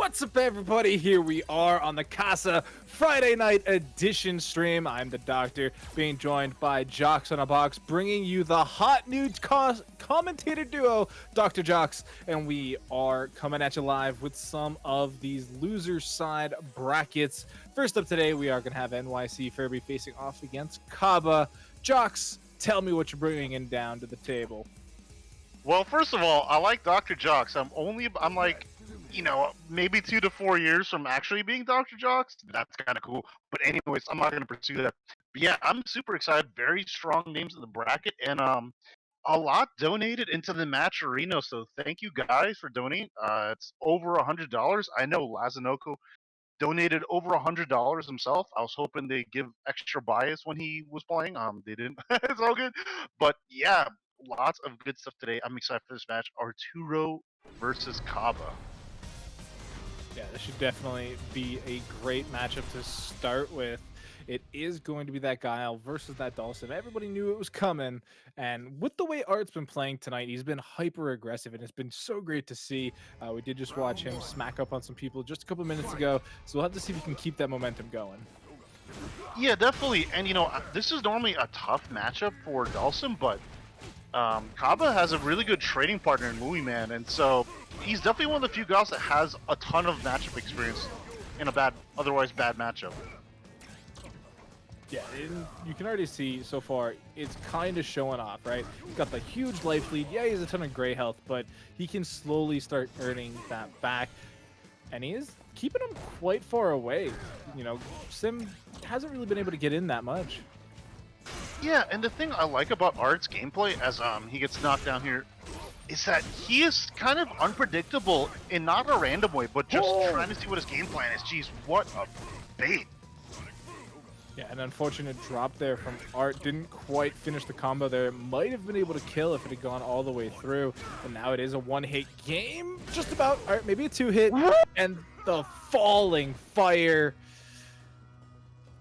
What's up, everybody? Here we are on the Casa Friday Night Edition stream. I'm the Doctor, being joined by Jocks on a Box, bringing you the hot new commentator duo, Dr. Jocks, and we are coming at you live with some of these loser side brackets. First up today, we are going to have NYC Fairby facing off against Kaba. Jocks, tell me what you're bringing down to the table. Well, first of all, I like Dr. Jocks. I'm like, maybe 2 to 4 years from actually being Dr. Jocks. That's kind of cool. But anyways, I'm not going to pursue that. But yeah, I'm super excited. Very strong names in the bracket, and a lot donated into the match arena. So thank you guys for donating. It's over $100. I know Lazanoko donated over $100 himself. I was hoping they'd give extra bias when he was playing. They didn't. It's all good. But yeah, lots of good stuff today. I'm excited for this match. Arturo versus Kaba. Yeah, this should definitely be a great matchup to start with. It is going to be that Guile versus that Dawson. Everybody knew it was coming, and with the way Art's been playing tonight, he's been hyper aggressive, and it's been so great to see. We did just watch him smack up on some people just a couple minutes ago, so we'll have to see if he can keep that momentum going. Yeah, definitely. And this is normally a tough matchup for Dawson, but Kaba has a really good trading partner in Louis Man, and so he's definitely one of the few guys that has a ton of matchup experience in a otherwise bad matchup. Yeah, you can already see so far it's kind of showing off, right? He's got the huge life lead. Yeah, he has a ton of gray health, but he can slowly start earning that back. And he is keeping him quite far away. Sim hasn't really been able to get in that much. Yeah, and the thing I like about Art's gameplay as he gets knocked down here is that he is kind of unpredictable in not a random way, but just trying to see what his game plan is. Jeez, what a bait. Yeah, an unfortunate drop there from Art. Didn't quite finish the combo there. Might have been able to kill if it had gone all the way through. And now it is a one-hit game. Just about. All right, maybe a two-hit. And the falling fire.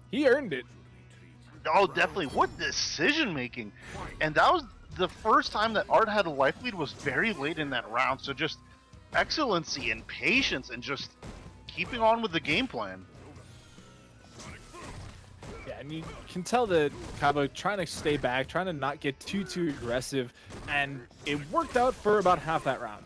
He earned it. Oh, definitely. What decision-making. And that was the first time that Art had a life lead was very late in that round. So just excellency and patience and just keeping on with the game plan. Yeah, and you can tell that Kaba trying to stay back, trying to not get too aggressive, and it worked out for about half that round.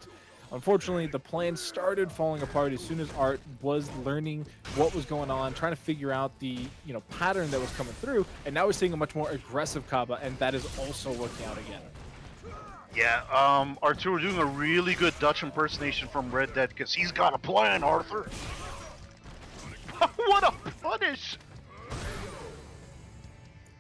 Unfortunately, the plan started falling apart as soon as Art was learning what was going on, trying to figure out the pattern that was coming through, and now we're seeing a much more aggressive Kaba, and that is also working out again. Yeah, Arturo doing a really good Dutch impersonation from Red Dead because he's got a plan, Arthur. What a punish!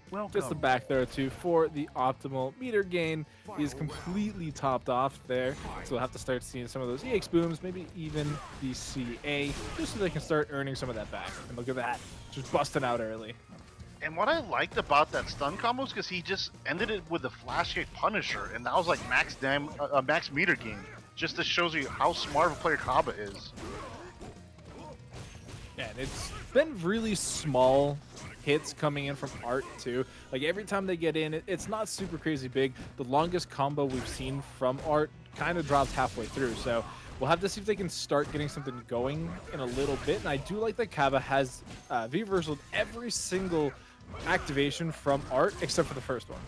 Welcome. Just the back there too for the optimal meter gain. He's completely topped off there, so we'll have to start seeing some of those EX booms, maybe even the CA, just so they can start earning some of that back. And look at that, just busting out early. And what I liked about that stun combo is because he just ended it with the flash kick Punisher, and that was like max meter gain. Just to shows you how smart of a player Kaba is. Yeah, and it's been really small hits coming in from Art too. Like every time they get in, it's not super crazy big. The longest combo we've seen from Art kind of drops halfway through. So we'll have to see if they can start getting something going in a little bit. And I do like that Kaba has V-reversaled every single activation from Art except for the first one.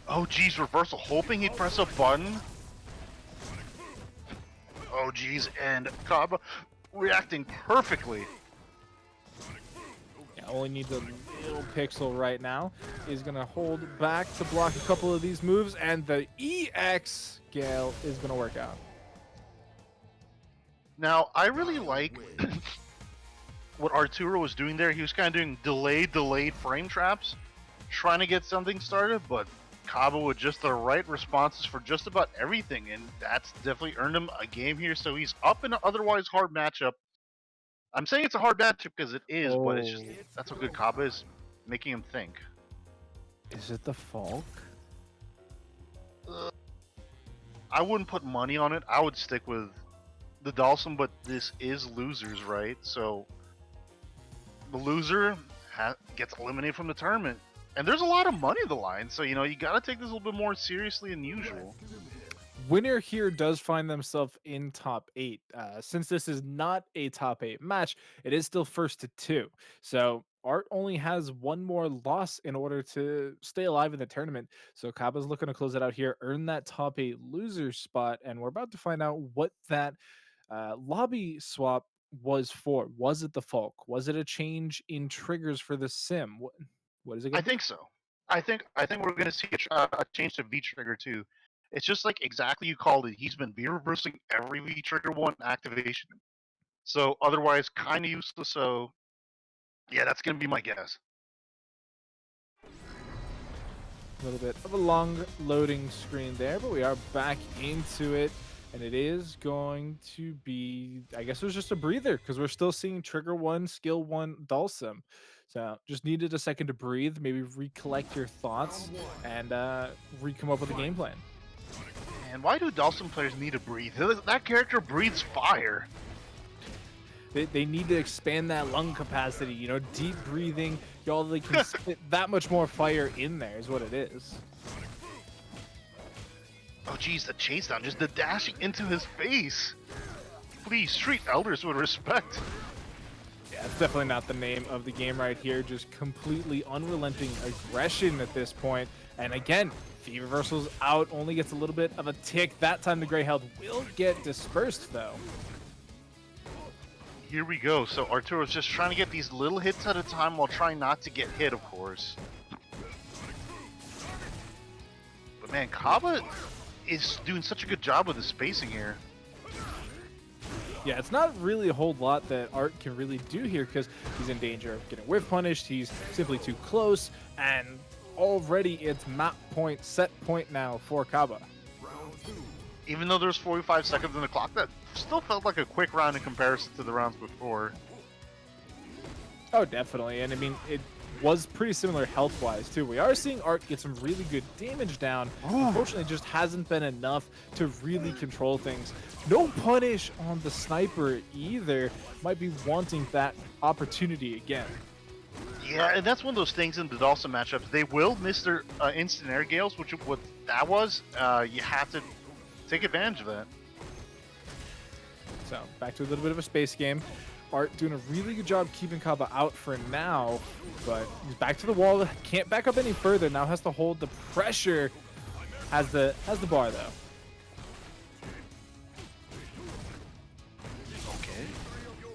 Oh geez, reversal, hoping he'd press a button. Oh geez, and Kaba reacting perfectly. Only needs a little pixel right now. Is going to hold back to block a couple of these moves, and the EX Gale is going to work out. Now, I really like what Arturo was doing there. He was kind of doing delayed frame traps, trying to get something started, but Kaba with just the right responses for just about everything, and that's definitely earned him a game here, so he's up in an otherwise hard matchup. I'm saying it's a hard matchup because it is, but it's just that's what good Kaba is, making him think. Is it the Falk? I wouldn't put money on it. I would stick with the Dawson, but this is losers, right? So the loser gets eliminated from the tournament. And there's a lot of money on the line, so you gotta take this a little bit more seriously than usual. winner here does find themselves in top 8. Since this is not a top 8 match, it is still first to 2. So Art only has one more loss in order to stay alive in the tournament. So Kaba's looking to close it out here, earn that top 8 loser spot, and we're about to find out what that lobby swap was for. Was it the Falk? Was it a change in triggers for the sim? What is it I going to be? think so. I think we're gonna see a change to V trigger too. It's just like exactly you called it. He's been V reversing every V trigger one activation. So otherwise, kind of useless. So yeah, that's gonna be my guess. A little bit of a long loading screen there, but we are back into it. And it is going to be, I guess it was just a breather because we're still seeing trigger 1, skill 1, Dulcim. So just needed a second to breathe, maybe recollect your thoughts, and re-come up with a game plan. And why do Dawson players need to breathe? That character breathes fire. They need to expand that lung capacity, you know, deep breathing. Y'all, they can spit that much more fire in there is what it is. Oh geez, the chase down, just the dashing into his face. Please treat elders with respect. Yeah, it's definitely not the name of the game right here. Just completely unrelenting aggression at this point. And again, the reversal's out, only gets a little bit of a tick. That time the gray health will get dispersed though. Here we go. So Arturo's just trying to get these little hits at a time while trying not to get hit, of course. But man, Kaba is doing such a good job with the spacing here. Yeah, it's not really a whole lot that Art can really do here because he's in danger of getting whiff punished. He's simply too close, and already it's map point, set point now for Kaba. Even though there's 45 seconds in the clock, that still felt like a quick round in comparison to the rounds before. Oh, definitely. And I mean, it was pretty similar health-wise, too. We are seeing Art get some really good damage down. Unfortunately, just hasn't been enough to really control things. No punish on the sniper either. Might be wanting that opportunity again. Yeah, and that's one of those things in the Dawson matchups. They will miss their instant air gales, which what that was. You have to take advantage of that. So, back to a little bit of a space game. Art doing a really good job keeping Kaba out for now, but he's back to the wall. Can't back up any further. Now has to hold the pressure. Has the bar though. Okay.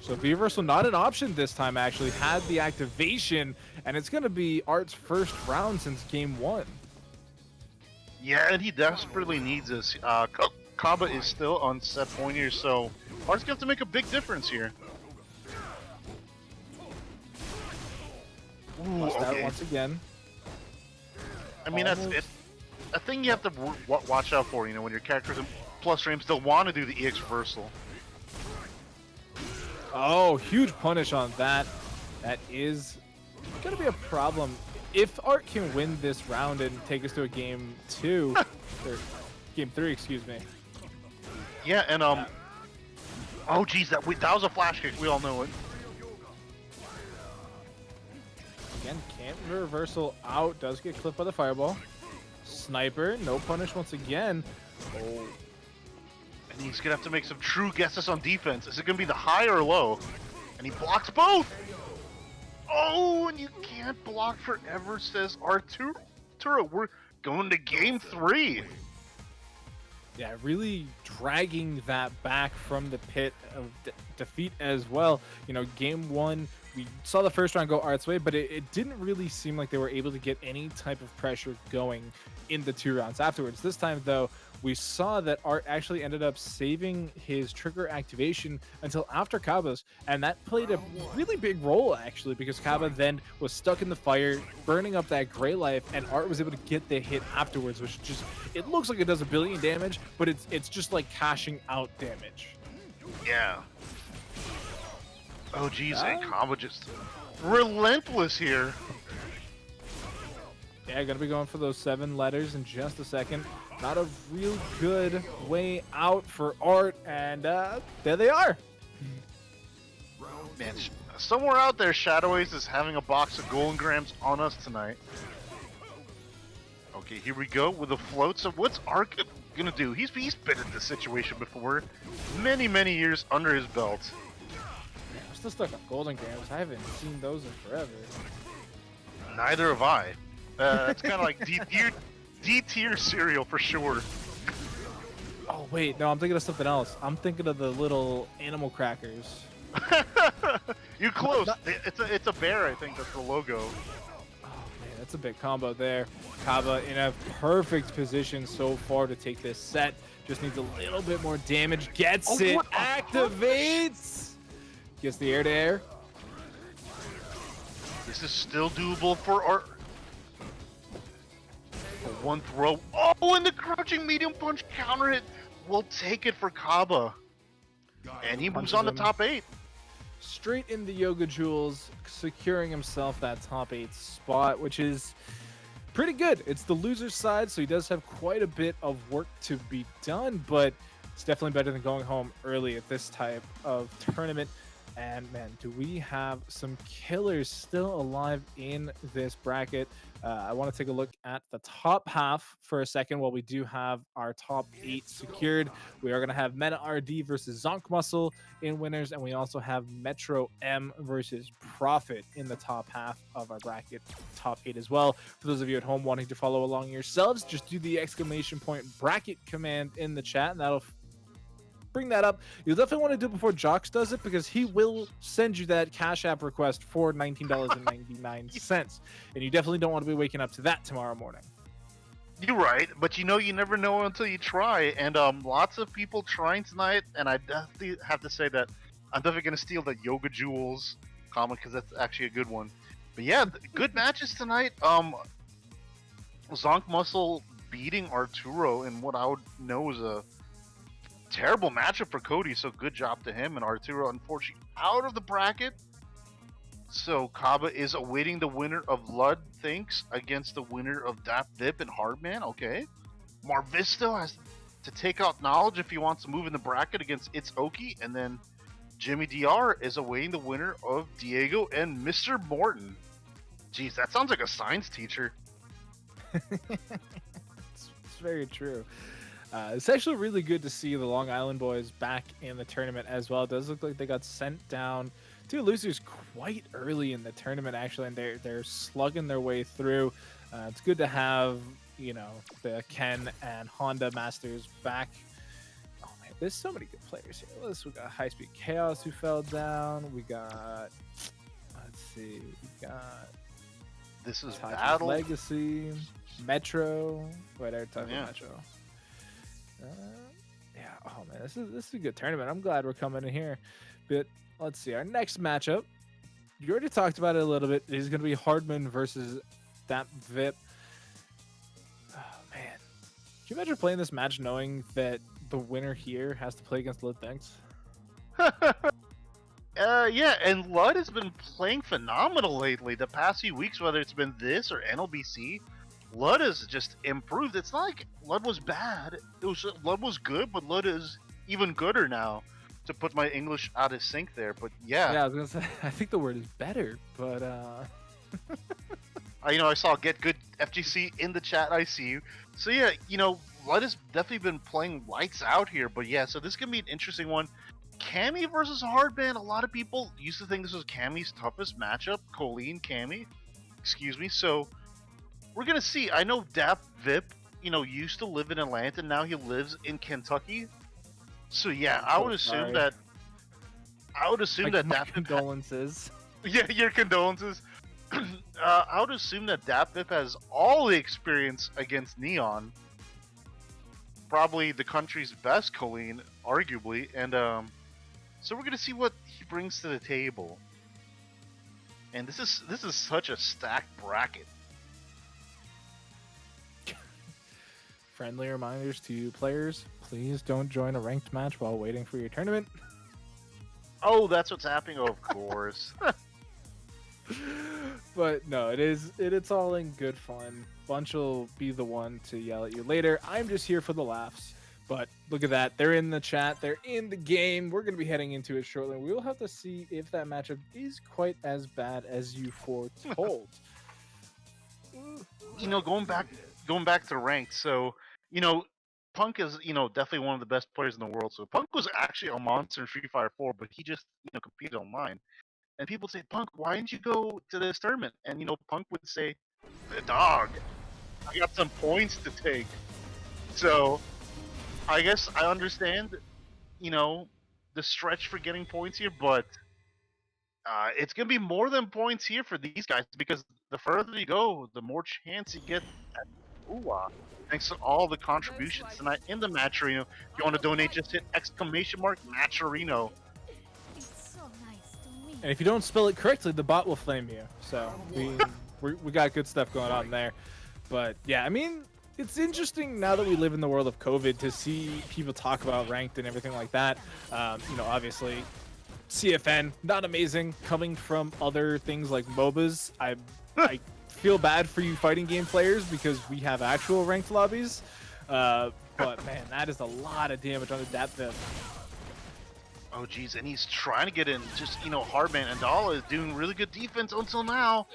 So V-reversal not an option this time. Actually had the activation, and it's gonna be Art's first round since game 1. Yeah, and he desperately needs this. Kaba is still on set point here, so Art's going to have to make a big difference here. Ooh, Lost out okay. once again. I mean, that's it. A thing you have to watch out for, you know, when your character's in plus frames, they'll want to do the EX reversal. Oh, huge punish on that. That is gonna be a problem. If Art can win this round and take us to a game 2, or game 3, excuse me. Yeah, and oh geez, that was a flash kick. We all know it. Again, can't reversal out. Does get clipped by the fireball. Sniper, no punish once again. Oh, And he's gonna have to make some true guesses on defense. Is it gonna be the high or low? And he blocks both. Oh, and you can't block forever, says Arturo. We're going to game 3. yeah, really dragging that back from the pit of defeat as well. You know, game 1, we saw the first round go Art's way, but it didn't really seem like they were able to get any type of pressure going in the 2 rounds afterwards. This time, though, we saw that Art actually ended up saving his trigger activation until after Kaba's, and that played a really big role, actually, because Kaba then was stuck in the fire, burning up that gray life, and Art was able to get the hit afterwards, which just, it looks like it does a billion damage, but it's just like cashing out damage. Yeah. Oh geez, and Kaba just relentless here. Yeah, gonna be going for those 7 letters in just a second. Not a real good way out for Art, and there they are. Man, somewhere out there, Shadow Ace is having a box of golden grams on us tonight. Okay, here we go with the float. So what's Art? gonna do? He's been in this situation before, many years under his belt. Man, I'm still stuck on Golden Grams. I haven't seen those in forever. Neither have I. It's kind of like D tier cereal for sure. Oh wait, no, I'm thinking of something else. I'm thinking of the little animal crackers. You're close. Not- It's a bear, I think. That's the logo. Oh man, that's a big combo there. Kaba in a perfect position so far to take this set. Just needs a little bit more damage. Gets Oh, it. what a Activates. Gets the air to air. This is still doable for our. One throw. Oh, and the crouching medium punch counter hit. We'll take it for Kaba. And he moves on to top 8. Straight into Yoga Jewels, securing himself that top 8 spot, which is pretty good. It's the loser's side, so he does have quite a bit of work to be done, but it's definitely better than going home early at this type of tournament. And man, do we have some killers still alive in this bracket? I want to take a look at the top half for a second while we do have our top 8 secured. We are going to have Meta RD versus Zonk Muscle in winners, and we also have Metro M versus Profit in the top half of our bracket, top 8 as well. For those of you at home wanting to follow along yourselves, just do the exclamation point bracket command in the chat, and that'll bring that up. You'll definitely want to do it before Jox does it, because he will send you that Cash App request for $19.99. And you definitely don't want to be waking up to that tomorrow morning. You're right, but you never know until you try. And lots of people trying tonight, and I definitely have to say that I'm definitely going to steal the Yoga Jewels comment because that's actually a good one. But yeah, good matches tonight. Zonk Muscle beating Arturo in what I would know is a terrible matchup for Cody, so good job to him. And Arturo, unfortunately, out of the bracket. So Kaba is awaiting the winner of Lud Thinks against the winner of Dap Vip and Hardman. Okay. Marvisto has to take out Knowledge if he wants to move in the bracket against It's Oki. And then Jimmy DR is awaiting the winner of Diego and Mr. Morton. Jeez, that sounds like a science teacher. It's very true. It's actually really good to see the Long Island boys back in the tournament as well. It does look like they got sent down to losers quite early in the tournament, actually, and they're slugging their way through. It's good to have, the Ken and Honda Masters back. Oh man, there's so many good players here. We got High Speed Chaos who fell down. We got, This is Taji's Battle Legacy, Metro. Wait, I talking about Metro. Yeah. Oh man, this is a good tournament. I'm glad we're coming in here. But let's see our next matchup. You already talked about it a little bit. It is going to be Hardman versus that Vip. Oh man, can you imagine playing this match knowing that the winner here has to play against Lud Thanks? Yeah, and Lud has been playing phenomenal lately. The past few weeks, whether it's been this or NLBC, Lud has just improved. It's not like Lud was bad. Lud was good, but Lud is even gooder now. To put my English out of sync there, but yeah. Yeah, I was gonna say I think the word is better, but I saw Get Good FGC in the chat. I see you. So yeah, Lud has definitely been playing lights out here. But yeah, so this can be an interesting one. Cammy versus Hardman. A lot of people used to think this was Cammy's toughest matchup. Colleen, Cammy, excuse me. So we're gonna see. I know Dap Vip, used to live in Atlanta. Now he lives in Kentucky. So yeah, I would assume that. my condolences. Yeah, your condolences. I would assume that Dapvip has all the experience against Neon. Probably the country's best Colleen, arguably, and so we're gonna see what he brings to the table. And this is such a stacked bracket. Friendly reminders to players, please don't join a ranked match while waiting for your tournament. Oh, that's what's happening. Oh, of course. But no, it's all in good fun. Bunch will be the one to yell at you later. I'm just here for the laughs. But look at that. They're in the chat. They're in the game. We're going to be heading into it shortly. We will have to see if that matchup is quite as bad as you foretold. Going back to ranked. So, Punk is, definitely one of the best players in the world. So Punk was actually a monster in Street Fighter 4, but he just, competed online. And people say, Punk, why didn't you go to this tournament? And Punk would say, the dog, I got some points to take. So I guess I understand, you know, the stretch for getting points here, but it's gonna be more than points here for these guys because the further you go, the more chance you get at ooh thanks to all the contributions tonight in the Matcherino. If you want to donate, just hit exclamation mark Matcherino. And if you don't spell it correctly, the bot will flame you. So we got good stuff going on there. But yeah, I mean, it's interesting now that we live in the world of COVID to see people talk about ranked and everything like that. Obviously, CFN, not amazing. Coming from other things like MOBAs, I feel bad for you fighting game players because we have actual ranked lobbies. But man, that is a lot of damage on the depth of. Oh geez, and he's trying to get in. Just Hardman and Dala is doing really good defense until now.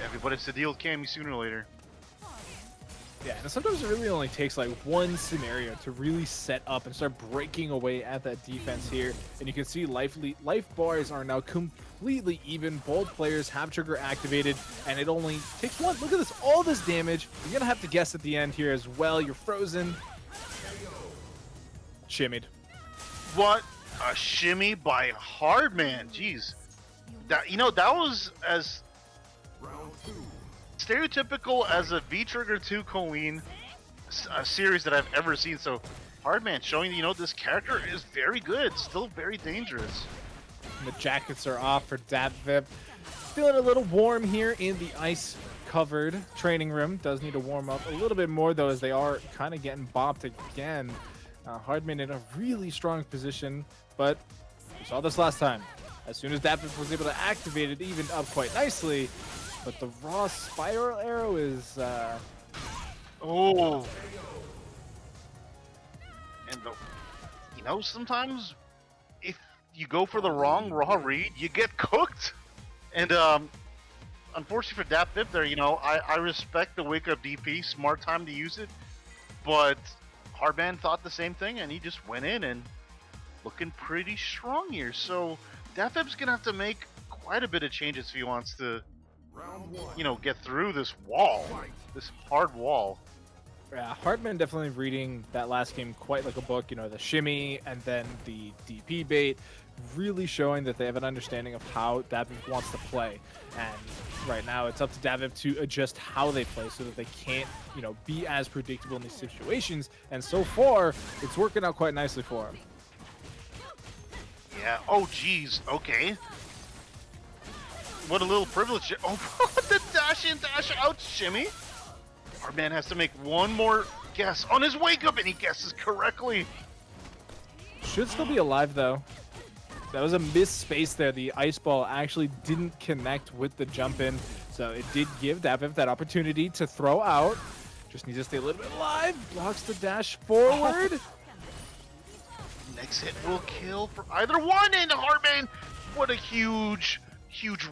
Everybody has to deal with Cammy sooner or later. Yeah, and sometimes it really only takes like one scenario to really set up and start breaking away at that defense here. And you can see life bars are now completely even. Both players have trigger activated, and it only takes one. Look at this, all this damage. You're gonna have to guess at the end here as well. You're frozen. Shimmied. What a shimmy by Hardman. Jeez, that that was as stereotypical as a V-Trigger 2 Colleen series that I've ever seen. So Hardman showing this character is very good, still very dangerous. And the jackets are off for DabVip. Feeling a little warm here in the ice-covered training room. Does need to warm up a little bit more though, as they are kind of getting bopped again. Hardman in a really strong position, but we saw this last time. As soon as DabVip was able to activate it, evened up quite nicely. But the raw spiral arrow is oh, and sometimes if you go for the wrong raw read, you get cooked. And unfortunately for DabVip there, I respect the wake up DP, smart time to use it, but Hardman thought the same thing and he just went in and looking pretty strong here. So DabVip's gonna have to make quite a bit of changes if he wants to get through this wall, this hard wall. Yeah, Hardman definitely reading that last game quite like a book. The shimmy and then the DP bait, really showing that they have an understanding of how DabVip wants to play. And right now, it's up to DabVip to adjust how they play so that they can't, be as predictable in these situations. And so far, it's working out quite nicely for him. Yeah. Oh, geez. Okay. What a little privilege. Oh, the dash in, dash out shimmy. Hardman has to make one more guess on his wake up, and he guesses correctly. Should still be alive, though. That was a missed space there. The ice ball actually didn't connect with the jump in, so it did give DabVip that opportunity to throw out. Just needs to stay a little bit alive. Blocks the dash forward. Next hit will kill for either one, and Hardman, what a huge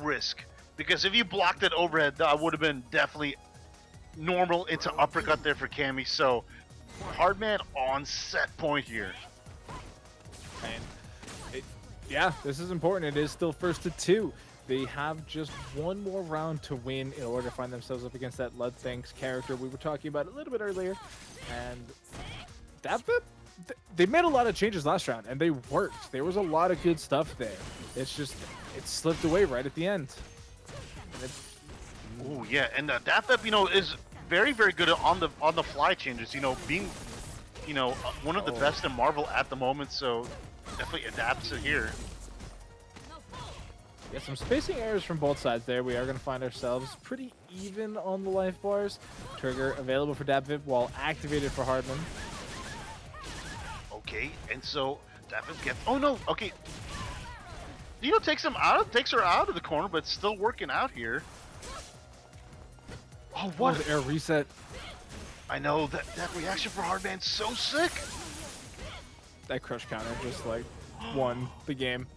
risk, because if you blocked it overhead, that would have been definitely normal into uppercut there for Cammy. So Hardman on set point here. And yeah, this is important. It is still first to 2. They have just one more round to win in order to find themselves up against that Ludthanks character we were talking about a little bit earlier. And DabVip, they made a lot of changes last round, and they worked. There was a lot of good stuff there. It's just it slipped away right at the end. Oh yeah, and DabVip, is very good on the fly changes. Being one of the best in Marvel at the moment, so definitely adapts it here. Yeah, some spacing errors from both sides there. We are going to find ourselves pretty even on the life bars. Trigger available for DabVip while activated for Hardman. Okay, and so DabVip gets. Oh no. Okay. Takes her out of the corner, but still working out here. Oh, what? The air reset. I know that reaction for Hardman's so sick. That crush counter just like won the game.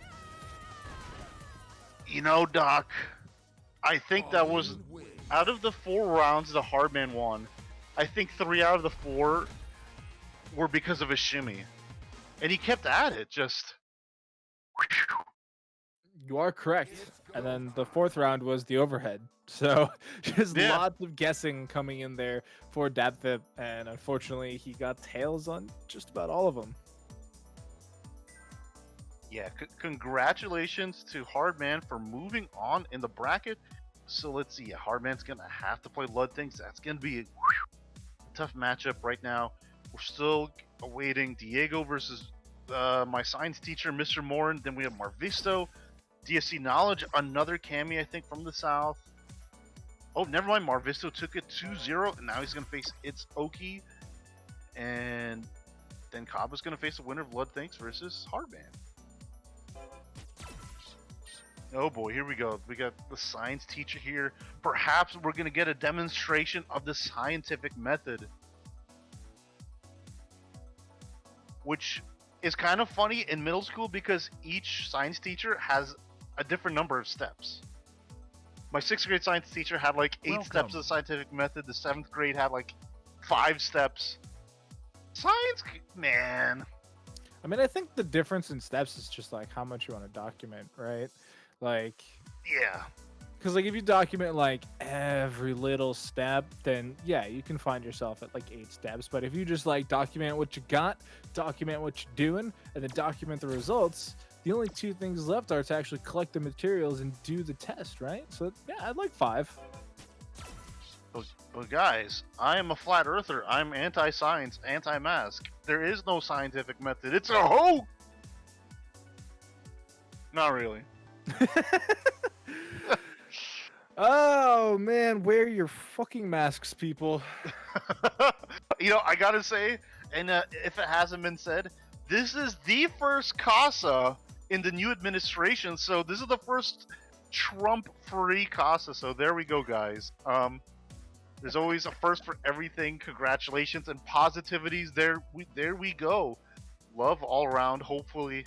Doc, I think that was out of the 4 rounds the Hardman won. I think 3 out of the 4 were because of his shimmy, and he kept at it. Just You are correct. And then the fourth round was the overhead. So just yeah, lots of guessing coming in there for Dabthip, and unfortunately he got tails on just about all of them. yeah. Congratulations to Hardman for moving on in the bracket. So let's see. Hardman's gonna have to play Lud Things. That's gonna be a tough matchup right now. We're still awaiting Diego versus my science teacher, Mr. Morin. Then we have Marvisto, DSC Knowledge, another Cammy, I think, from the South. Oh, never mind. Marvisto took it 2-0, and now he's going to face It's Oki. And then Cobb is going to face the winner of Blood Thanks versus Hardman. Oh boy, here we go. We got the science teacher here. Perhaps we're going to get a demonstration of the scientific method. Which is kind of funny in middle school because each science teacher has a different number of steps. My 6th grade science teacher had like 8 steps of the scientific method. The 7th grade had like 5 steps. Science, man. I mean, I think the difference in steps is just like how much you want to document, right? Like, Yeah. because like if you document like every little step, then yeah, you can find yourself at like 8 steps. But if you just like document what you got, document what you're doing, and then document the results, the only 2 things left are to actually collect the materials and do the test, right? So yeah, I'd like 5. But guys, I am a flat earther. I'm anti-science, anti-mask. There is no scientific method. It's a hoax. Not really. Oh man, wear your fucking masks, people. You know, I gotta say, and if it hasn't been said, this is the first Casa in the new administration. So this is the first Trump-free Casa. So there we go, guys. There's always a first for everything. Congratulations and positivities. There we go. Love all around. Hopefully,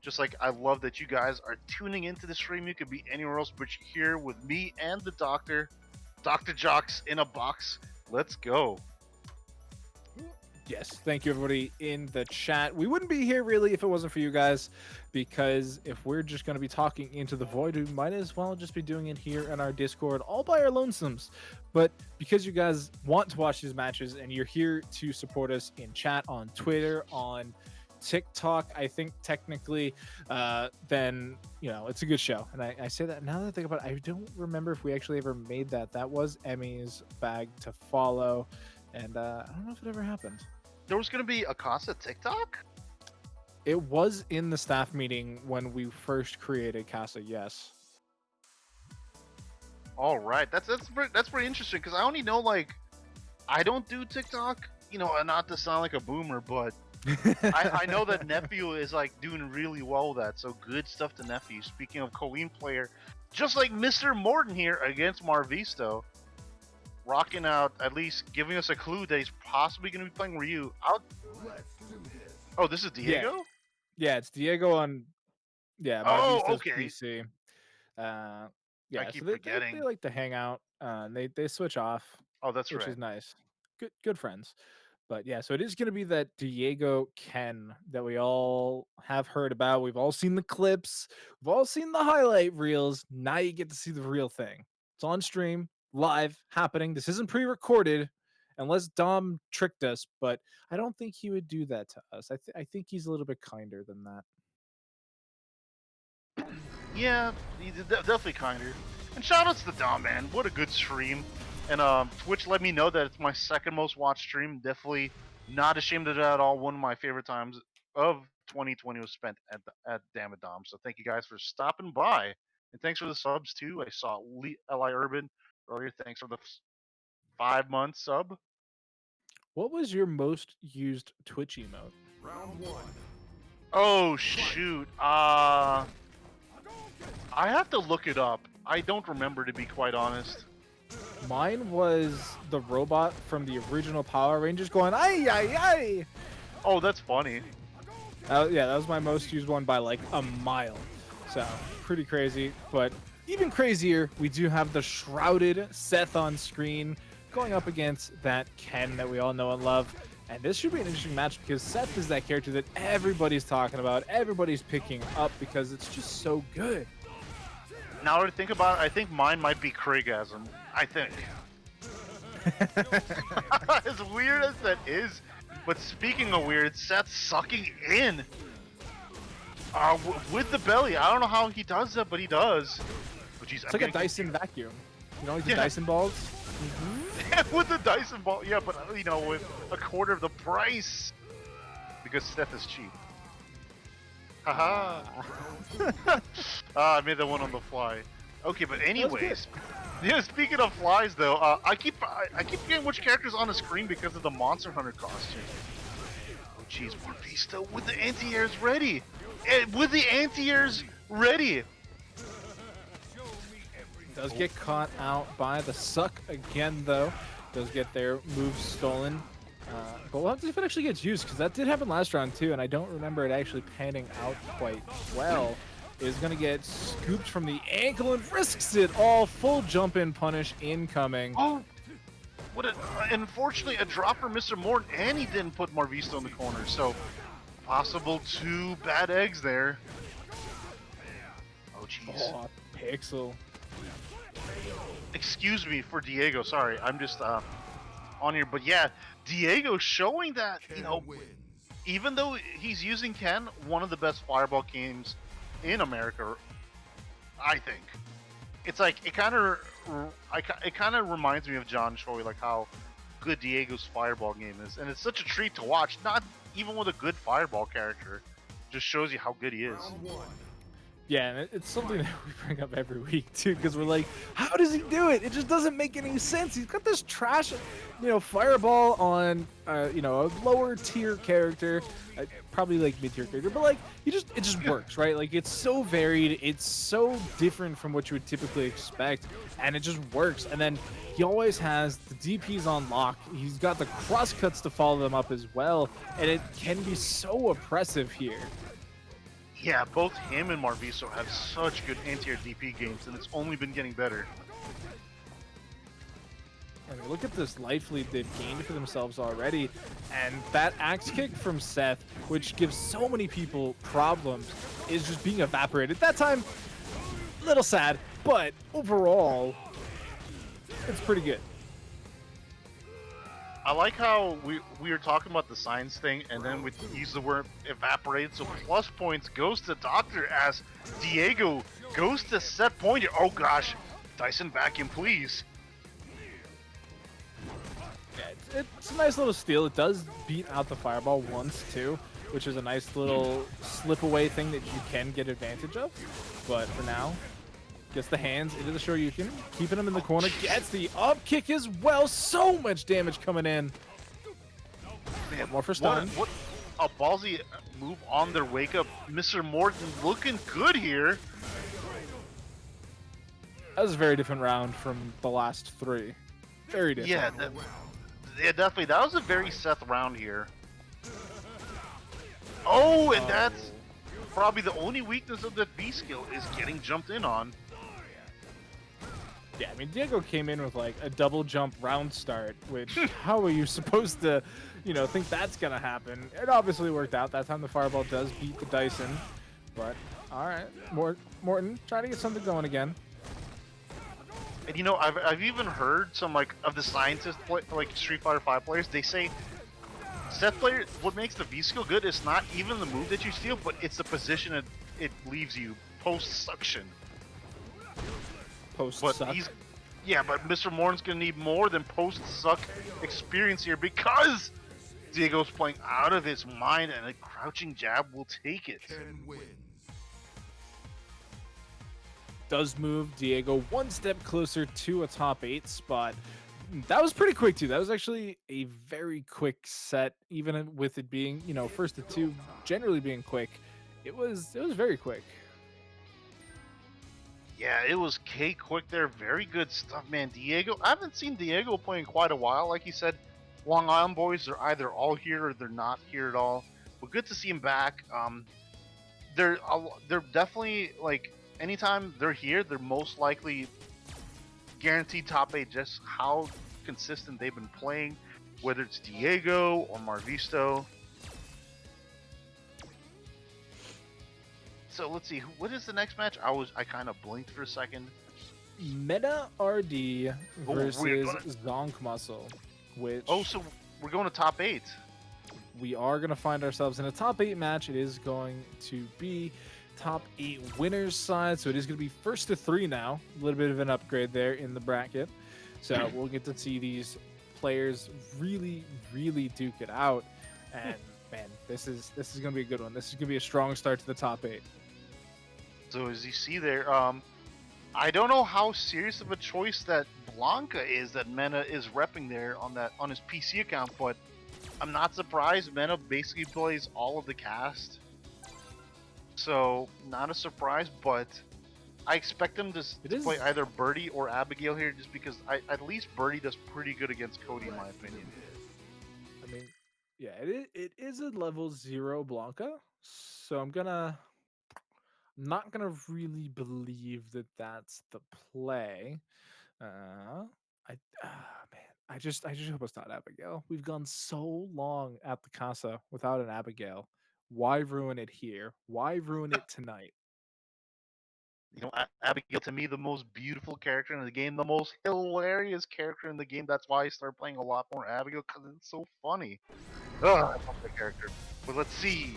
just like I love that you guys are tuning into the stream. You could be anywhere else, but you're here with me and the doctor, Dr. Jocks in a box. Let's go. Yes, thank you everybody in the chat. We wouldn't be here really if it wasn't for you guys, because if we're just going to be talking into the void, we might as well just be doing it here in our Discord all by our lonesomes. But because you guys want to watch these matches and you're here to support us in chat, on Twitter, on TikTok, I think technically, then you know it's a good show. And I say that now that I think about it, I don't remember if we actually ever made that. That was Emmy's bag to follow, and I don't know if it ever happened. There was going to be a Casa TikTok? It was in the staff meeting when we first created Casa, yes. All right, that's pretty interesting because I only know like I don't do TikTok, you know, not to sound like a boomer, but I know that Nephew is like doing really well with that. So good stuff to Nephew. Speaking of Colleen player, just like Mr. Morton here against Marvisto, rocking out, at least giving us a clue that he's possibly going to be playing Ryu. Oh, this is Diego? Yeah, it's Diego on. Yeah, Oh, Marvisto's okay. PC. Yeah, I keep so forgetting. they like to hang out. They switch off. Oh, that's which right. is nice. Good friends. But yeah, so it is going to be that Diego Ken that we all have heard about. We've all seen the clips. We've all seen the highlight reels. Now you get to see the real thing. It's on stream, live, happening. This isn't pre-recorded, unless Dom tricked us. But I don't think he would do that to us. I think he's a little bit kinder than that. Yeah, he's definitely kinder. And shout outs to Dom, man. What a good stream. And Twitch let me know that it's my second most watched stream. Definitely not ashamed of that at all. One of my favorite times of 2020 was spent at Damn It Dom. So thank you guys for stopping by. And thanks for the subs too. I saw Li Urban earlier. Thanks for the 5-month sub. What was your most used Twitch emote? Round 1. Oh shoot. I have to look it up. I don't remember, to be quite honest. Mine was the robot from the original Power Rangers going, ay, ay, ay. Oh, that's funny. Yeah, that was my most used one by like a mile. So, pretty crazy. But even crazier, we do have the shrouded Seth on screen going up against that Ken that we all know and love. And this should be an interesting match because Seth is that character that everybody's talking about, everybody's picking up because it's just so good. Now that I think about it, I think mine might be Craigasm. I think. As weird as that is, but speaking of weird, Seth's sucking in. With the belly. I don't know how he does that, but he does. Oh, geez, It's like a Dyson vacuum. You know, like the Dyson balls? With the Dyson ball, yeah, but you know, with a quarter of the price. Because Seth is cheap. Haha. I made that one on the fly. Okay, but anyways. Yeah, speaking of flies though, I keep forgetting which character's on the screen because of the Monster Hunter costume. Oh jeez, Morphisto with the anti-airs ready! With the anti-airs ready! Does get caught out by the suck again though. Does get their moves stolen. But we'll have to see if it actually gets used because that did happen last round too, and I don't remember it actually panning out quite well. Is going to get scooped from the ankle and risks it all. Full jump in punish incoming. Oh! What a, unfortunately, a drop for Mr. Morton, and he didn't put Marvisto in the corner, so possible 2 bad eggs there. Oh, jeez. Oh, Pixel. Excuse me for Diego, sorry, I'm just on here, but yeah, Diego showing that, you know, even though he's using Ken, one of the best fireball games in America, I think. It's like it kind of reminds me of John Choi, like how good Diego's fireball game is, and it's such a treat to watch. Not even with a good fireball character, just shows you how good he is. Yeah, and it's something that we bring up every week too, because we're like, how does he do it? It just doesn't make any sense. He's got this trash, fireball on, a lower tier character, probably like mid tier character, but like it just works, right? Like it's so varied, it's so different from what you would typically expect, and it just works. And then he always has the DPs on lock. He's got the cross cuts to follow them up as well, and it can be so oppressive here. Yeah, both him and Marviso have such good anti-air DP games, and it's only been getting better. I mean, look at this life lead they've gained for themselves already, and that axe kick from Seth, which gives so many people problems, is just being evaporated. That time, a little sad, but overall, it's pretty good. I like how we were talking about the science thing, and then we use the word evaporate. So plus points goes to Doctor as Diego goes to set point. Oh gosh, Dyson vacuum, please. Yeah, it's a nice little steal. It does beat out the fireball once too, which is a nice little slip away thing that you can get advantage of. But for now, gets the hands into the Shoryuken, keeping him in the corner, gets the up kick as well. So much damage coming in. Man, more for stun. What a ballsy move on their wake up. Mr. Morton looking good here. That was a very different round from the last 3. Very different. Yeah, definitely. That was a very Seth round here. Oh, and that's probably the only weakness of that B skill is getting jumped in on. Yeah, I mean, Diego came in with like a double jump round start, which how are you supposed to, think that's going to happen? It obviously worked out. That time the fireball does beat the Dyson. But, all right, Morton, trying to get something going again. And I've even heard some of the scientists like Street Fighter 5 players, they say Seth player, what makes the V skill good is not even the move that you steal, but it's the position it leaves you post suction. Post suck. But Mr. Morton's gonna need more than post suck experience here because Diego's playing out of his mind, and a crouching jab will take it. Does move Diego one step closer to a top 8 spot. That was pretty quick too. That was actually a very quick set, even with it being, first to 2 generally being quick. It was very quick. Yeah, it was quick there. Very good stuff, man. Diego, I haven't seen Diego play in quite a while. Like you said, Long Island boys, they're either all here or they're not here at all. But good to see him back. They're definitely, like, anytime they're here, they're most likely guaranteed top 8, just how consistent they've been playing. whether it's Diego or Marvisto. So let's see, what is the next match? I kind of blinked for a second. Meta RD versus Zonk Muscle, which so we're going to top 8. we are going to find ourselves in a top 8 match. It is going to be top 8 winners side, so it is going to be first to 3 now. A little bit of an upgrade there in the bracket. So we'll get to see these players really duke it out. And man, this is going to be a good one. This is going to be a strong start to the top 8. So as you see there, I don't know how serious of a choice that Blanca is that Mena is repping there on his PC account, but I'm not surprised. Mena basically plays all of the cast, so not a surprise. But I expect him to play either Birdie or Abigail here, just because at least Birdie does pretty good against Cody, in my opinion. I mean, yeah, it is a level 0 Blanca, so I'm not gonna really believe that that's the play. Man, I just hope it's not Abigail. We've gone so long at the Casa without an Abigail. Why ruin it here? Why ruin it tonight? You know, Abigail, to me, the most beautiful character in the game, the most hilarious character in the game. That's why I started playing a lot more Abigail, because it's so funny. Ugh, I love that character. But let's see.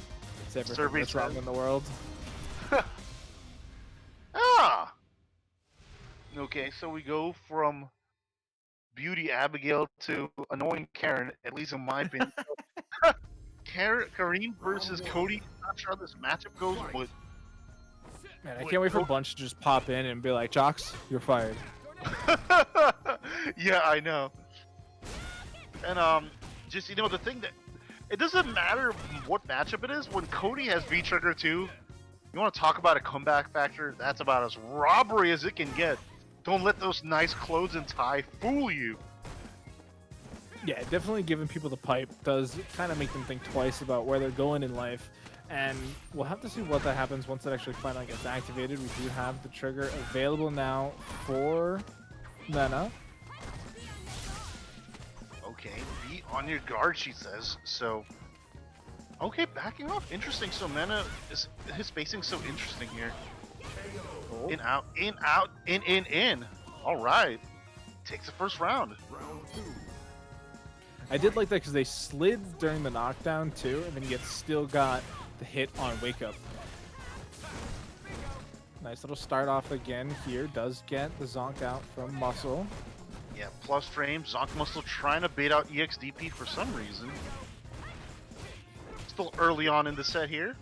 It's everything that's wrong in the world. Ah! Okay, so we go from Beauty Abigail to Annoying Karen, at least in my opinion. Kareem versus Cody. Not sure how this matchup goes, but Man, I can't wait for Bunch to just pop in and be like, Jocks, you're fired. Yeah, I know. And just the thing that it doesn't matter what matchup it is. When Cody has V-Trigger too, you want to talk about a comeback factor? That's about as robbery as it can get. Don't let those nice clothes and tie fool you. Yeah, definitely giving people the pipe does kind of make them think twice about where they're going in life. And we'll have to see what that happens once it actually finally gets activated. We do have the trigger available now for Mena. Okay, be on your guard, she says. So, okay, backing off. Interesting. So Mena his spacing so interesting here. Oh. In, out, in, out, in. All right. Takes the first round. I did like that because they slid during the knockdown too, and then yet still got the hit on Wake Up. Nice little start off again here. Does get the Zonk out from Muscle. Yeah, plus frame. Zonk Muscle trying to bait out EXDP for some reason. Still early on in the set here.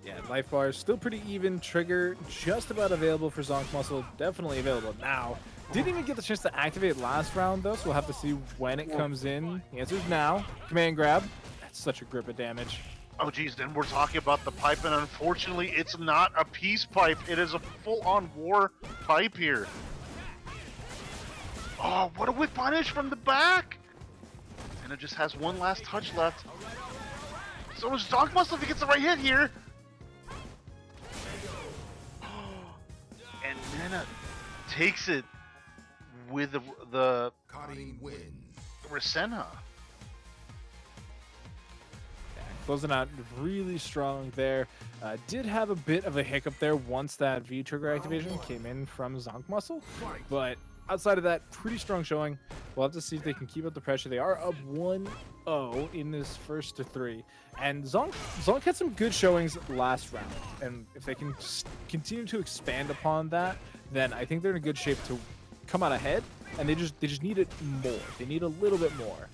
Yeah, life bar is still pretty even. Trigger just about available for Zonk Muscle. Definitely available now. Didn't even get the chance to activate last round though, so we'll have to see when it comes in. The answer's now. Command grab. That's such a grip of damage. Oh geez, then we're talking about the pipe, and unfortunately it's not a peace pipe. It is a full-on war pipe here. Oh, what a whip punish from the back! And it just has one last touch left. So is Zonk Muscle if he gets the right hit here. And Mena takes it with the Rasenna. Closing out really strong there. Did have a bit of a hiccup there once that V-Trigger activation came in from Zonk Muscle. But outside of that, pretty strong showing. We'll have to see if they can keep up the pressure. They are up 1-0 in this first to 3. And Zonk had some good showings last round. And if they can continue to expand upon that, then I think they're in a good shape to come out ahead. And they just need it more. They need a little bit more.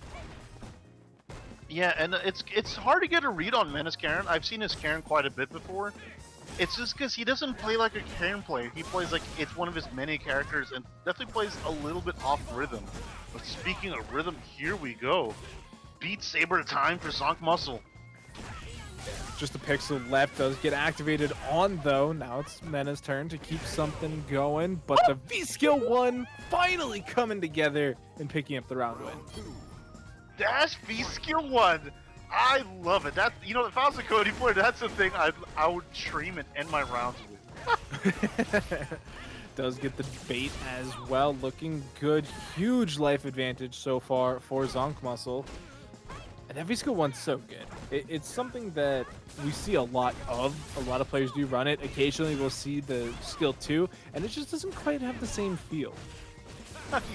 Yeah, and it's hard to get a read on Menace Karen. I've seen his Karen quite a bit before. It's just because he doesn't play like a Karen player. He plays like it's one of his many characters and definitely plays a little bit off rhythm. But speaking of rhythm, here we go. Beat Saber time for Zonk Muscle. Just a pixel left does get activated on though. Now it's Mena's turn to keep something going. But the V-Skill 1 finally coming together and picking up the round win. Dash V-Skill 1. I love it. That if I was a Cody player, that's the thing I would stream and end my rounds with. does get the bait as well. Looking good. Huge life advantage so far for Zonk Muscle. And heavy skill 1's so good. It's something that we see a lot of. A lot of players do run it. Occasionally we'll see the skill 2, and it just doesn't quite have the same feel.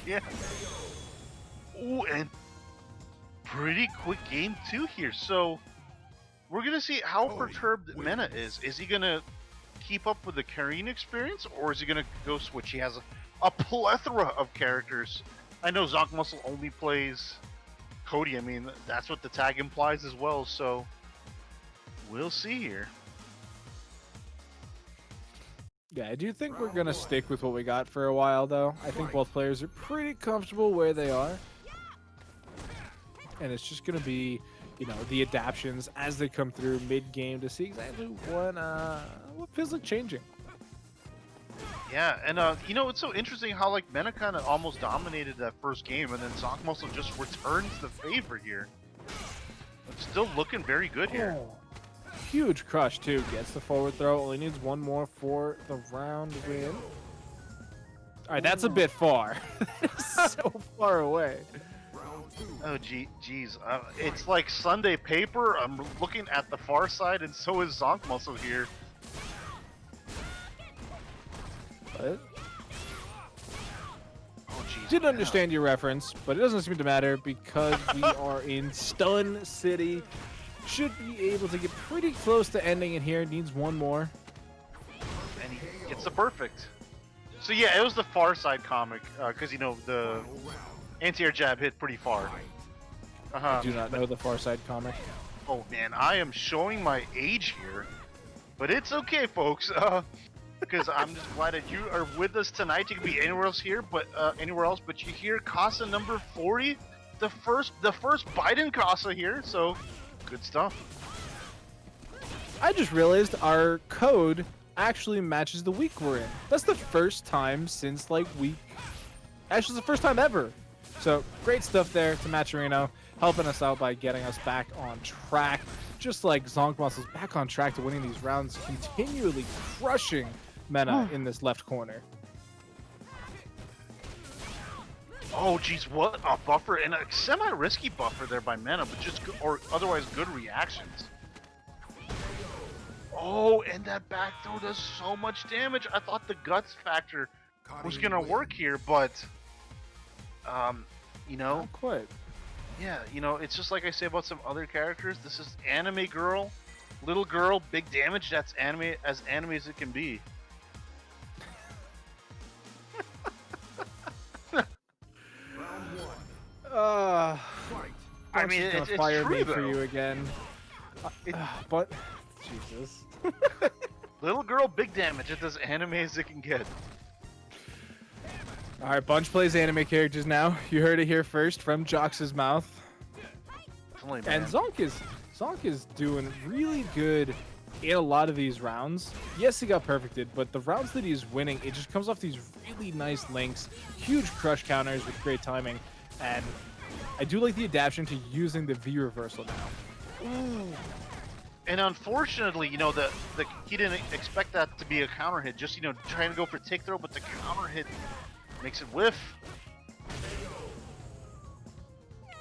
Yeah. Ooh, and pretty quick game 2 here. So we're going to see how perturbed Mena is. Is he going to keep up with the Karine experience, or is he going to go switch? He has a plethora of characters. I know Zonk Muscle only plays Cody. I mean, that's what the tag implies as well, so we'll see here. Yeah, I do think we're going to stick with what we got for a while, though. I think both players are pretty comfortable where they are. And it's just going to be, you know, the adaptions as they come through mid-game to see exactly what feels like changing. Yeah, and you know, it's so interesting how like Mena kind of almost dominated that first game, and then Zonk Muscle just returns the favor here. It's still looking very good here. Oh, huge crush too. Gets the forward throw. Only needs one more for the round win. All right, that's a bit far. So far away. Oh, geez. It's like Sunday paper. I'm looking at the far side, and so is Zonk Muscle here. What? Oh, geez. Didn't understand your reference, but it doesn't seem to matter because we are in Stun City. Should be able to get pretty close to ending it here. Needs one more. And he gets the perfect. So yeah, it was the far side comic, because you know the anti-air jab hit pretty far. I do not know the Far Side comic. Oh man, I am showing my age here, but it's okay, folks. Because I'm just glad that you are with us tonight. You can be anywhere else here, but you hear Casa number 40, the first Biden Casa here. So good stuff. I just realized our code actually matches the week we're in. That's the first time since like week. Actually, it's the first time ever. So great stuff there to Matcherino, helping us out by getting us back on track. Just like Zonk Muscle's back on track to winning these rounds, continually crushing Mena in this left corner. Oh geez, what a buffer, and a semi-risky buffer there by Mena, but just or otherwise good reactions. Oh, and that back throw does so much damage. I thought the guts factor was gonna work here, but you know, Not quite. yeah, you know, it's just like I say about some other characters. This is anime girl, little girl, big damage. That's anime as it can be. I mean, it's fire true me though. for you again. But Jesus. Little girl, big damage. It's as anime as it can get. All right, Bunch plays anime characters now. You heard it here first from Jox's mouth. Definitely, And man. Zonk is doing really good in a lot of these rounds. Yes, he got perfected, but the rounds that he's winning, it just comes off these really nice links, huge crush counters with great timing, and I do like the adaptation to using the V reversal now. Ooh. And unfortunately, you know, he didn't expect that to be a counter hit. Just, you know, trying to go for tick throw, but the counter hit makes it whiff.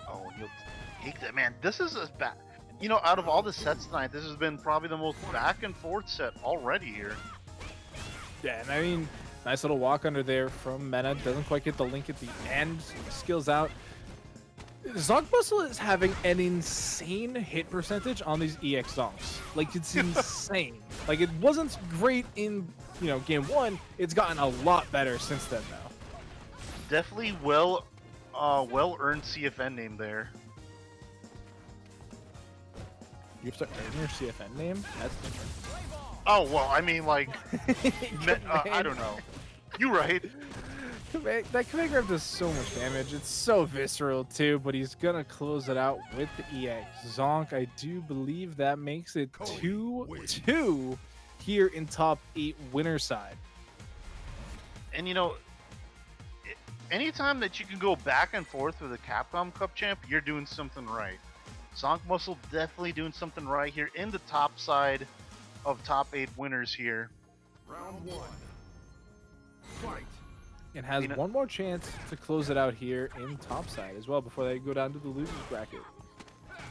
Oh, and you'll take that, man. This is a bad. You know, out of all the sets tonight, this has been probably the most back and forth set already here. Yeah, and I mean, nice little walk under there from Mena. Doesn't quite get the link at the end. Skills out. Zonk Muscle is having an insane hit percentage on these EX Zonks. Like, it's insane. Like, it wasn't great in, you know, game 1. It's gotten a lot better since then, though. Definitely well-earned CFN name there. You have to earn your CFN name? That's different. Oh, well, I mean, like, I don't know. You right. That command grab does so much damage. It's so visceral, too, but he's going to close it out with the EX. Zonk, I do believe that makes it 2-2 here in top 8 winner side. And, you know, anytime that you can go back and forth with a Capcom Cup champ, you're doing something right. Zonk Muscle definitely doing something right here in the top side of top 8 winners here. Round 1. And has one more chance to close it out here in topside as well before they go down to the losers bracket.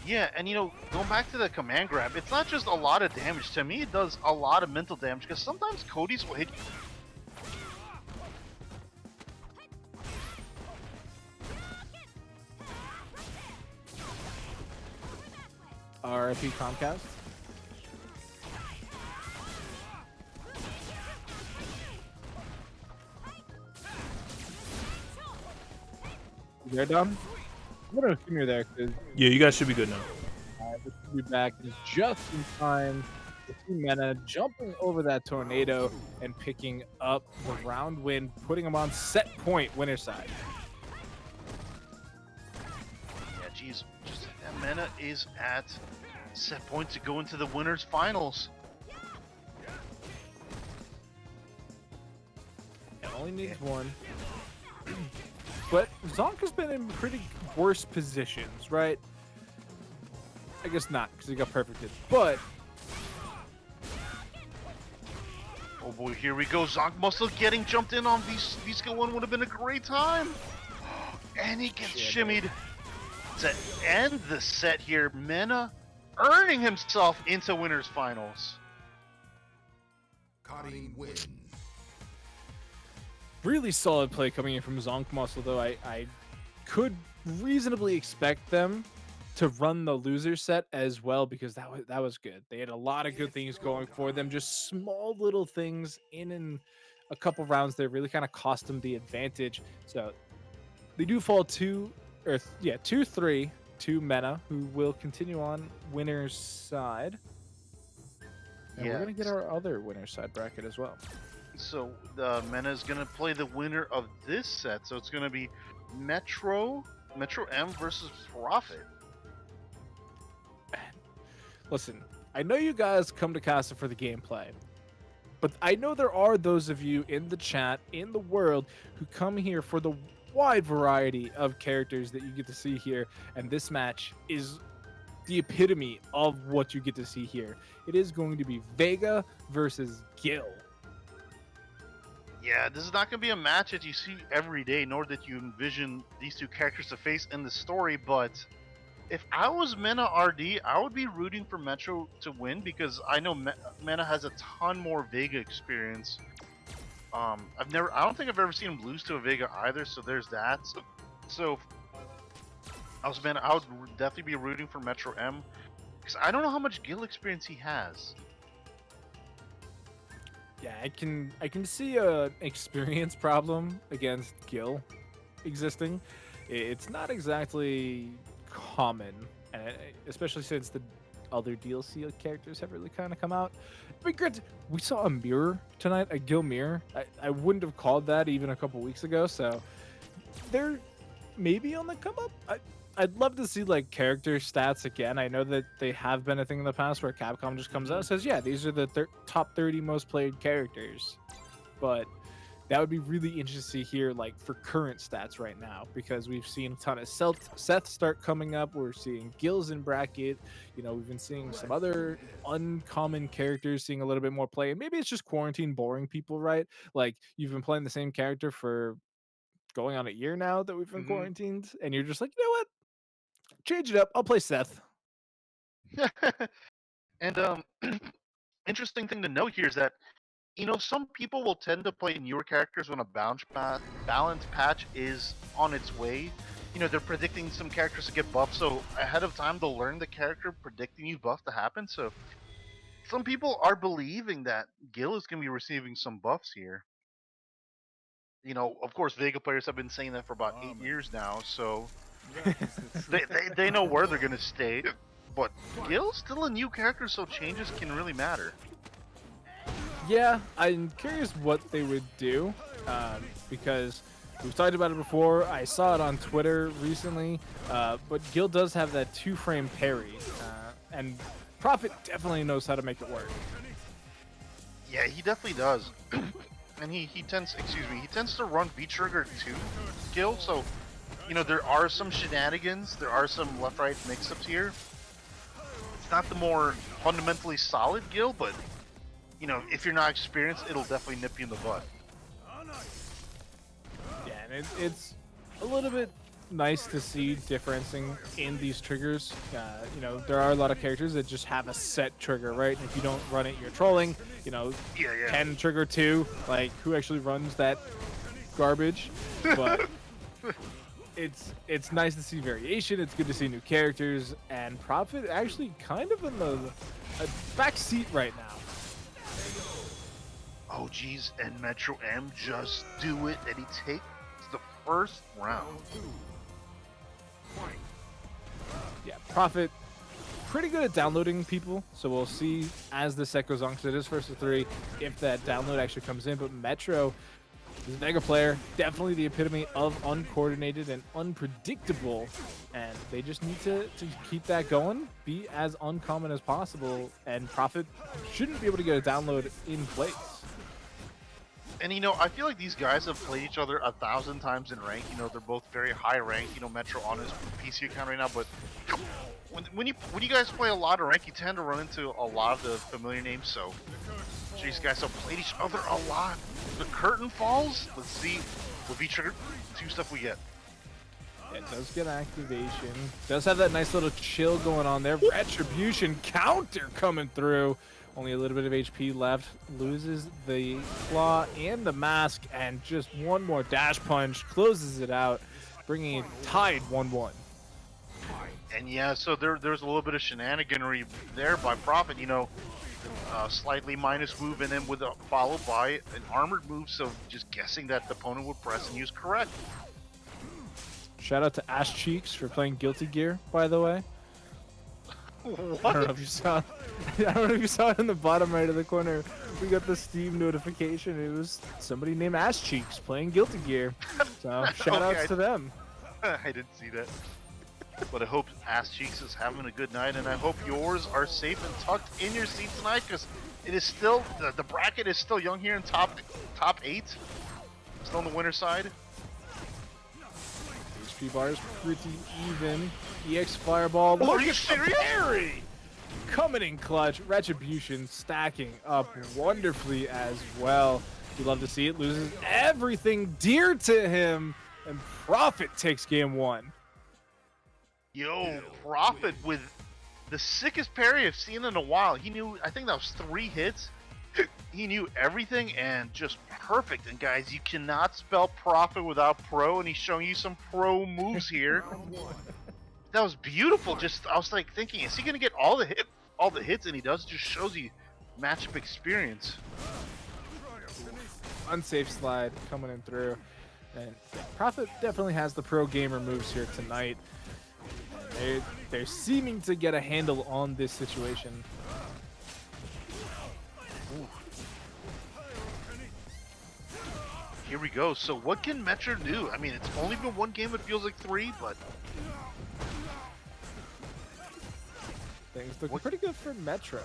Yeah, and going back to the command grab, it's not just a lot of damage. To me, it does a lot of mental damage because sometimes Cody's will hit. RIP Comcast. They're done. I'm gonna assume you're there because Yeah, you guys should be good now. this will be back just in time to see Mena jumping over that tornado and picking up the round win, putting him on set point winner side. Yeah, geez, just Mena is at set point to go into the winners finals. It only needs one. But Zonk has been in pretty worse positions, right? I guess not, because he got perfected. But Oh boy, here we go. Zonk Muscle getting jumped in on V-Skill 1 would have been a great time. And he gets shimmied to end the set here. Mena earning himself into winners finals. Cutting win. really solid play coming in from Zonk Muscle, though I could reasonably expect them to run the loser set as well, because that was good. They had a lot of good things going for them, just small little things in a couple rounds that really kind of cost them the advantage. So they do fall 2-3 to Mena, who will continue on winner's side. And we're gonna get our other winner's side bracket as well. So Mena is gonna play the winner of this set. So it's gonna be Metro M versus Prophet. Listen, I know you guys come to Casa for the gameplay, but I know there are those of you in the chat, in the world, who come here for the wide variety of characters that you get to see here, and this match is the epitome of what you get to see here. It is going to be Vega versus Gil. Yeah, this is not going to be a match that you see every day, nor that you envision these two characters to face in the story, but if I was Mena RD, I would be rooting for Metro to win, because I know Mena has a ton more Vega experience. I don't think I've ever seen him lose to a Vega either, so there's that. So if I was Mena, I would definitely be rooting for Metro M, because I don't know how much Gil experience he has. Yeah, I can see a experience problem against Gil existing. It's not exactly common, and especially since the other DLC characters have really kind of come out. But granted, we saw a mirror tonight, a Gil mirror. I wouldn't have called that even a couple weeks ago, so they're maybe on the come up. I'd love to see like character stats again. I know that they have been a thing in the past where Capcom just comes out and says, yeah, these are the top 30 most played characters, but that would be really interesting to hear, like, for current stats right now, because we've seen a ton of Seth start coming up. We're seeing Gil's in bracket. You know, we've been seeing some other uncommon characters seeing a little bit more play. And maybe it's just quarantine boring people, right? Like, you've been playing the same character for going on a year now that we've been quarantined, and you're just like, you know what? Change it up. I'll play Seth. And interesting thing to note here is that, some people will tend to play newer characters when a balance patch is on its way. They're predicting some characters to get buffed, so ahead of time they'll learn the character predicting you buff to happen. So some people are believing that Gil is going to be receiving some buffs here. Of course, Vega players have been saying that for about 8 years now, so they know where they're going to stay. But Gil's still a new character, so changes can really matter. Yeah, I'm curious what they would do, because we've talked about it before. I saw it on Twitter recently, but Gil does have that 2-frame parry, and Prophet definitely knows how to make it work. Yeah, he definitely does. And he tends to run V-Trigger too, Gil, so, there are some shenanigans, there are some left-right mix-ups here. It's not the more fundamentally solid Gil, but if you're not experienced, it'll definitely nip you in the butt. and it's a little bit nice to see differencing in these triggers. You know, there are a lot of characters that just have a set trigger, right? And if you don't run it, you're trolling. You know, Yeah, yeah. 10 trigger 2, like who actually runs that garbage? But it's nice to see variation. It's good to see new characters, and Prophet actually kind of in the back seat right now. Oh, geez, and Metro M just do it, and he takes the first round. Yeah, Prophet pretty good at downloading people, so we'll see as the set goes on, because it is first to 3, if that download actually comes in. But Metro is a mega player, definitely the epitome of uncoordinated and unpredictable, and they just need to keep that going, be as uncommon as possible, and Prophet shouldn't be able to get a download in place. And, you know, I feel like these guys have played each other 1,000 times in rank. You know, they're both very high ranked. You know, Metro on his PC account right now, but when you guys play a lot of rank, you tend to run into a lot of the familiar names. So, these guys have played each other a lot. The curtain falls. Let's see what V-Trigger 2 stuff we get. It does get activation. Does have that nice little chill going on there. Retribution counter coming through. Only a little bit of HP left. Loses the claw and the mask, and just one more dash punch closes it out, bringing it tied 1-1. And yeah, so there's a little bit of shenaniganry there by Prophet. You know, slightly minus move, and then with a followed by an armored move. So just guessing that the opponent would press and use correct. Shout out to Ash Cheeks for playing Guilty Gear, by the way. What? I don't know if you saw. I don't know if you saw it in the bottom right of the corner. We got the Steam notification. It was somebody named Ash Cheeks playing Guilty Gear. So shout outs to them. I didn't see that. But I hope Ass Cheeks is having a good night, and I hope yours are safe and tucked in your seat tonight, because it is still the bracket is still young here in top 8. Still on the winner side. HP bar is pretty even. EX Fireball. Are you serious? Parry! Coming in clutch. Retribution stacking up wonderfully as well. You love to see it. Loses everything dear to him, and Prophet takes game 1. Yo, Prophet with the sickest parry I've seen in a while. He knew, I think that was 3 hits. He knew everything and just perfect. And guys, you cannot spell Prophet without pro, and he's showing you some pro moves here. That was beautiful. Just, I was like thinking, is he gonna get all the hits? And he does. Just shows you matchup experience. Unsafe slide coming in through, and Prophet definitely has the pro gamer moves here tonight. They're seeming to get a handle on this situation. Ooh. Here we go. So what can Metro do? I mean, it's only been 1 game. It feels like 3, but things look pretty good for Metro.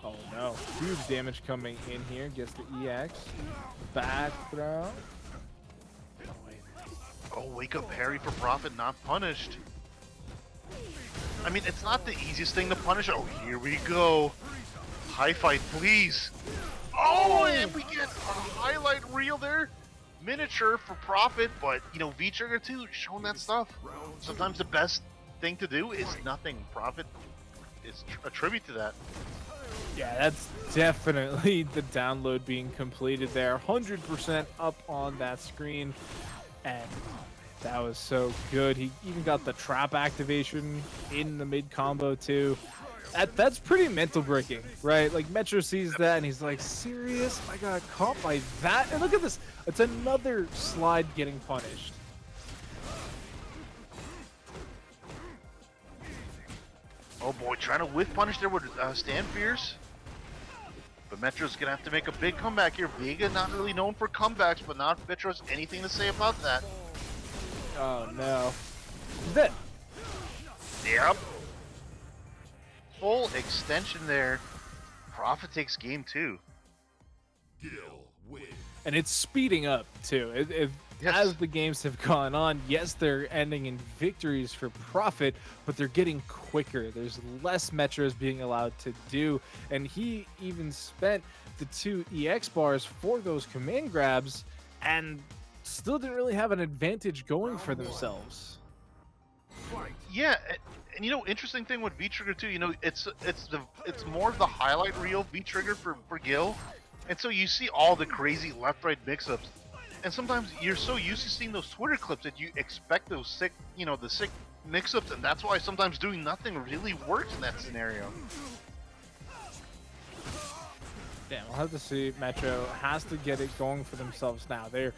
Oh no, huge damage coming in here. Gets the EX. Back throw. oh, wake up parry for Prophet, not punished. I mean, it's not the easiest thing to punish. Oh, here we go. High fight, please. Oh, and we get a highlight reel there. Miniature for Prophet, but, you know, V-Trigger too, showing that stuff. Sometimes the best thing to do is nothing. Prophet is a tribute to that. Yeah, that's definitely the download being completed there. 100% up on that screen. And that was so good. He even got the trap activation in the mid combo too. That's pretty mental breaking, right? Like Metro sees that and he's like, serious? I got caught by that? And look at this. It's another slide getting punished. Oh boy, trying to whiff punish there with stand fierce. But Metro's gonna have to make a big comeback here. Vega not really known for comebacks, but not if Metro has anything to say about that. Oh no. He's dead. Yep. Full extension there. Prophet takes game 2. And it's speeding up too. Yes. as the games have gone on, yes, they're ending in victories for Profit, but they're getting quicker. There's less Metros being allowed to do, and he even spent the 2 EX bars for those command grabs and still didn't really have an advantage going for themselves. Yeah, and interesting thing with V Trigger too. It's more of the highlight reel V Trigger for Gil, and so you see all the crazy left-right mix-ups, and sometimes you're so used to seeing those Twitter clips that you expect those sick, the sick mix-ups, and that's why sometimes doing nothing really works in that scenario. Damn, we'll have to see. Metro has to get it going for themselves now. They're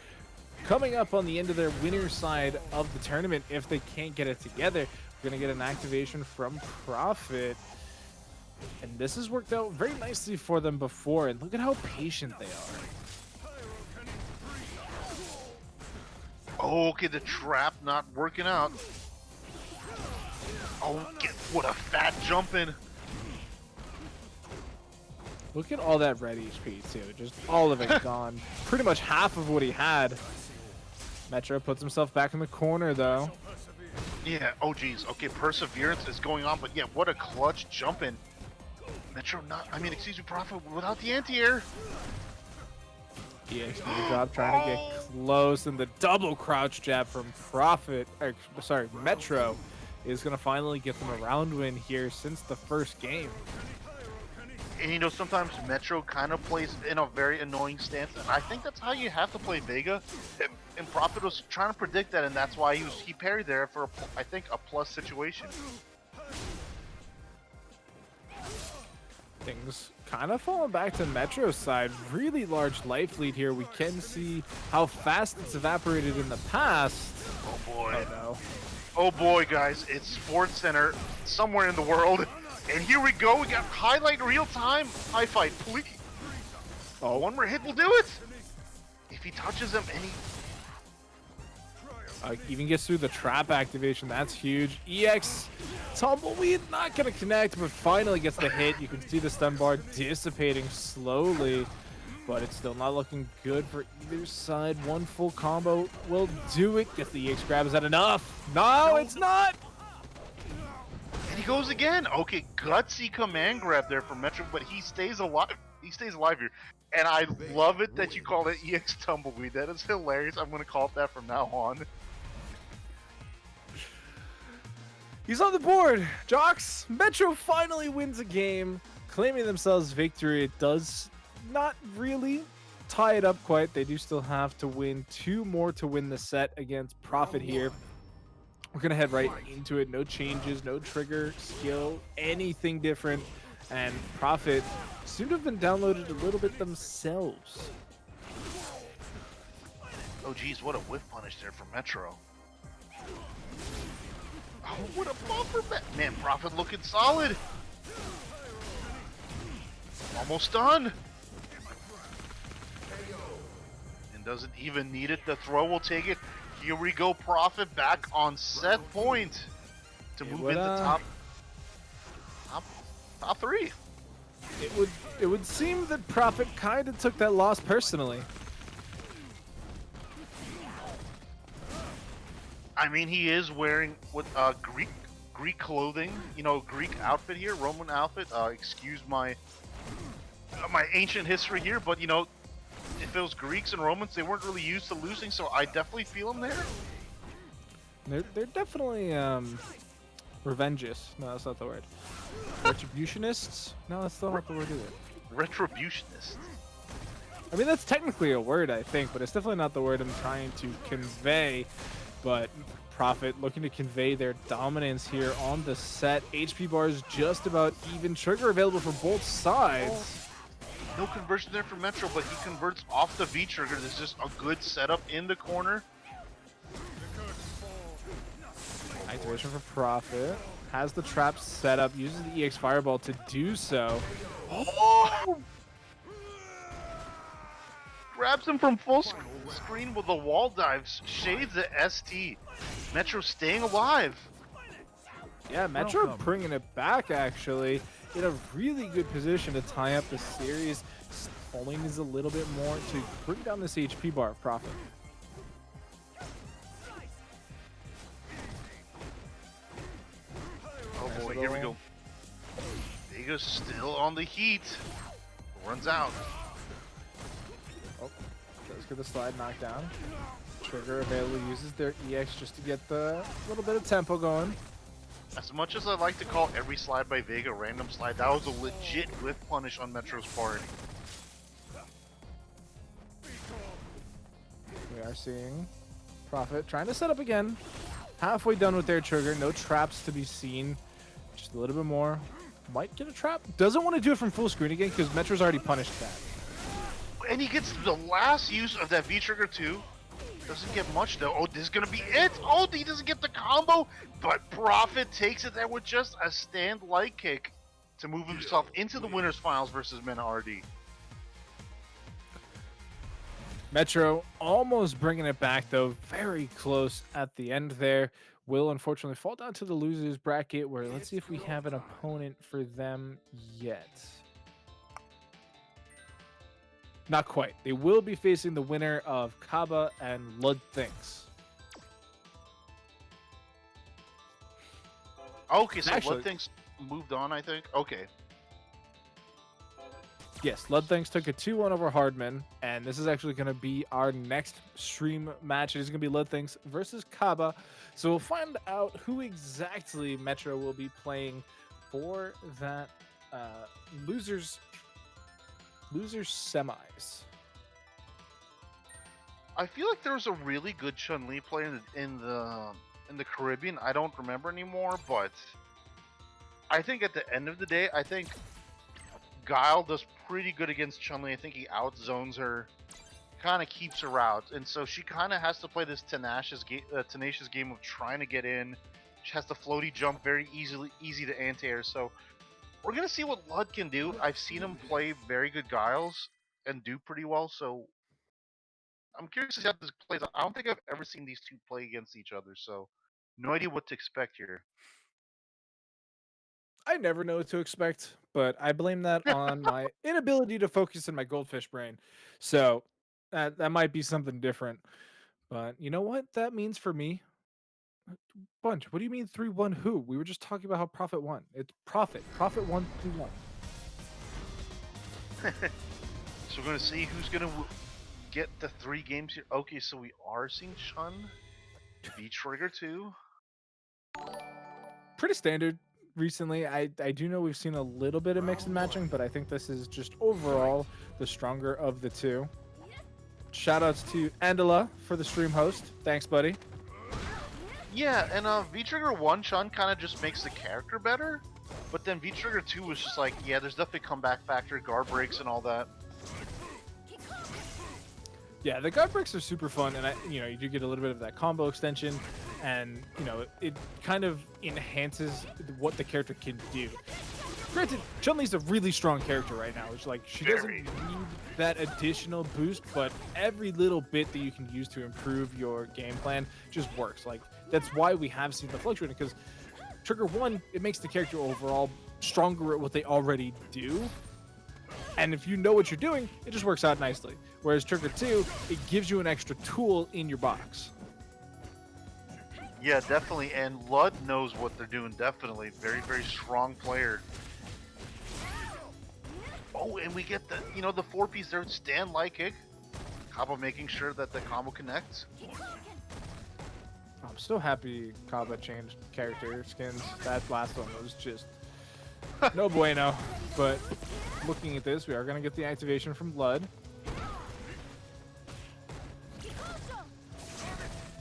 coming up on the end of their winner side of the tournament. If they can't get it together, we're going to get an activation from Profit. And this has worked out very nicely for them before. And look at how patient they are. Oh, okay, the trap not working out. Oh, what a fat jump in. Look at all that red HP too. Just all of it gone. Pretty much half of what he had. Metro puts himself back in the corner though. Yeah, oh geez. Okay, Perseverance is going on, but yeah, what a clutch jump in. Metro Profit without the anti-air. EX did a job trying to get close, and the double crouch jab from Metro is going to finally get them a round win here since the first game. And sometimes Metro kind of plays in a very annoying stance, and I think that's how you have to play Vega. And Profit was trying to predict that, and that's why he parried there for, I think, a plus situation. Things kind of falling back to Metro's side. Really large life lead here. We can see how fast it's evaporated in the past. Oh boy. Oh no. Oh boy, guys. It's Sports Center somewhere in the world. And here we go. We got highlight real time. High fight, please. Oh, one more hit will do it. If he touches him, and he even gets through the trap activation, that's huge. EX Tumbleweed not gonna connect, but finally gets the hit. You can see the stun bar dissipating slowly, but it's still not looking good for either side. One full combo will do it. Gets the EX grab. Is that enough? No, it's not. And he goes again. Okay, gutsy command grab there from Metro, but he stays alive. He stays alive here. And I love it that you call it EX Tumbleweed. That is hilarious. I'm going to call it that from now on. He's on the board. Jocks, Metro finally wins a game, claiming themselves victory. It does not really tie it up quite. They do still have to win 2 more to win the set against Profit here. We're going to head right into it. No changes, no trigger, skill, anything different. And Profit seem to have been downloaded a little bit themselves. Oh, geez, what a whiff punish there from Metro. Oh, what a bumper! Man, Profit looking solid. Almost done. And doesn't even need it. The throw will take it. Here we go, Profit back on set point to move into top 3. It would seem that Profit kind of took that loss personally. I mean, he is wearing what Greek clothing, Greek outfit here, Roman outfit. Excuse my ancient history here, but if it was Greeks and Romans, they weren't really used to losing, so I definitely feel them there. They're definitely revengeous. No, that's not the word. Retributionists? No, that's still not the word either. Retributionists. I mean, that's technically a word, I think, but it's definitely not the word I'm trying to convey. But Profit looking to convey their dominance here on the set. HP bars just about even. Trigger available for both sides. No conversion there for Metro, but he converts off the V trigger. This is just a good setup in the corner. Activation for Profit. Has the trap set up. Uses the EX Fireball to do so. Oh! Grabs him from full screen with the wall dives. Shades the ST. Metro staying alive. Yeah, Metro bringing it back, actually. In a really good position to tie up the series. Only needs a little bit more to bring down this HP bar of Profit. wait, here we go. Vega's still on the heat. Runs out. Oh, does get the slide knocked down. Trigger available uses their EX just to get the little bit of tempo going. As much as I like to call every slide by Vega random slide, that was a legit whiff punish on Metro's part. We are seeing Prophet trying to set up again. Halfway done with their trigger. No traps to be seen. Just a little bit more. Might get a trap. Doesn't want to do it from full screen again because Metro's already punished that. And he gets the last use of that V-Trigger too. Doesn't get much though. Oh, this is gonna be it. Oh, he doesn't get the combo, but Prophet takes it there with just a stand light kick to move himself into the winners finals versus Mena RD. Metro almost bringing it back though. Very close at the end there. Will unfortunately fall down to the losers bracket where let's see if we have an opponent for them yet. Not quite. They will be facing the winner of Kaba and Lud Thinks. Okay, so Actually, Lud Thinks moved on, I think. Okay. Yes, Lud Thinks took a 2-1 over Hardman, and this is actually going to be our next stream match. It is going to be Lud Thinks versus Kaba. So we'll find out who exactly Metro will be playing for that losers semis. I feel like there was a really good Chun-Li player in the Caribbean. I don't remember anymore, but I think at the end of the day, I think Guile does pretty good against Chun-Li. I think he outzones her, kind of keeps her out, and so she kind of has to play this tenacious game of trying to get in. She has the floaty jump, very easy to anti-air. So we're gonna see what Lud can do. I've seen him play very good Guiles and do pretty well. So I'm curious to see how this plays out. I don't think I've ever seen these two play against each other, so no idea what to expect here. I never know what to expect, but I blame that on my inability to focus in my goldfish brain. So that might be something different. But you know what that means for me? Bunch, what do you mean 3-1 who? We were just talking about how Prophet won. It's Prophet. Prophet won 3-1. So we're gonna see who's gonna get the 3 games here. Okay, so we are seeing Chun V-Trigger 2. Pretty standard recently. I do know we've seen a little bit of mix and matching, but I think this is just overall the stronger of the two. Shoutouts to Andela for the stream host. Thanks, buddy. Yeah, and V-Trigger 1 Chun kind of just makes the character better, but then V-Trigger 2 was just like, yeah, there's definitely comeback factor, guard breaks, and all that. Yeah, the guard breaks are super fun, and you do get a little bit of that combo extension, and it kind of enhances what the character can do. Granted, Chun-Li's a really strong character right now. It's like she doesn't need that additional boost, but every little bit that you can use to improve your game plan just works. Like that's why we have seen the fluctuating, because Trigger 1, it makes the character overall stronger at what they already do. And if you know what you're doing, it just works out nicely. Whereas Trigger 2, it gives you an extra tool in your box. Yeah, definitely. And Lud knows what they're doing, definitely. Very, very strong player. Oh, and we get the 4-piece there, stand light kick. Kaba making sure that the combo connects. I'm so happy Kaba changed character skins. That last one was just no bueno. But looking at this, we are going to get the activation from Lud.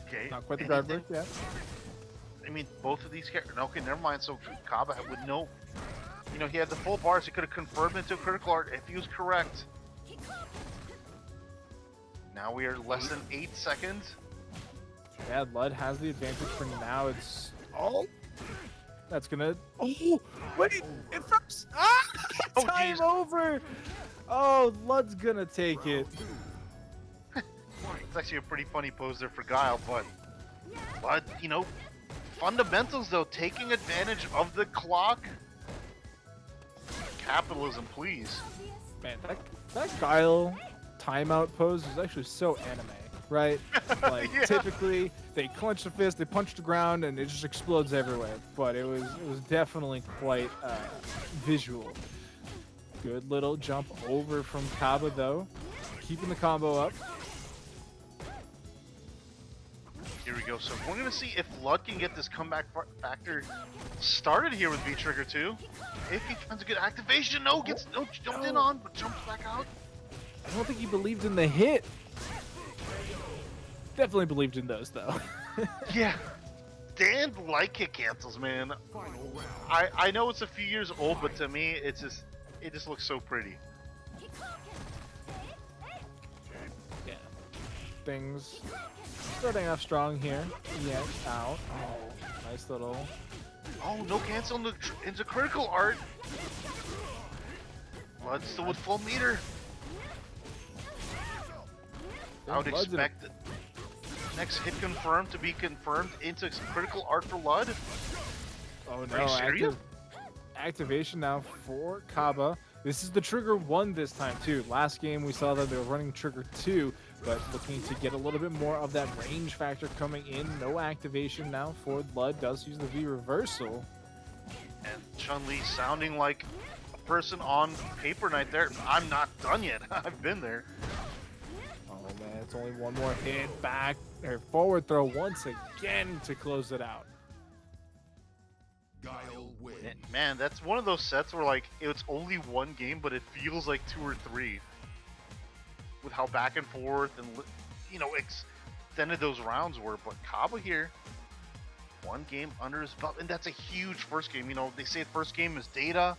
Okay. Not quite the guard break yet. I mean, both of these characters. Okay, never mind. So Kaba would know. He had the full bars. He could have confirmed into a critical art if he was correct. Now we are less than 8 seconds. Yeah, Lud has the advantage for now. It's that's gonna. Oh, wait! It froze. Ah! Time geez. over. Oh, Lud's gonna take it. It's actually a pretty funny pose there for Guile, but fundamentals though, taking advantage of the clock. Capitalism, please. Man, that Guile timeout pose is actually so anime. right? Like Yeah. typically they clench the fist, they punch the ground, and it just explodes everywhere. But it was definitely quite visual. Good little jump over from Kaba though, keeping the combo up. Here we go. So we're gonna see if Lud can get this comeback factor started here with V Trigger 2. If he finds a good activation, jumped in on, but jumps back out. I don't think he believed in the hit. Definitely believed in those though. Yeah. Dan like kick cancels, man. I know it's a few years old, but to me, it just looks so pretty. Yeah. Things starting off strong here. Yeah, out. Oh, nice little. Oh, no cancel into critical art. Blood still with full meter. I would expect the next hit confirmed to be confirmed into critical art for Lud. Oh no, activation now for Kaba. This is the trigger 1 this time too. Last game we saw that they were running trigger 2, but looking to get a little bit more of that range factor coming in. No activation now for Lud. Does use the V reversal. And Chun-Li sounding like a person on paper night there. I'm not done yet. I've been there. Oh man, it's only one more hit. Back or forward throw once again to close it out. Man, that's one of those sets where like it's only one game, but it feels like 2 or 3. With how back and forth and extended those rounds were. But Kaba here, one game under his belt, and that's a huge first game. You know, they say first game is data,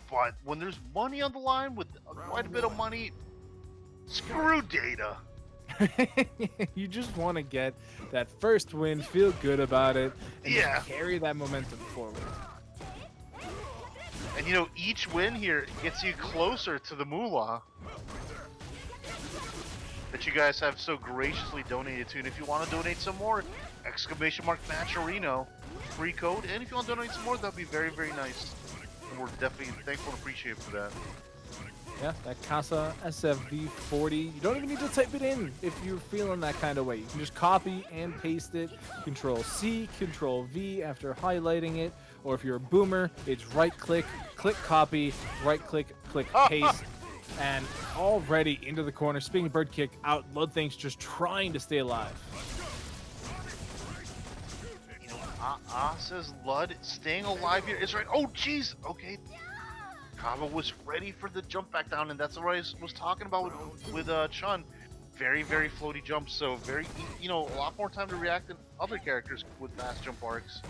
but when there's money on the line with quite a bit of money, screw data. You just want to get that first win, feel good about it, and Yeah. carry that momentum forward. And each win here gets you closer to the moolah that you guys have so graciously donated to. And if you want to donate some more, !Matcherino, free code. And if you want to donate some more, that'd be very, very nice. And we're definitely thankful and appreciative for that. Yeah, that Casa SFV40. You don't even need to type it in if you're feeling that kind of way. You can just copy and paste it. Control C, Control V after highlighting it. Or if you're a boomer, it's right click, click copy, right click, click paste. And already into the corner. Spinning bird kick out. Lud thinks just trying to stay alive. Says Lud staying alive here is right. Oh, jeez. Okay. Kaba was ready for the jump back down, and that's what I was talking about with Chun. Very, very floaty jumps, so very, a lot more time to react than other characters with fast jump arcs.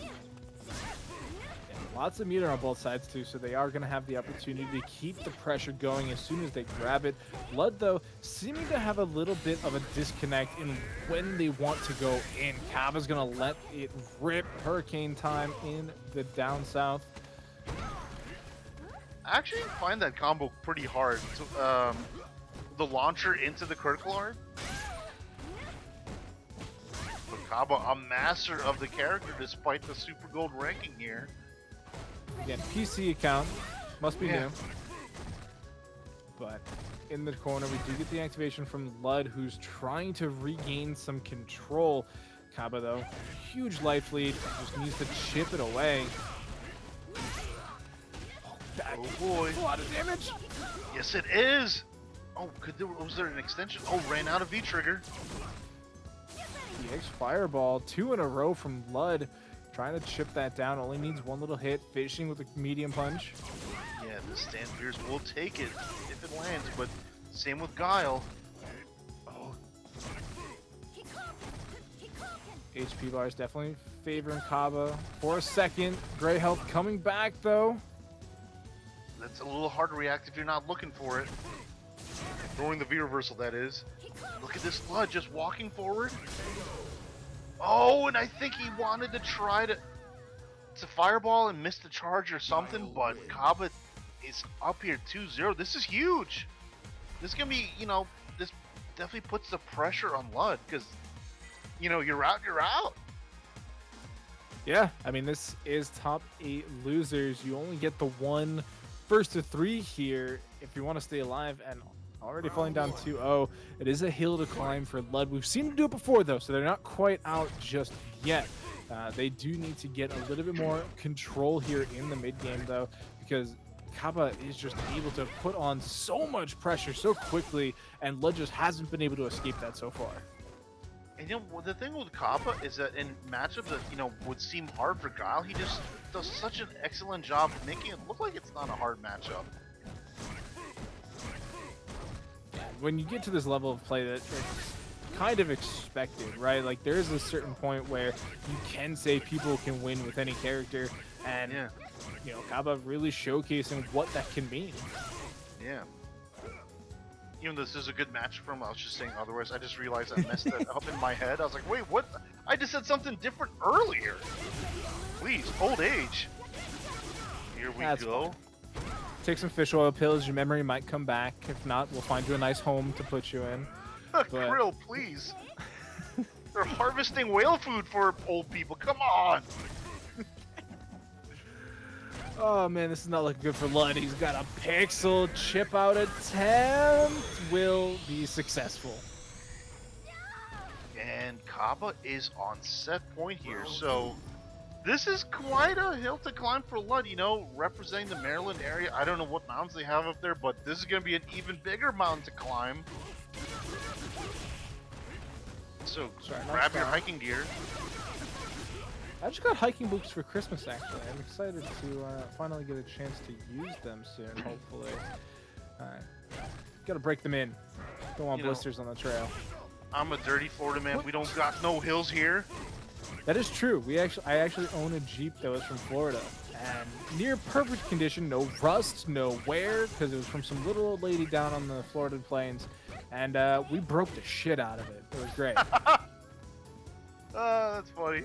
Yeah, lots of meter on both sides too, so they are going to have the opportunity to keep the pressure going as soon as they grab it. Lud, though, seeming to have a little bit of a disconnect in when they want to go in. Kaba's going to let it rip. Hurricane time in the down south. I actually find that combo pretty hard. The launcher into the critical art. But Kaba, a master of the character despite the super gold ranking here. Again, PC account. Must be Yeah. new. But in the corner, we do get the activation from Lud, who's trying to regain some control. Kaba, though, huge life lead. Just needs to chip it away. Oh boy. A lot of damage. Yes, it is. Oh, was there an extension? Oh, ran out of V-trigger. DX Fireball, 2 in a row from Lud. Trying to chip that down. Only needs one little hit. Finishing with a medium punch. Yeah, the Stand Fierce will take it if it lands, but same with Guile. Oh. HP bars definitely favoring Kaba for a second. Gray health coming back, though. That's a little hard to react if you're not looking for it. Throwing the V-reversal, that is. Look at this Lud just walking forward. Oh, and I think he wanted to try to fireball and miss the charge or something, but Kaba is up here 2-0. This is huge. This is going to be, this definitely puts the pressure on Lud because, you're out. Yeah, I mean, this is top 8 losers. You only get the one first to 3 here if you want to stay alive, and already falling down 2-0. It is a hill to climb for Lud. We've seen them do it before, though, so they're not quite out just yet. They do need to get a little bit more control here in the mid game, though, because Kaba is just able to put on so much pressure so quickly, and Lud just hasn't been able to escape that so far. And the thing with Kappa is that in matchups that would seem hard for Guile, he just does such an excellent job of making it look like it's not a hard matchup. When you get to this level of play, that it's kind of expected, right? Like there is a certain point where you can say people can win with any character, and Kaba really showcasing what that can mean. Yeah. Even though this is a good match for him, I was just saying otherwise. I just realized I messed that up in my head. I was like, wait, what? I just said something different earlier. Please, old age. Here we go. Fine. Take some fish oil pills. Your memory might come back. If not, we'll find you a nice home to put you in. Krill, please. They're harvesting whale food for old people. Come on. Oh man, this is not looking good for Lud. He's got a pixel chip out attempt. Will be successful. And Kaba is on set point here, so this is quite a hill to climb for Lud, representing the Maryland area. I don't know what mountains they have up there, but this is going to be an even bigger mountain to climb. So grab your hiking gear. I just got hiking boots for Christmas, actually. I'm excited to finally get a chance to use them soon, hopefully. Alright. Gotta break them in. Don't want blisters on the trail. I'm a dirty Florida man. We don't got no hills here. That is true. I actually own a Jeep that was from Florida. And near perfect condition, no rust, no wear, because it was from some little old lady down on the Florida plains. And we broke the shit out of it. It was great. That's funny.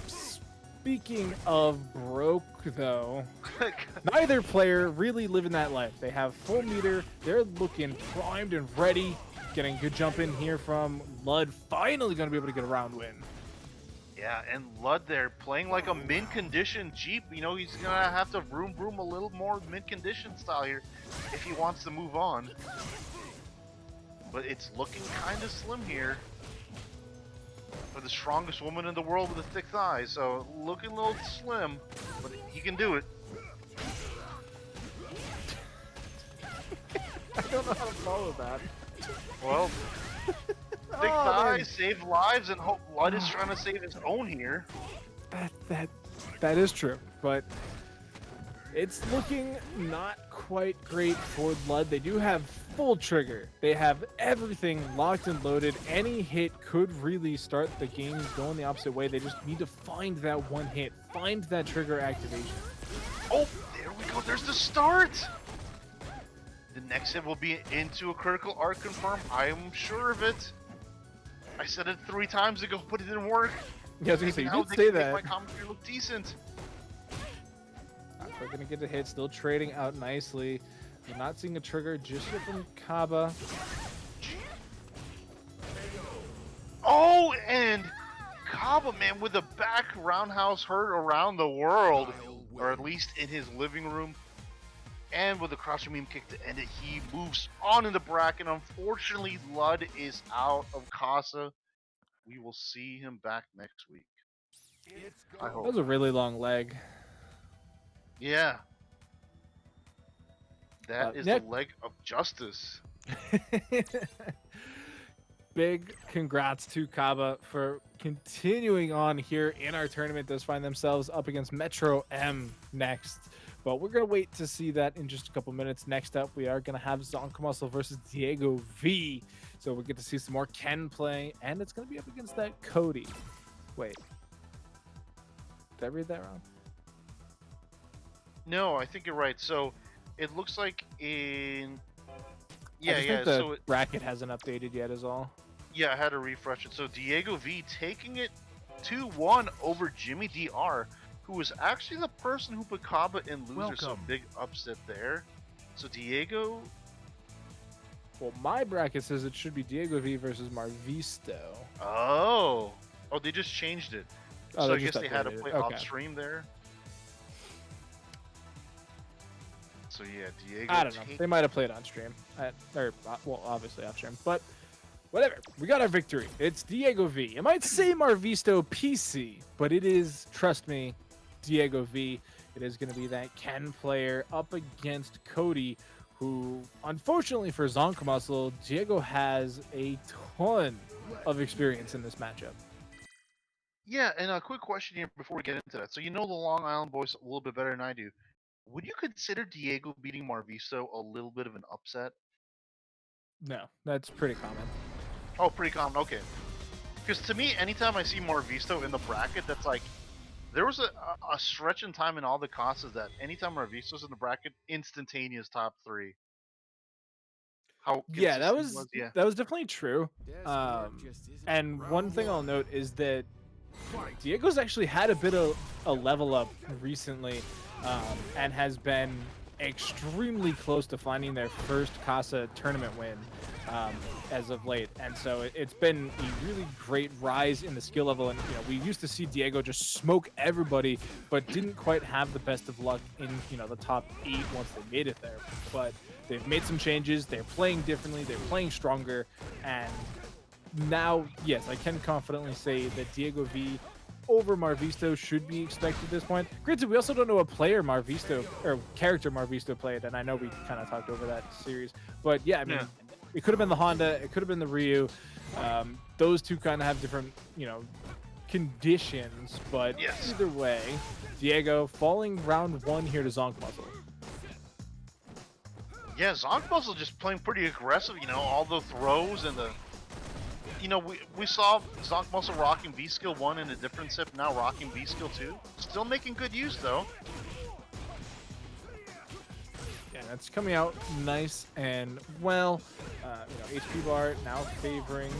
Speaking of broke, though, neither player really living that life. They have full meter. They're looking primed and ready. Getting a good jump in here from Lud. Finally going to be able to get a round win. Yeah, and Lud there playing like a mint condition Jeep. He's going to have to vroom a little more mint condition style here if he wants to move on. But it's looking kind of slim here for the strongest woman in the world with a thick thigh. So looking a little slim, but he can do it. I don't know how to follow that. Well, thick thighs save lives, and hope Lud is trying to save his own here. That is true, but it's looking not quite great for Lud. They do have full trigger. They have everything locked and loaded. Any hit could really start the game going the opposite way. They just need to find that one hit, find that trigger activation. Oh, there we go. There's the start. The next hit will be into a critical arc confirm. I'm sure of it. I said it 3 times ago, but it didn't work. Yeah, I was gonna say, you did say that. Make my commentary look decent. We're gonna get a hit, still trading out nicely. We're not seeing a trigger just yet from Kaba. Oh, and Kaba, man, with a back roundhouse heard around the world, or at least in his living room. And with a crouching meme kick to end it, he moves on in the bracket. Unfortunately, Lud is out of Casa. We will see him back next week. I hope. That was a really long leg. Yeah. That is the leg of justice. Big congrats to Kaba for continuing on here in our tournament. Does find themselves up against Metro M next. But we're going to wait to see that in just a couple minutes. Next up, we are going to have Zonka Muscle versus Diego V. So we get to see some more Ken play, and it's going to be up against that Cody. Wait. Did I read that wrong? No, I think you're right. So it looks like in... I think the bracket hasn't updated yet is all. Yeah, I had to refresh it. So Diego V taking it 2-1 over Jimmy DR, who was actually the person who put Kaba in loser, so big upset there. So Diego... Well, my bracket says it should be Diego V versus Marvisto. Oh, they just changed it. Oh, so I guess they had to play off stream there. So yeah, Diego. I don't know. They might have played on stream, well, obviously off stream, but whatever. We got our victory. It's Diego V. It might say Marvisto PC, but it is, trust me, Diego V. It is going to be that Ken player up against Cody, who, unfortunately for Zonk Muscle, Diego has a ton of experience in this matchup. Yeah, and a quick question here before we get into that. So you know the Long Island boys a little bit better than I do. Would you consider Diego beating Marviso a little bit of an upset? No, that's pretty common. Oh, pretty common. Okay. Because to me, anytime I see Marviso in the bracket, that's like there was a stretch in time in all the Casas that anytime Marviso's in the bracket, instantaneous top 3. How Yeah, that consistent was yeah. that was definitely true. And one thing I'll note is that Diego's actually had a bit of a level up recently, and has been extremely close to finding their first Casa tournament win as of late. And so it's been a really great rise in the skill level. And we used to see Diego just smoke everybody, but didn't quite have the best of luck in the top 8 once they made it there. But they've made some changes. They're playing differently. They're playing stronger, and now, yes, I can confidently say that Diego V over Marvisto should be expected at this point. Granted, we also don't know what player Marvisto, or character Marvisto played, and I know we kind of talked over that series. But yeah, I mean, it could have been the Honda, it could have been the Ryu. Those two kind of have different, conditions, but either way, Diego falling round 1 here to Zonk Muscle. Yeah, Zonk Muscle just playing pretty aggressive, all the throws and the... we saw Zonk Muscle rocking V-Skill 1 in a different sip, now rocking V-Skill 2. Still making good use, though. Yeah, that's coming out nice and well. HP bar now favoring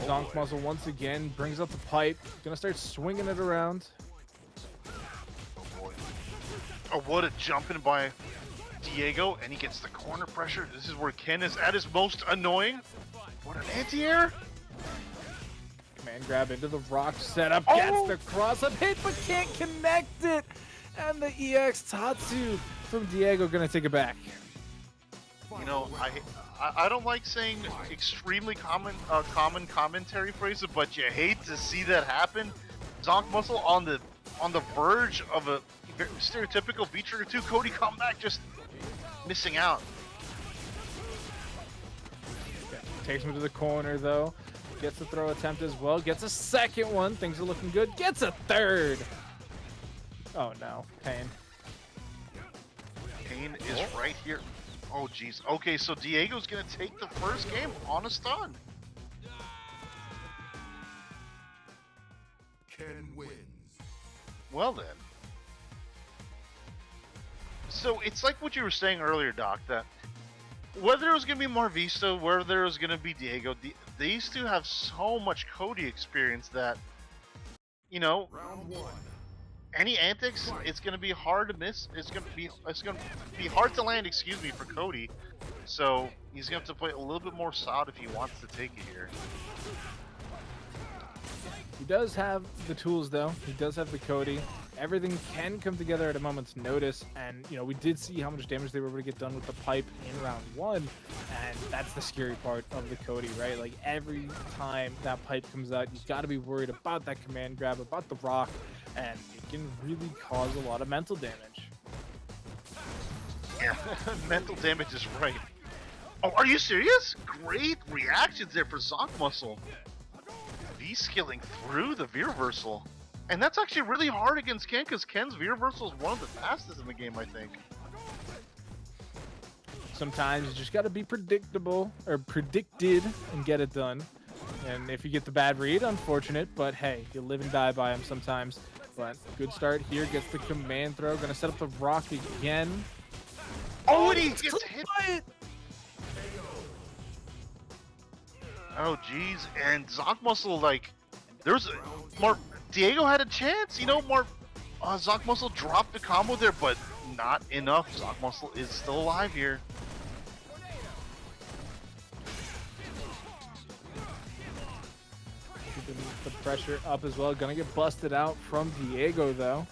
Zonk Muscle once again. Brings up the pipe. Gonna start swinging it around. Oh, boy. Oh, what a jumping by Diego, and he gets the corner pressure. This is where Ken is at his most annoying. What an anti-air! Command grab into the rock setup, gets the cross-up hit, but can't connect it. And the EX Tatsu from Diego gonna take it back. I don't like saying extremely common commentary phrases, but you hate to see that happen. Zonk Muscle on the verge of a stereotypical V-Trigger 2 Cody comeback, just missing out. Okay. Takes him to the corner though. Gets a throw attempt as well. Gets a second one. Things are looking good. Gets a third. Oh no, Pain. Pain is right here. Oh jeez. Okay, so Diego's gonna take the first game on a stun. Ken wins. Well then. So it's like what you were saying earlier, Doc, that whether it was going to be Marvisto, whether it was going to be Diego, these two have so much Cody experience that, Round 1. any antics, it's going to be hard to miss. It's going to be hard to land, for Cody. So he's going to have to play a little bit more solid if he wants to take it here. He does have the tools though. He does have the Cody. Everything can come together at a moment's notice, and we did see how much damage they were able to get done with the pipe in round 1, and that's the scary part of the Cody, right? Like every time that pipe comes out, you got to be worried about that command grab, about the rock, and it can really cause a lot of mental damage. Yeah, mental damage is right. Oh, are you serious? Great reactions there for Zonk Muscle. V-skilling through the V-reversal. And that's actually really hard against Ken, because Ken's V-reversal is one of the fastest in the game, I think. Sometimes you just got to be predictable, or predicted, and get it done. And if you get the bad read, unfortunate, but hey, you live and die by him sometimes. But good start here, gets the command throw, gonna set up the rock again. Oh, and he gets hit! Oh, jeez. And Zonk Muscle, there's Diego had a chance, Zonk Muscle dropped the combo there, but not enough. Zonk Muscle is still alive here. Keeping the pressure up as well. Gonna get busted out from Diego, though.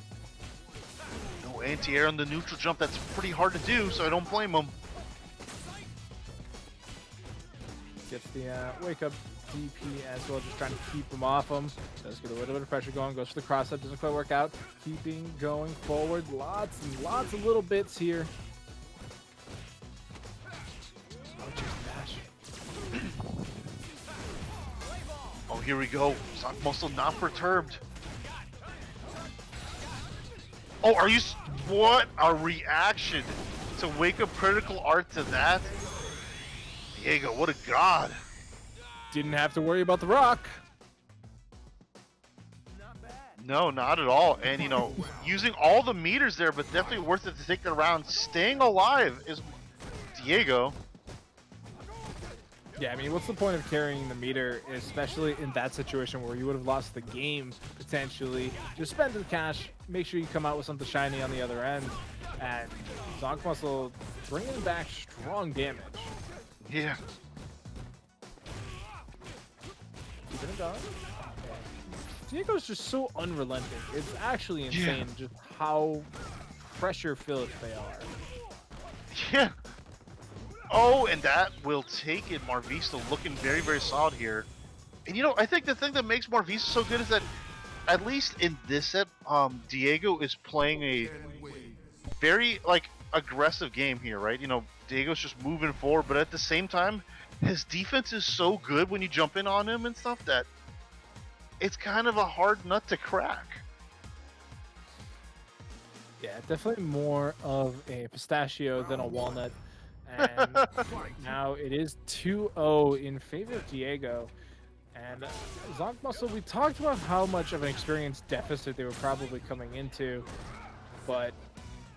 No anti-air on the neutral jump. That's pretty hard to do, so I don't blame him. Gets the wake up DP as well, just trying to keep him off him. Does get a little bit of pressure going, goes for the cross up, doesn't quite work out. Keeping going forward, lots and lots of little bits here. Oh, just dash. Oh, here we go. Zoc Muscle not perturbed. Oh, are you? What a reaction to wake up critical art to that. Diego, what a god. Didn't have to worry about the rock. No, not at all. And, you know, using all the meters there, but definitely worth it to take the round. Staying alive is Diego. Yeah, I mean, what's the point of carrying the meter, especially in that situation where you would have lost the game, potentially? Just spend the cash, make sure you come out with something shiny on the other end, and Zoc Muscle bringing back strong damage. Yeah. Keeping it going. Diego's just so unrelenting. It's actually insane just how pressure-filled they are. Yeah. Oh, and that will take it. Marvista looking very, very solid here. And, you know, I think the thing that makes Marvista so good is that, at least in this set, Diego is playing a very, like, aggressive game here, right? You know, Diego's just moving forward, but at the same time, his defense is so good when you jump in on him and stuff that it's kind of a hard nut to crack. Yeah, definitely more of a pistachio than a walnut. And now it is 2-0 in favor of Diego. And Zoc Muscle, we talked about how much of an experience deficit they were probably coming into, but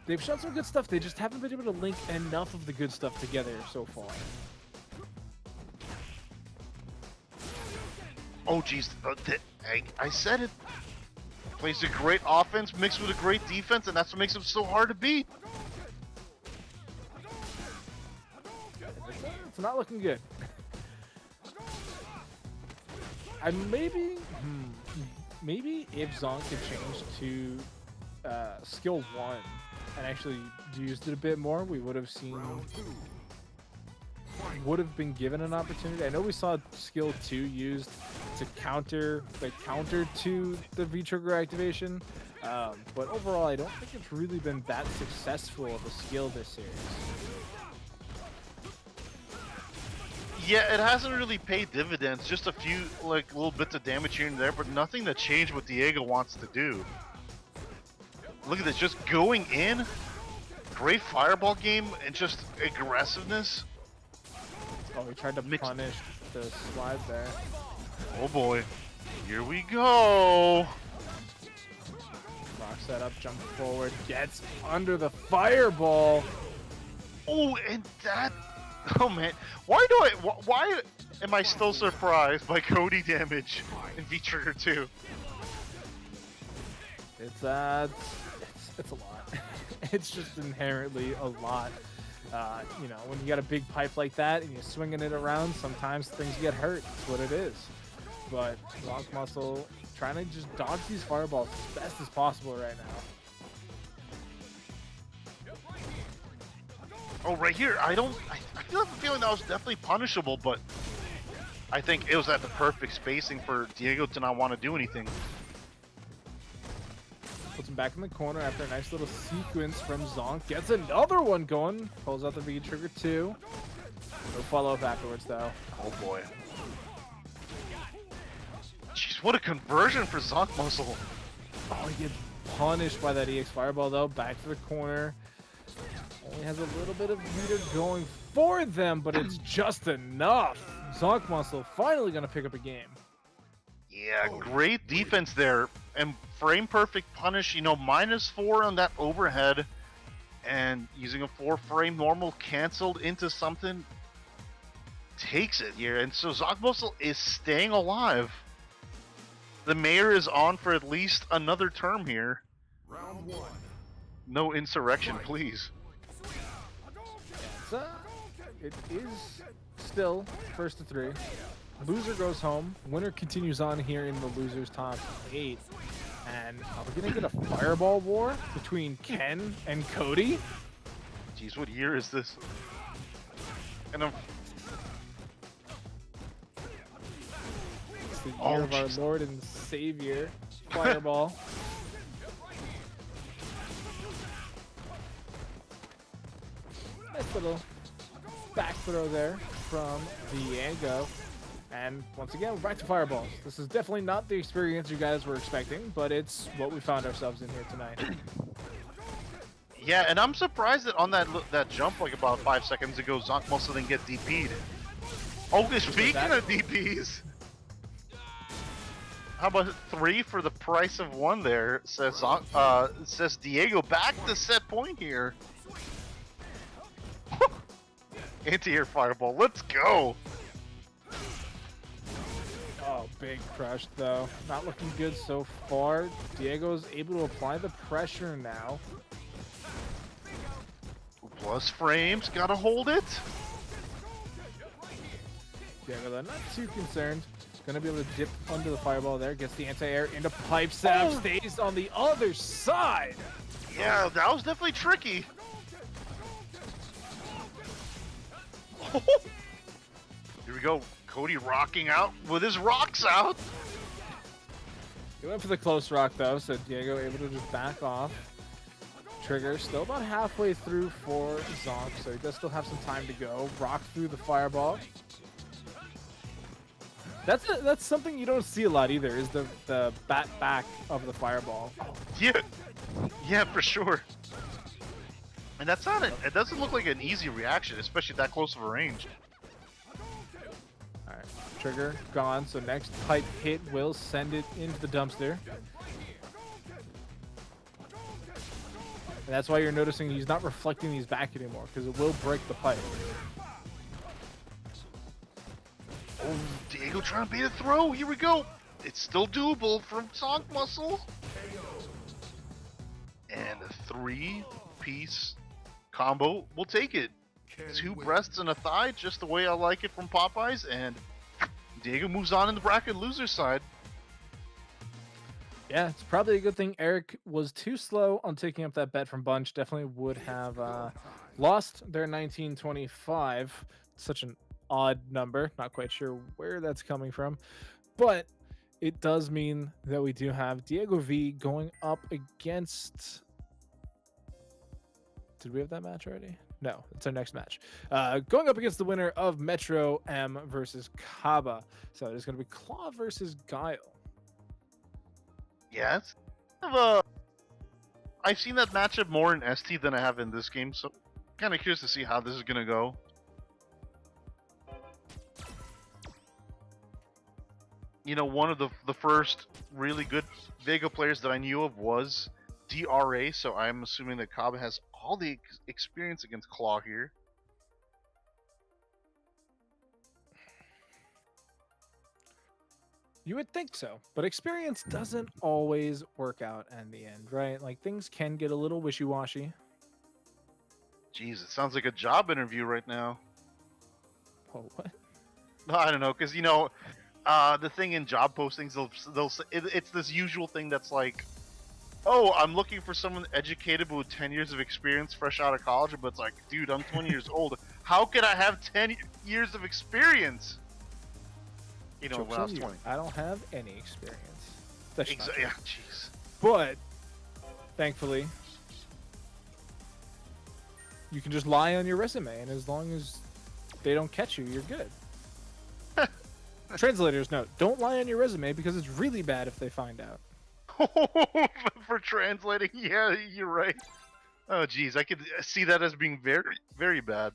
they've shown some good stuff. They just haven't been able to link enough of the good stuff together so far. Oh, geez. I said it. Plays a great offense mixed with a great defense, and that's what makes him so hard to beat. It's not looking good. Maybe if Zonk had changed to skill 1 and actually used it a bit more, we would have been given an opportunity. I know we saw skill 2 used to counter to the V-trigger activation, but overall I don't think it's really been that successful of a skill this series. Yeah, it hasn't really paid dividends. Just a few, like, little bits of damage here and there, but nothing that changed what Diego wants to do. Look at this, just going in. Great fireball game and just aggressiveness. Oh, he tried to punish the slide there. Oh boy. Here we go. Rock set up, jump forward, gets under the fireball. Oh, and that... Oh man, why am I still surprised by Cody damage in V-Trigger 2? It's a lot. It's just inherently a lot. You know, when you got a big pipe like that and you're swinging it around, sometimes things get hurt. That's what it is. But Zoc Muscle trying to just dodge these fireballs as best as possible right now. Oh, right here, I feel like the feeling that was definitely punishable, but I think it was at the perfect spacing for Diego to not want to do anything. Puts him back in the corner after a nice little sequence from Zonk. Gets another one going. Pulls out the V-Trigger 2. No follow-up afterwards, though. Oh, boy. Jeez, what a conversion for Zoc Muscle. Oh, he gets punished by that EX Fireball, though. Back to the corner. Only has a little bit of meter going for them, but it's just enough. Zoc Muscle finally going to pick up a game. Yeah, great defense there. And frame perfect punish, you know, -4 on that overhead. And using a 4-frame normal canceled into something takes it here. And so Zoc Muscle is staying alive. The mayor is on for at least another term here. Round 1. No insurrection, please. It is still first to 3. Loser goes home. Winner continues on here in the losers top 8. And are we gonna get a fireball war between Ken and Cody? Jeez, what year is this? And I'm It's the Oh, year of our jeez. Lord and Savior, fireball. Nice little back throw there from Diego. And once again, we're back to fireballs. This is definitely not the experience you guys were expecting, but it's what we found ourselves in here tonight. Yeah, and I'm surprised that on that jump like about 5 seconds ago, Zonk Muscle didn't get DP'd. Okay, speaking that? of DPs, how about 3 for the price of 1 there? Says Diego back to set point here. Anti-air fireball, let's go! Oh, big crush though. Not looking good so far. Diego's able to apply the pressure now. Plus frames, gotta hold it. Diego though, not too concerned. Gonna be able to dip under the fireball there. Gets the anti-air into pipe setup. Stays on the other side. Yeah, that was definitely tricky. Here we go. Cody rocking out with his rocks out. He went for the close rock though, so Diego able to just back off. Trigger still about halfway through for Zonk, so he does still have some time to go. Rock through the fireball. That's something you don't see a lot either, is the bat back of the fireball. Yeah, for sure. And that's not it doesn't look like an easy reaction, especially that close of a range. Alright, trigger gone, so next pipe hit will send it into the dumpster. And that's why you're noticing he's not reflecting these back anymore, because it will break the pipe. Oh, Diego trying to beat a throw. Here we go. It's still doable from Zonk Muscle. And a 3-piece combo. We'll take it. 2 breasts and a thigh, just the way I like it from Popeyes. And Diego moves on in the bracket loser side. Yeah, it's probably a good thing Eric was too slow on taking up that bet from Bunch. Definitely would have lost their 1925. Such an odd number. Not quite sure where that's coming from. But it does mean that we do have Diego V going up against... Did we have that match already? No, it's our next match. Going up against the winner of Metro M versus Kaba. So it's going to be Claw versus Guile. Yeah, it's kind of I've seen that matchup more in ST than I have in this game, so kind of curious to see how this is gonna go. You know, one of the first really good Vega players that I knew of was DRA, so I'm assuming that Kaba has all the experience against Claw here. You would think so, but experience doesn't always work out in the end, right? Like things can get a little wishy-washy. Jeez, it sounds like a job interview right now. Oh, what? I don't know, because you know, the thing in job postings, it's this usual thing that's like, oh, I'm looking for someone educated but with 10 years of experience, fresh out of college. But it's like, dude, I'm 20 years old. How could I have 10 years of experience? You know, Joke's when I on was you. 20. I don't have any experience. That's not Exactly. true. Yeah, jeez. But thankfully, you can just lie on your resume, and as long as they don't catch you, you're good. Translators note: don't lie on your resume because it's really bad if they find out. For translating, yeah, you're right. Oh, jeez, I could see that as being very, very bad.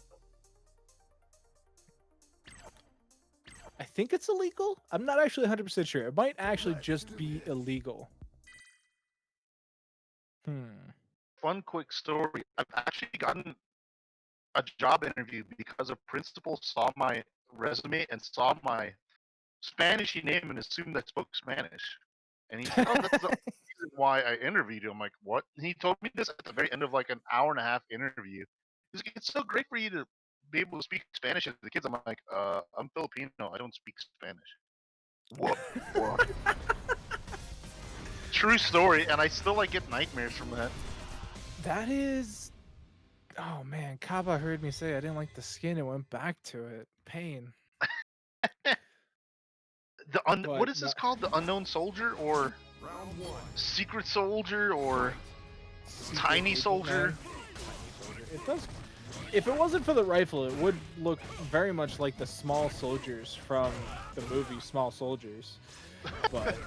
I think it's illegal. I'm not actually 100% sure. It might actually just be illegal. Fun, quick story. I've actually gotten a job interview because a principal saw my resume and saw my Spanishy name and assumed I spoke Spanish. And he said, "Oh, that's the reason why I interviewed you." I'm like, "What?" And he told me this at the very end of like an hour-and-a-half interview. He's like, "It's so great for you to be able to speak Spanish to the kids." I'm like, I'm Filipino. I don't speak Spanish." What? true story, and I still like get nightmares from that. That is. Oh man, Kaba heard me say I didn't like the skin and went back to it. Pain. What But is no, this called? The unknown soldier or Round one. secret soldier or Secret tiny Agent soldier? Man. It does. If it wasn't for the rifle, it would look very much like the small soldiers from the movie Small Soldiers. But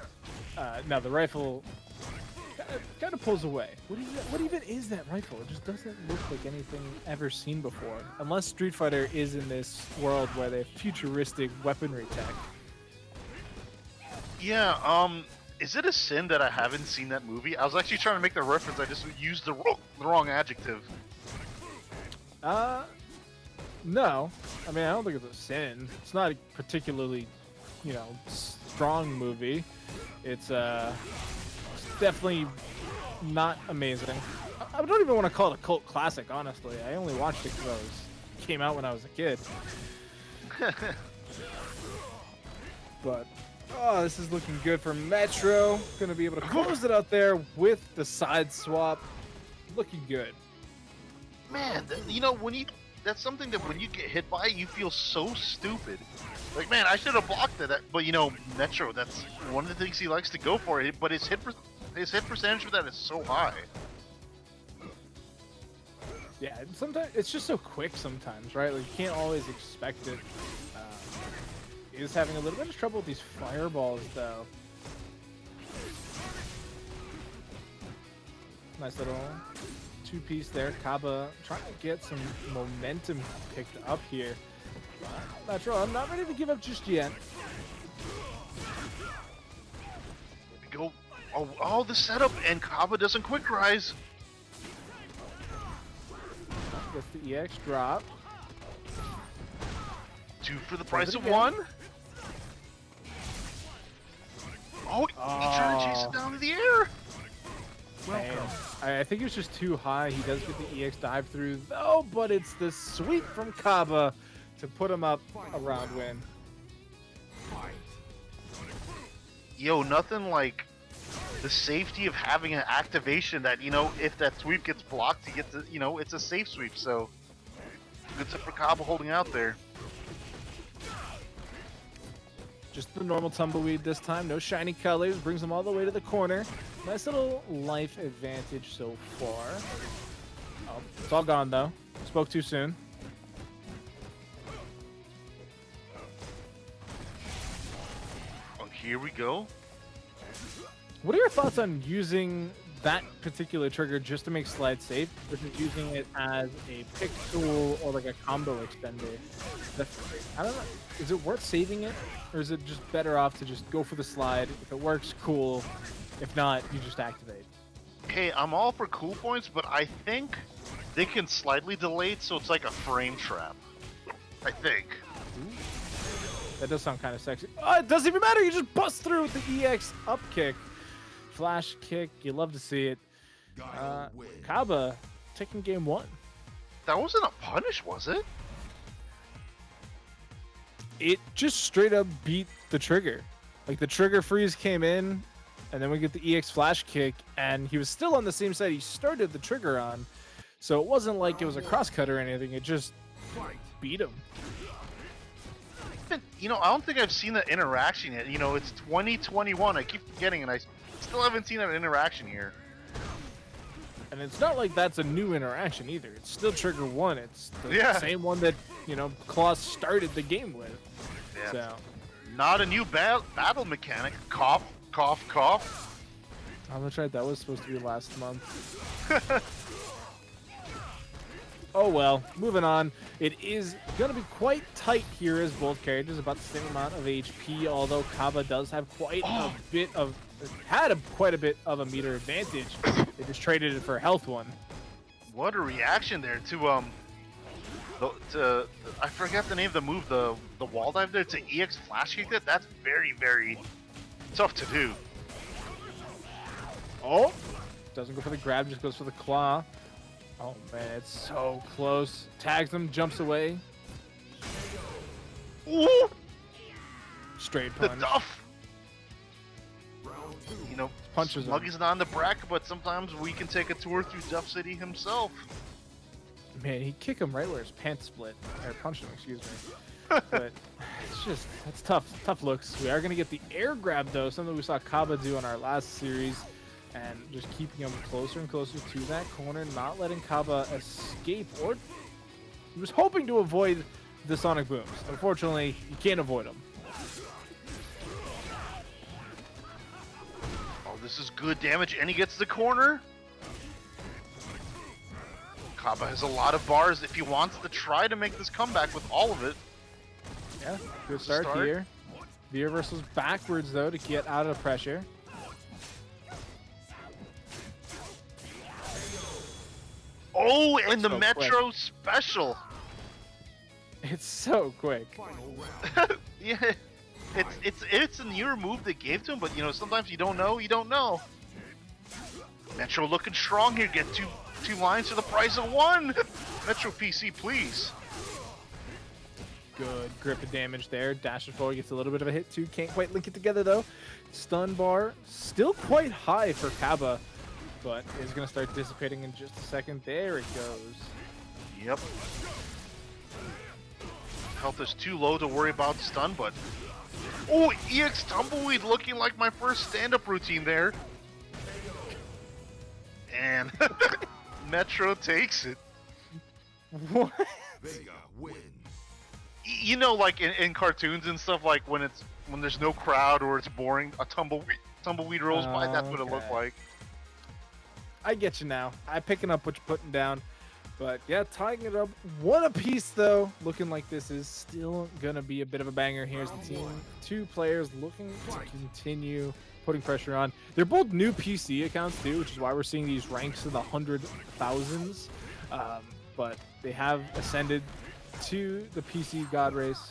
no, the rifle kind of pulls away. What even is that rifle? It just doesn't look like anything ever seen before. Unless Street Fighter is in this world where they have futuristic weaponry tech. Yeah. Is it a sin that I haven't seen that movie? I was actually trying to make the reference. I just used the wrong adjective. No. I mean, I don't think it's a sin. It's not a particularly, strong movie. It's definitely not amazing. I don't even want to call it a cult classic, honestly. I only watched it because it came out when I was a kid. But this is looking good for Metro. Gonna be able to close it out there with the side swap. Looking good. Man, that's something that when you get hit by, you feel so stupid. Like, man, I should have blocked it. But Metro, that's one of the things he likes to go for. But his hit percentage for that is so high. Yeah, sometimes it's just so quick. Sometimes, right? Like you can't always expect it. He is having a little bit of trouble with these fireballs, though. Nice little two-piece there. Kaba trying to get some momentum picked up here. Metro, I'm not ready to give up just yet. We go. Oh, the setup, and Kaba doesn't quick rise. Gets the EX drop. 2 for the price of again. 1. Oh, he's trying to chase it down to the air. Man, I think it was just too high. He does get the EX dive through, though, but it's the sweep from Kaba to put him up a round win. Yo, nothing like the safety of having an activation that, if that sweep gets blocked, you get to, it's a safe sweep, so good stuff for Kaba holding out there. Just the normal tumbleweed this time. No shiny colors. Brings them all the way to the corner. Nice little life advantage so far. Oh, it's all gone, though. Spoke too soon. Oh, here we go. What are your thoughts on using that particular trigger just to make slide safe versus using it as a pick tool or like a combo extender? I don't know. Is it worth saving it, or is it just better off to just go for the slide? If it works, cool. If not, you just activate. Hey, I'm all for cool points, but I think they can slightly delay it so it's like a frame trap. I think. Ooh. That does sound kind of sexy. Oh, it doesn't even matter. You just bust through with the EX up kick. Flash kick. You love to see it. Kaba taking game 1. That wasn't a punish, was it? It just straight up beat the trigger. Like the trigger freeze came in, and then we get the EX flash kick, and he was still on the same side he started the trigger on. So it wasn't like it was a crosscut or anything. It just beat him. I don't think I've seen that interaction yet. It's 2021. I keep forgetting, and I still haven't seen that interaction here. And it's not like that's a new interaction either. It's still trigger 1. It's the same one that, Claus started the game with. Yeah. So, not a new battle mechanic. Cough, cough, cough. oh, that's right. That was supposed to be last month. Oh well, moving on. It is going to be quite tight here as both characters, about the same amount of HP, although Kaba does have quite a bit of a meter advantage. They just traded it for a health one. What a reaction there to I forget the name of the move, the wall dive there to EX flash kick that. That's very, very tough to do. Oh, doesn't go for the grab, just goes for the claw. Oh man, it's so close. Tags him, jumps away. Ooh, Straight the punch. duff. punches him. Smuggy's not in the bracket, but sometimes we can take a tour through Duff City himself. Man, he kick him right where his pants split, or punch him, excuse me. But it's just, that's tough looks. We are gonna get the air grab though, something we saw Kaba do on our last series, and just keeping him closer and closer to that corner, not letting Kaba escape, or he was hoping to avoid the sonic booms. Unfortunately, you can't avoid them. Oh, this is good damage, and he gets the corner. Kaba has a lot of bars if he wants to try to make this comeback with all of it. Yeah, good start here. The reversals backwards though to get out of pressure. Oh, and the So Metro special. It's so quick. Final round. Yeah, it's a newer move they gave to him, but you know sometimes you don't know. Metro looking strong here. Get two lines for the price of one. Metro PC, please. Good grip of damage there. Dashes forward, gets a little bit of a hit too. Can't quite link it together though. Stun bar still quite high for Kaba, but is going to start dissipating in just a second. There it goes. Yep. Health is too low to worry about stun, but oh, EX Tumbleweed looking like my first stand-up routine there. And Metro takes it. What? Vega win. You know, like in cartoons and stuff, like when there's no crowd or it's boring, a tumbleweed rolls by. That's what it looked Okay. like. I get you now. I'm picking up what you're putting down. But yeah, tying it up one apiece though. Looking like this is still gonna be a bit of a banger. Here's the team. Two players looking to continue putting pressure on. They're both new PC accounts too, which is why we're seeing these ranks in the 100,000s. But they have ascended to the PC God race,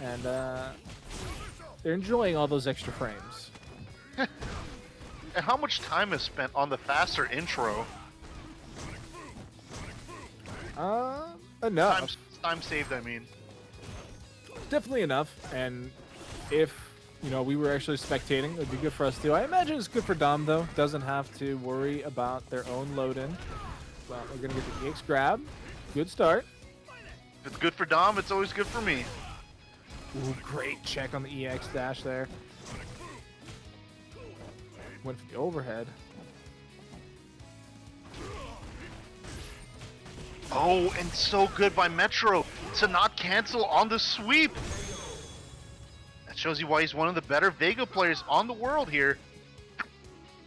and they're enjoying all those extra frames. And how much time is spent on the faster intro? Enough. Time saved, I mean. Definitely enough. And if we were actually spectating, it would be good for us too. I imagine it's good for Dom though. Doesn't have to worry about their own load in. Well, we're gonna get the EX grab. Good start. If it's good for Dom, it's always good for me. Ooh, great check on the EX dash there. Went for the overhead. Oh, and so good by Metro to not cancel on the sweep. That shows you why he's one of the better Vega players on the world here.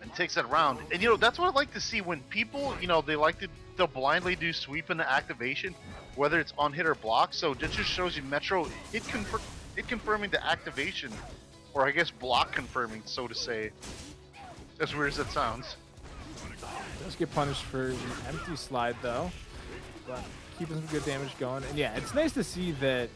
And takes that round. And that's what I like to see when people, they like to blindly do sweep into activation, whether it's on hit or block. So it just shows you Metro hit confirming the activation, or I guess block confirming, so to say. As weird as that sounds. Does get punished for the empty slide though, but keeping some good damage going. And yeah, it's nice to see that,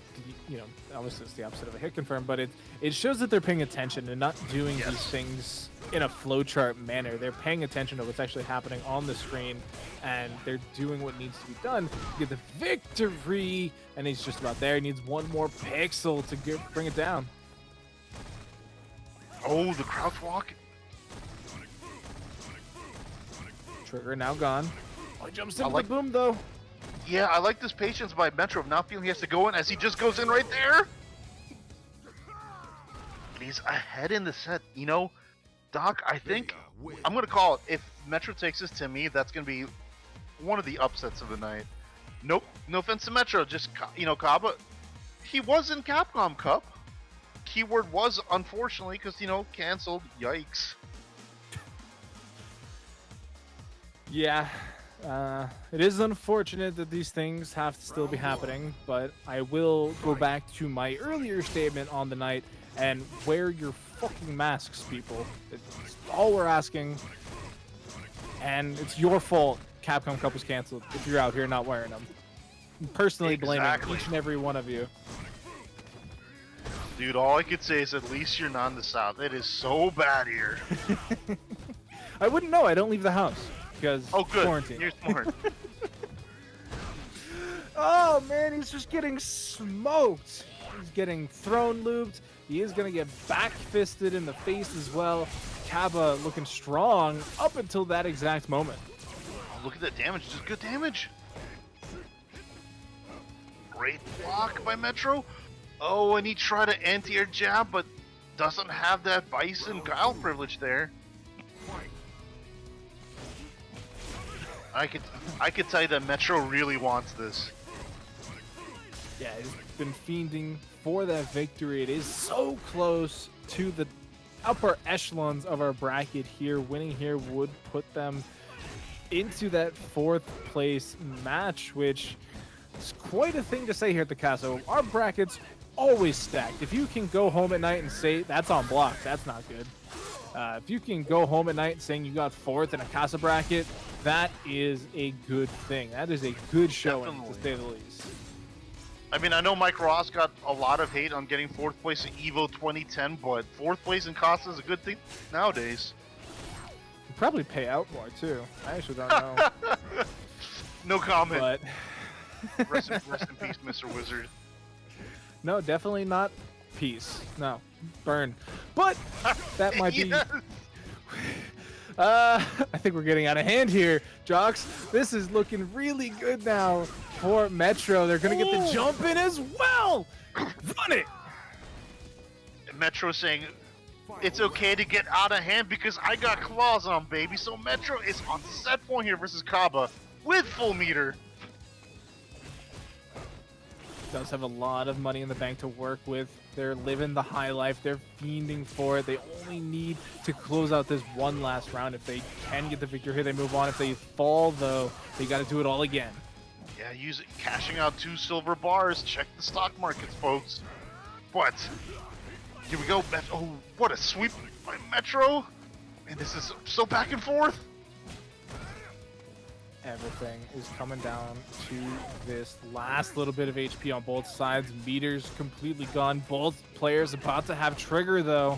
obviously it's the opposite of a hit confirm, but it shows that they're paying attention and not doing these things in a flowchart manner. They're paying attention to what's actually happening on the screen, and they're doing what needs to be done to get the victory. And he's just about there. He needs one more pixel to bring it down. Oh, the crouch walk. Trigger now gone. Oh, he jumps into like- the boom though. Yeah, I like this patience by Metro of not feeling he has to go in as he just goes in right there. And he's ahead in the set. Doc, I think Vega win. I'm going to call it. If Metro takes this to me, that's going to be one of the upsets of the night. Nope. No offense to Metro. Just, Kaba. He was in Capcom Cup. Keyword was, unfortunately, because, canceled. Yikes. Yeah, it is unfortunate that these things have to still be happening, but I will go back to my earlier statement on the night and wear your fucking masks, people. It's all we're asking, and it's your fault Capcom Cup was canceled if you're out here not wearing them. I'm personally blaming Exactly. each and every one of you. Dude, all I could say is at least you're not in the South. It is so bad here. I wouldn't know. I don't leave the house because Oh, good. quarantine. You're smart. Oh man, he's just getting smoked. He's getting thrown looped. He is gonna get back fisted in the face as well. Kaba looking strong up until that exact moment. Oh, look at that damage, just good damage. Great block by Metro. Oh, and he tried to anti-air jab, but doesn't have that Bison Guile privilege there. I could tell you that Metro really wants this. Yeah, he's been fiending for that victory. It is so close to the upper echelons of our bracket here. Winning here would put them into that 4th place match, which is quite a thing to say here at the Casa. Our brackets always stacked. If you can go home at night and say that's on block, that's not good. If you can go home at night saying you got 4th in a Casa bracket, that is a good thing. That is a good showing, Definitely. to say the least. I mean, I know Mike Ross got a lot of hate on getting 4th place in EVO 2010, but 4th place in Casa is a good thing nowadays. You'd probably pay out more too. I actually don't know. No comment. But Rest in peace, Mr. Wizard. no, definitely not peace. No, burn. But that might be. Yes. I think we're getting out of hand here, Jocks. This is looking really good now for Metro. They're gonna get the jump in as well. Run it. Metro saying it's okay to get out of hand because I got claws on, baby. So Metro is on set point here versus Kaba with full meter. Does have a lot of money in the bank to work with. They're living the high life. They're fiending for it. They only need to close out this one last round. If they can get the victory here, they move on. If they fall, though, they got to do it all again. Yeah, cashing out 2 silver bars. Check the stock markets, folks. But here we go. Oh, what a sweep by Metro! And this is so back and forth. Everything is coming down to this last little bit of HP on both sides. Meters completely gone. Both players about to have trigger, though.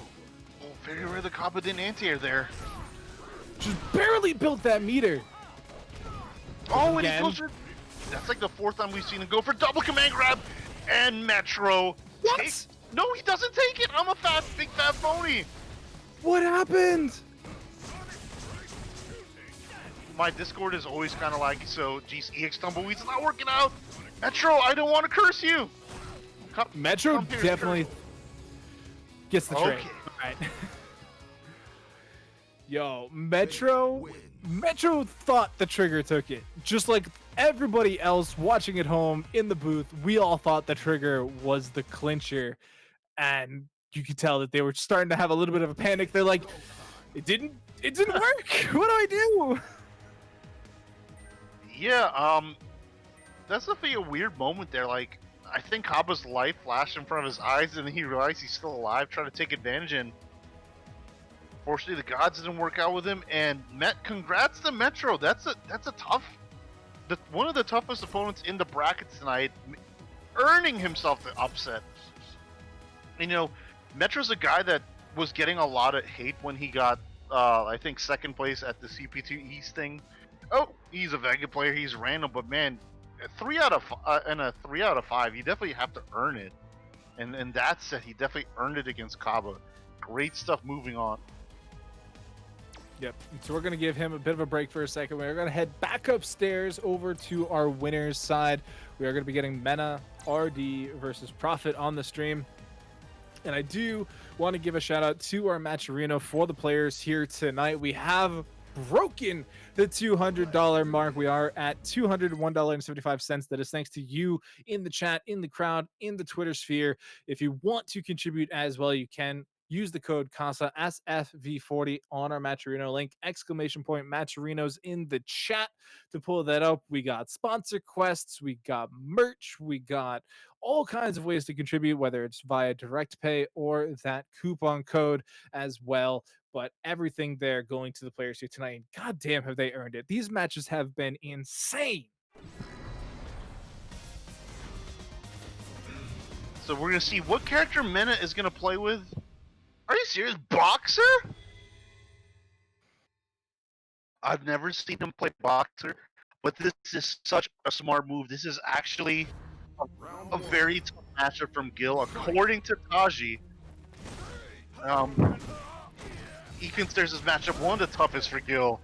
Oh, very rare the Kaba didn't anti-air there. Just barely built that meter. Oh, and Again. he goes for... That's like the 4th time we've seen him go for double command grab. And Metro What? takes... No, he doesn't take it. I'm a big fat phony. What happened? My Discord is always kind of laggy, so geez, EX Tumbleweed's not working out. Metro, I don't want to curse you. Metro come here, definitely gets the trade. Okay. All right. Yo, Metro thought the trigger took it. Just like everybody else watching at home in the booth, we all thought the trigger was the clincher. And you could tell that they were starting to have a little bit of a panic. They're like, it didn't work. What do I do? Yeah, that's definitely a weird moment there. Like, I think Kaba's life flashed in front of his eyes, and then he realized he's still alive, trying to take advantage. And fortunately, the gods didn't work out with him. And congrats to Metro. That's a tough, one of the toughest opponents in the brackets tonight, earning himself the upset. And, you know, Metro's a guy that was getting a lot of hate when he got, I think, 2nd place at the CP2 East thing. Oh, he's a Vega player. He's random, but man, a 3 out of 5, you definitely have to earn it. And that said, he definitely earned it against Kaba. Great stuff. Moving on. Yep. So we're going to give him a bit of a break for a second. We're going to head back upstairs over to our winners side. We are going to be getting Mena RD versus Profit on the stream. And I do want to give a shout out to our Matcherino for the players here tonight. We have broken the $200 mark. We are at $201.75. That is thanks to you in the chat, in the crowd, in the Twitter sphere. If you want to contribute as well, you can use the code Casa SFV40 on our Matcherino link. Exclamation point Matcherinos in the chat to pull that up. We got sponsor quests, we got merch, we got all kinds of ways to contribute, whether it's via direct pay or that coupon code as well. But everything there going to the players here tonight. And goddamn, have they earned it. These matches have been insane. So we're gonna see what character Mena is gonna play with. Are you serious? Boxer? I've never seen him play Boxer, but this is such a smart move. This is actually a very tough matchup from Gil, according to Taji. he considers this matchup one of the toughest for Gil.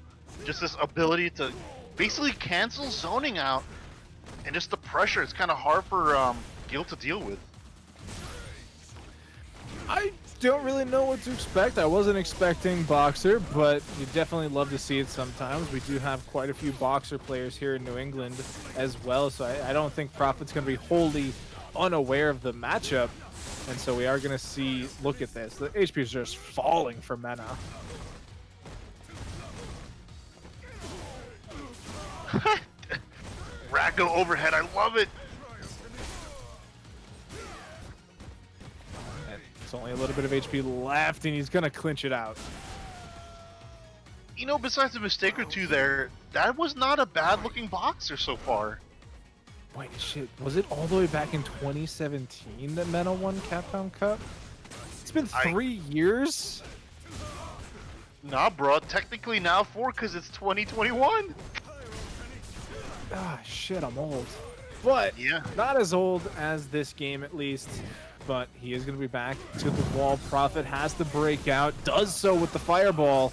Just this ability to basically cancel zoning out, and just the pressure. It's kind of hard for Gil to deal with. I don't really know what to expect. I wasn't expecting Boxer, but you definitely love to see it sometimes. We do have quite a few Boxer players here in New England as well, so I don't think Prophet's going to be wholly unaware of the matchup. And so we are going to see, look at this. The HP is just falling for Mena. Ragdoll overhead, I love it. And it's only a little bit of HP left, and he's going to clinch it out. You know, besides a mistake or two there, that was not a bad looking boxer so far. Wait, shit. Was it all the way back in 2017 that Mena won Capcom Cup? It's been 3 years? Nah, bro. Technically now 4 because it's 2021. Ah, shit, I'm old. But Yeah. not as old as this game, at least. But he is going to be back to the wall. Prophet has to break out. Does so with the fireball.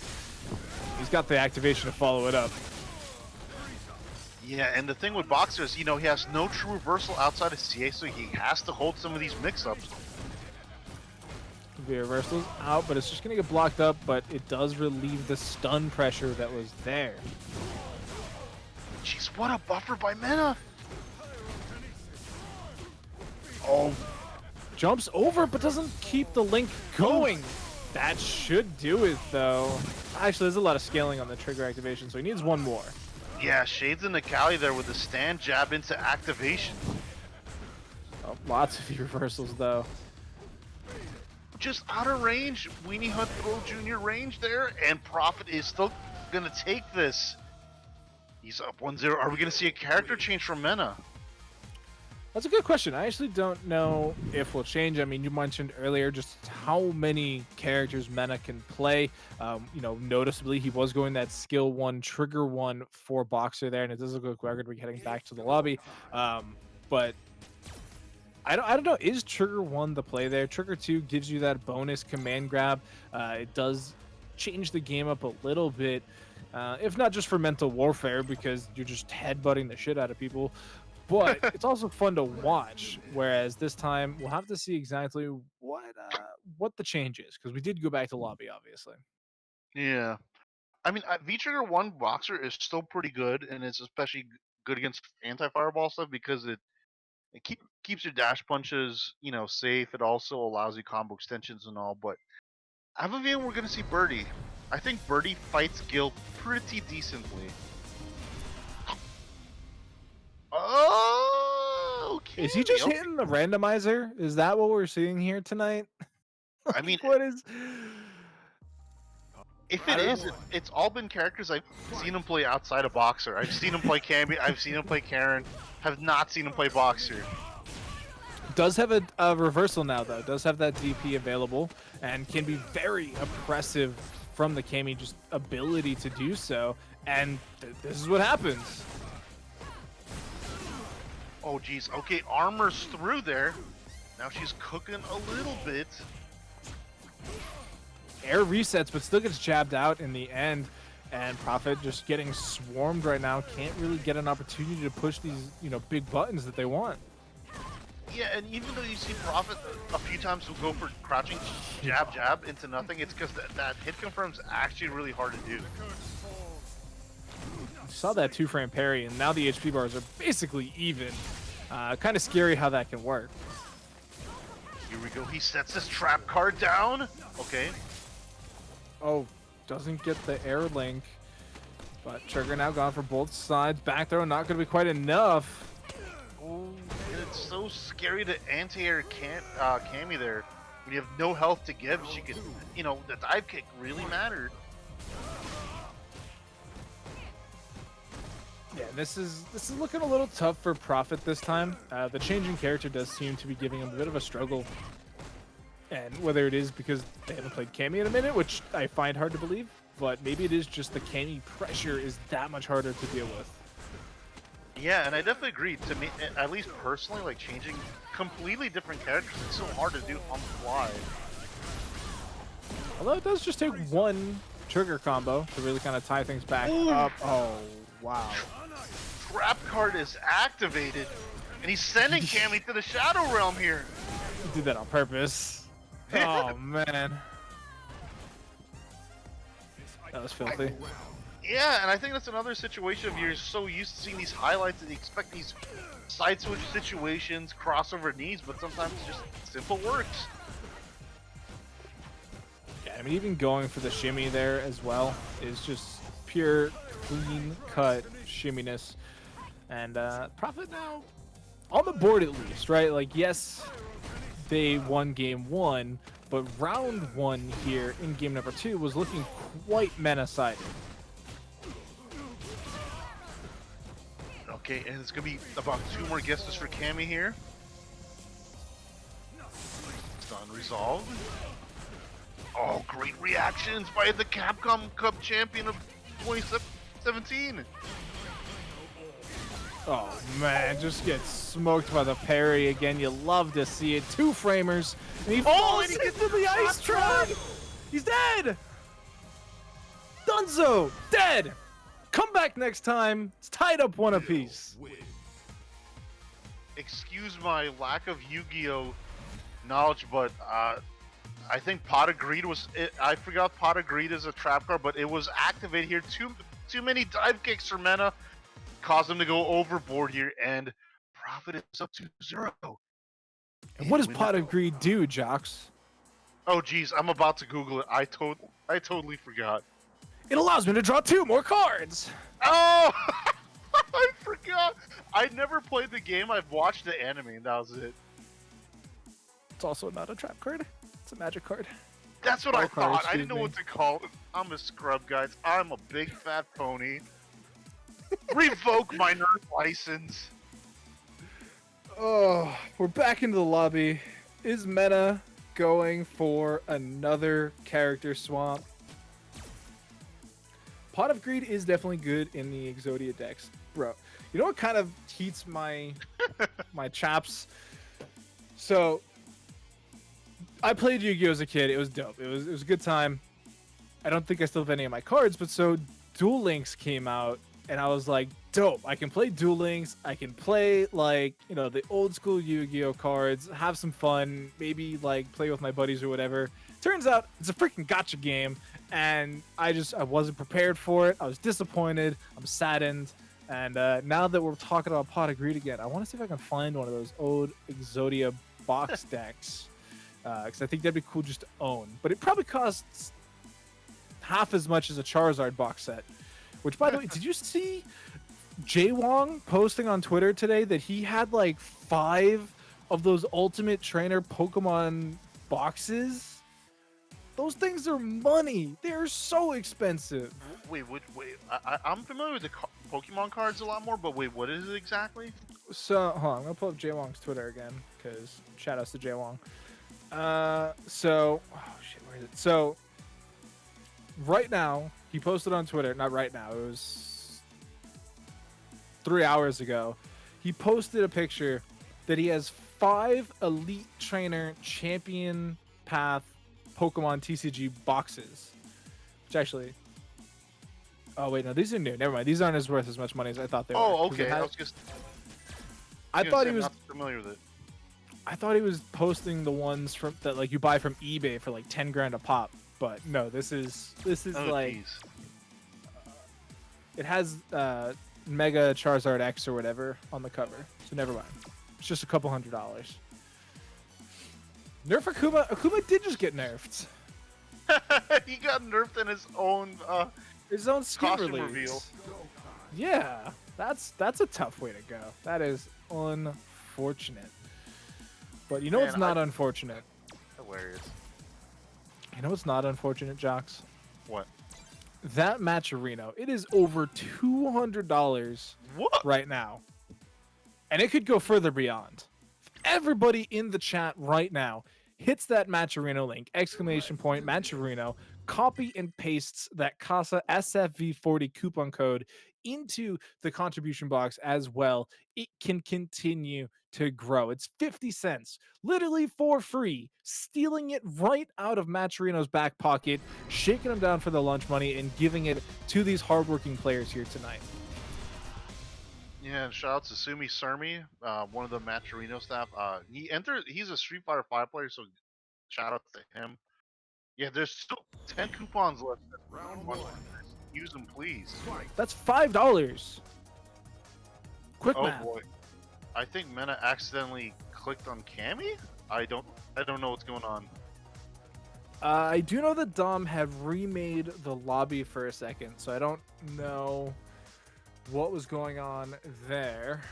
He's got the activation to follow it up. Yeah, and the thing with Boxer is, you know, he has no true reversal outside of CA, so he has to hold some of these mix-ups. The reversal's out, but it's just going to get blocked up, but it does relieve the stun pressure that was there. Jeez, what a buffer by Mena! Oh, jumps over, but doesn't keep the link going. That should do it, though. Actually, there's a lot of scaling on the trigger activation, so he needs one more. Yeah, Shades in the Cali there with the stand jab into activation. Oh, lots of reversals, though. Just out of range, Weenie Hunt Throw Jr. range there, and Prophet is still gonna take this. He's up 1-0. Are we gonna see a character change from Mena? That's a good question. I actually don't know if we'll change. I mean, you mentioned earlier just how many characters Mena can play. You know, noticeably, he was going that skill 1, trigger 1 for Boxer there, and it does look like we're going to be heading back to the lobby. But I don't know. Is trigger 1 the play there? Trigger 2 gives you that bonus command grab. It does change the game up a little bit, if not just for mental warfare, because you're just headbutting the shit out of people. But it's also fun to watch. Whereas this time we'll have to see exactly what the change is, because we did go back to lobby, obviously. Yeah. I mean, V-Trigger 1 Boxer is still pretty good, and it's especially good against anti-fireball stuff because it keeps your dash punches, you know, safe. It also allows you combo extensions and all, but I have a feeling we're going to see Birdie. I think Birdie fights Gil pretty decently. Oh, okay. Is he just Okay. hitting the randomizer? Is that what we're seeing here tonight? I mean, what is? if I it don't is, know. it's all been characters I've seen him play outside of Boxer. I've seen him play Camby, I've seen him play Karen, have not seen him play Boxer. Does have a reversal now, though. Does have that DP available and can be very oppressive from the Cammy just ability to do so. And this is what happens. Oh, geez. Okay, armor's through there. Now she's cooking a little bit. Air resets, but still gets jabbed out in the end. And Prophet just getting swarmed right now. Can't really get an opportunity to push these, you know, big buttons that they want. Yeah, and even though you see Prophet a few times will go for crouching jab jab into nothing, it's because that hit confirm's actually really hard to do. Saw that 2-frame parry, and now the HP bars are basically even. Kind of scary how that can work. Here we go. He sets his trap card down. Okay. Oh, doesn't get the air link. But trigger now gone for both sides. Back throw not going to be quite enough. Oh, and it's so scary to anti-air Cammy there. When you have no health to give, she could, you know, the dive kick really mattered. Yeah, this is looking a little tough for Prophet this time. The changing character does seem to be giving him a bit of a struggle. And whether it is because they haven't played Cammy in a minute, which I find hard to believe, but maybe it is just the Cammy pressure is that much harder to deal with. Yeah, and I definitely agree. To me, at least personally, like changing completely different characters, it's so hard to do on the fly. Although it does just take one trigger combo to really kind of tie things back Ooh. up. Oh, wow. Trap card is activated, and he's sending Cammy to the Shadow Realm here. He did that on purpose. Oh, man. That was filthy. Yeah, and I think that's another situation of you're so used to seeing these highlights that you expect these side switch situations, crossover needs, but sometimes it just simple works. Yeah, I mean, even going for the shimmy there as well is just pure, clean cut shimminess. And Prophet now on the board at least, right? Like, yes, they won game one, but round one here in game number 2 was looking quite meta-sided. Okay, and it's gonna be about 2 more guesses for Cammy here. It's unresolved. Oh, great reactions by the Capcom Cup champion of 2017. Oh man, just gets smoked by the parry again. You love to see it. 2 framers, and he falls and he gets into the ice trap. He's dead. Dunzo, dead. Come back next time. It's tied up 1 apiece. Excuse my lack of Yu-Gi-Oh knowledge, but I think Pot of Greed was it. I forgot Pot of Greed is a trap card, but it was activated here. Too many dive kicks for Mena caused him to go overboard here, and Profit is up 2-0. And what does Pot of Greed do, Jocks? Oh geez, I'm about to Google it. I totally forgot. It allows me to draw 2 more cards. Oh, I forgot. I never played the game. I've watched the anime, and that was it. It's also not a trap card. It's a magic card. That's what I Spell card, thought. I didn't know excuse what to call it. I'm a scrub, guys. I'm a big fat pony. Revoke my nerd license. Oh, we're back into the lobby. Is Meta going for another character swap? Pot of Greed is definitely good in the Exodia decks. Bro, you know what kind of heats my my chaps? So, I played Yu-Gi-Oh! As a kid. It was dope. It was a good time. I don't think I still have any of my cards, but so Duel Links came out, and I was like, dope. I can play Duel Links. I can play, like, you know, the old school Yu-Gi-Oh! Cards, have some fun, maybe, like, play with my buddies or whatever. Turns out it's a freaking gotcha game, and I wasn't prepared for it. I was disappointed. I'm saddened. And now that we're talking about Pot of Greed again, I want to see if I can find one of those old Exodia box decks. Because I think that'd be cool just to own. But it probably costs half as much as a Charizard box set. Which, by the way, did you see Jay Wong posting on Twitter today that he had like 5 of those Ultimate Trainer Pokemon boxes? Those things are money. They're so expensive. Wait. I'm familiar with the Pokemon cards a lot more, but wait, what is it exactly? So, hold on. I'm going to pull up Jay Wong's Twitter again, because shout outs to Jay Wong. Oh shit, where is it? So, right now, he posted on Twitter, not right now, it was 3 hours ago. He posted a picture that he has 5 Elite Trainer Champion Path Pokemon TCG boxes. Which actually... Oh, wait, no, these are new. Never mind. These aren't as worth as much money as I thought they were. Oh, okay. I thought he was... not familiar with it. I thought he was posting the ones from that like you buy from eBay for like 10 grand a pop, but no, this is like geez. It has Mega Charizard X or whatever on the cover, so never mind. It's just a couple $100. Nerf Akuma. Akuma did just get nerfed. He got nerfed in his own skin costume release. reveal. Yeah, that's a tough way to go. That is unfortunate. But you know what's not unfortunate? Hilarious. You know what's not unfortunate, Jocks? What? That Matcherino, it is over $200 right now. And it could go further beyond. Everybody in the chat right now hits that Matcherino link, ! Matcherino, copy and pastes that Casa SFV40 coupon code into the contribution box as well. It can continue to grow. It's 50 cents, literally for free, stealing it right out of Maturino's back pocket, shaking him down for the lunch money, and giving it to these hardworking players here tonight. Yeah, and shout out to Sumi Surmi, one of the Maturino staff. He's a Street Fighter 5 player, so shout out to him. Yeah, there's still 10 coupons left. Round One. one. Use them, please. Fight. That's $5. Quick Oh math. boy, I think Mena accidentally clicked on Cammy. I don't know what's going on. I do know that Dom had remade the lobby for a second, so I don't know what was going on there.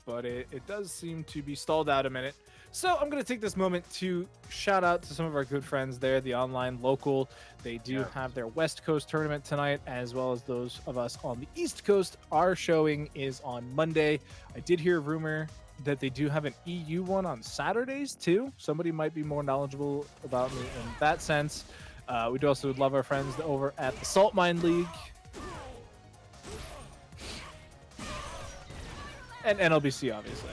But it does seem to be stalled out a minute. So I'm going to take this moment to shout out to some of our good friends there, the online local. They do have their West Coast tournament tonight, as well as those of us on the East Coast. Our showing is on Monday. I did hear a rumor that they do have an EU one on Saturdays too. Somebody might be more knowledgeable about me in that sense. We do also love our friends over at the Salt Mine League and NLBC, obviously.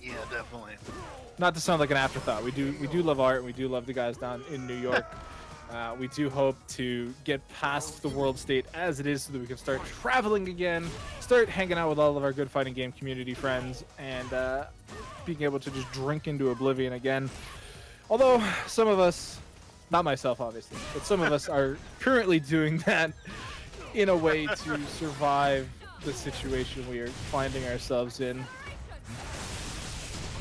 Yeah, definitely. Not to sound like an afterthought, we do love art, and we do love the guys down in New York. We do hope to get past the world state as it is, so that we can start traveling again, start hanging out with all of our good fighting game community friends, and being able to just drink into oblivion again. Although some of us, not myself obviously, but some of us are currently doing that in a way to survive the situation we are finding ourselves in.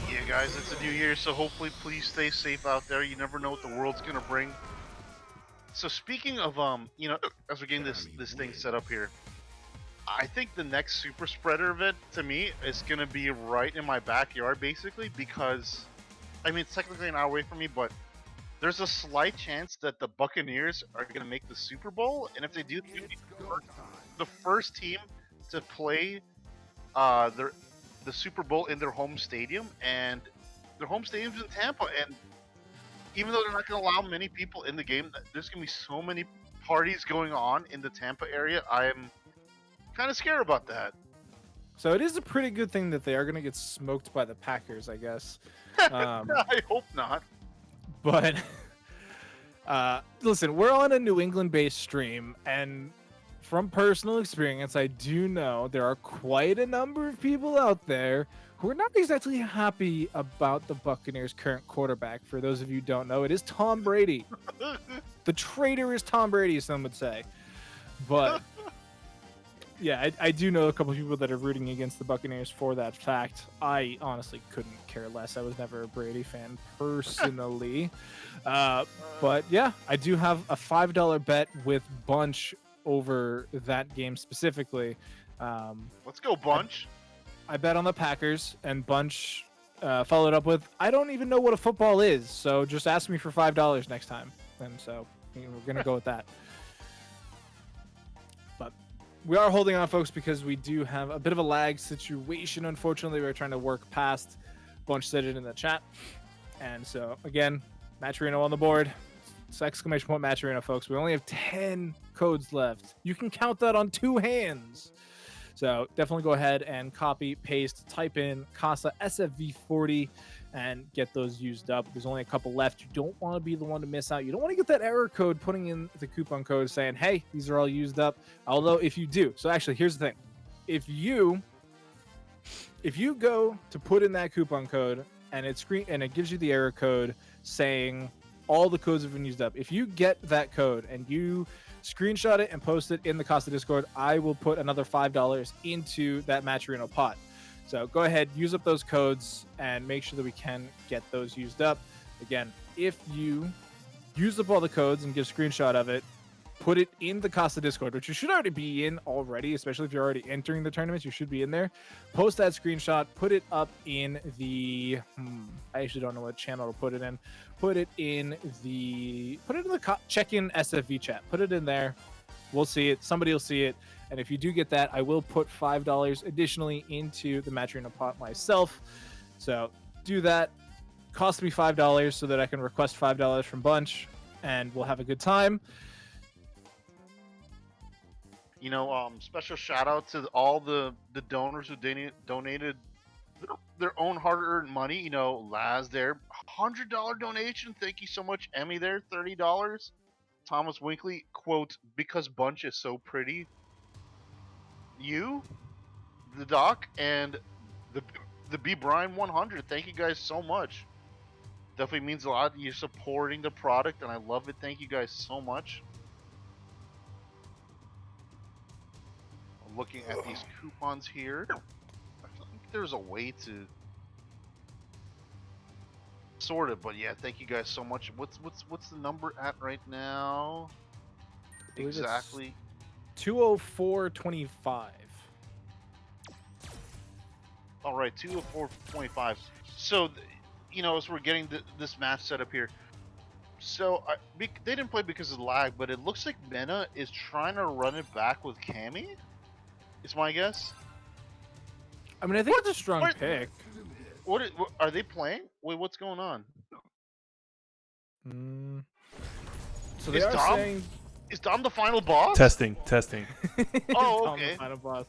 Yeah, guys, it's a new year, so hopefully, please stay safe out there. You never know what the world's gonna bring. So speaking of, as we're getting this thing set up here, I think the next super spreader event to me is gonna be right in my backyard, basically, because, I mean, it's technically an hour away from me, but there's a slight chance that the Buccaneers are gonna make the Super Bowl, and if they do, the first team to play the Super Bowl in their home stadium, and their home stadium's in Tampa, and even though they're not going to allow many people in the game, there's going to be so many parties going on in the Tampa area. I'm kind of scared about that. So it is a pretty good thing that they are going to get smoked by the Packers, I guess. I hope not. But listen, we're on a New England-based stream, and from personal experience, I do know there are quite a number of people out there who are not exactly happy about the Buccaneers' current quarterback. For those of you who don't know, it is Tom Brady. The traitor is Tom Brady, some would say. But yeah, I do know a couple of people that are rooting against the Buccaneers for that fact. I honestly couldn't care less. I was never a Brady fan personally. But yeah, I do have a $5 bet with Bunch over that game specifically. Let's go, Bunch. I bet on the Packers, and Bunch followed up with, I don't even know what a football is, so just ask me for $5 next time. And so we're going to go with that. But we are holding on, folks, because we do have a bit of a lag situation. Unfortunately, we're trying to work past. Bunch said it in the chat. And so, again, Maturino on the board. It's exclamation point Maturino, folks. We only have 10 codes left. You can count that on two hands. So definitely go ahead and copy, paste, type in Casa SFV40 and get those used up. There's only a couple left. You don't want to be the one to miss out. You don't want to get that error code putting in the coupon code saying, hey, these are all used up. Although if you do, so actually here's the thing. If you go to put in that coupon code and it gives you the error code saying all the codes have been used up. If you get that code and you screenshot it and post it in the Casa Discord, I will put another $5 into that Maturino pot. So go ahead, use up those codes, and make sure that we can get those used up. Again, if you use up all the codes and give a screenshot of it, put it in the Casa Discord, which you should already be in already, especially if you're already entering the tournaments. You should be in there. Post that screenshot, put it up in the I actually don't know what channel to put it in. Put it in the check-in SFV chat. Put it in there. We'll see it. Somebody will see it. And if you do get that, I will put $5 additionally into the Maturino pot myself. So do that. Cost me $5 so that I can request $5 from Bunch, and we'll have a good time. Special shout out to all the donors who donated their own hard-earned money. You know, Laz there, $100 donation. Thank you so much, Emmy there, $30. Thomas Winkley quote because Bunch is so pretty. You, the Doc, and the B Brian 100. Thank you guys so much. Definitely means a lot. You're supporting the product, and I love it. Thank you guys so much. I'm looking at these coupons here. I think there's a way to sort it, but yeah, thank you guys so much. What's the number at right now? believe it's Exactly. 204.25. All right, 204.25. So, you know, as we're getting this match set up here, so they didn't play because of lag, but it looks like Mena is trying to run it back with Cammy. Is my guess. I mean, I think it's a strong what- pick. What are they playing? Wait, what's going on? So they Is are Dom- saying Is Dom the final boss? Testing. Oh, Dom the okay. final boss.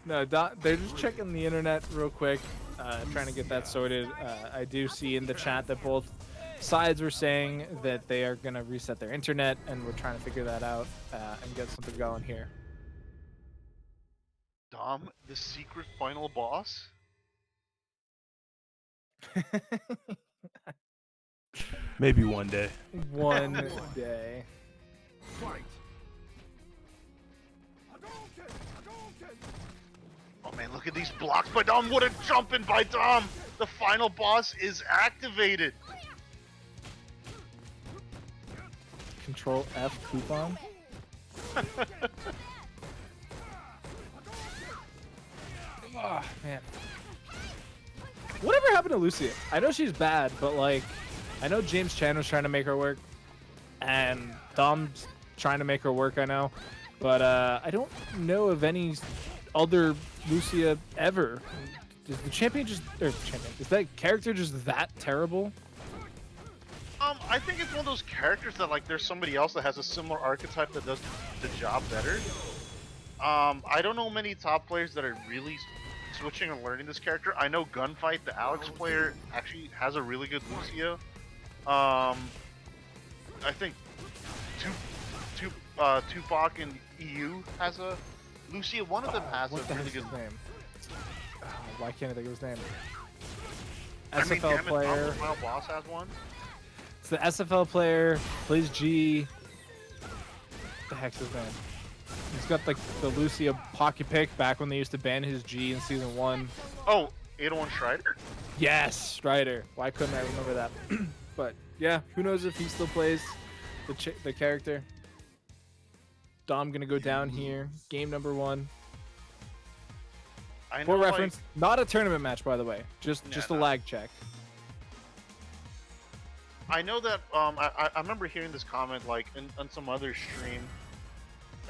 No, they're just checking the internet real quick, trying to get that sorted. I do see in the chat that both sides were saying that they are going to reset their internet, and we're trying to figure that out and get something going here. Dom, the secret final boss? Maybe one day. One day. Fight. Oh man, look at these blocks by Dom. What a jumping by Dom! The final boss is activated. Control F coupon. Oh man. Whatever happened to Lucia? I know she's bad, but like, I know James Chan was trying to make her work, and Dom's trying to make her work. I know, but I don't know of any other Lucia ever. Is the champion just is that character just that terrible? I think it's one of those characters that like there's somebody else that has a similar archetype that does the job better. I don't know many top players that are really switching and learning this character. I know Gunfight, the Alex player, actually has a really good Lucia. I think Tupac and EU has a Lucia. One of them has a What the really heck's good his name? Why can't I think of his name? I mean, SFL damn it, player. the final boss has one. It's the SFL player. Plays G. What the heck's his name? He's got like the Lucia pocket pick back when they used to ban his G in season 1. Oh, 801 Strider? Yes, Strider. Why couldn't I remember that? But yeah, who knows if he still plays the character. Dom gonna go down here. Game number 1. I know, For like, reference, not a tournament match, by the way. Just a no. lag check. I know that I remember hearing this comment like on some other stream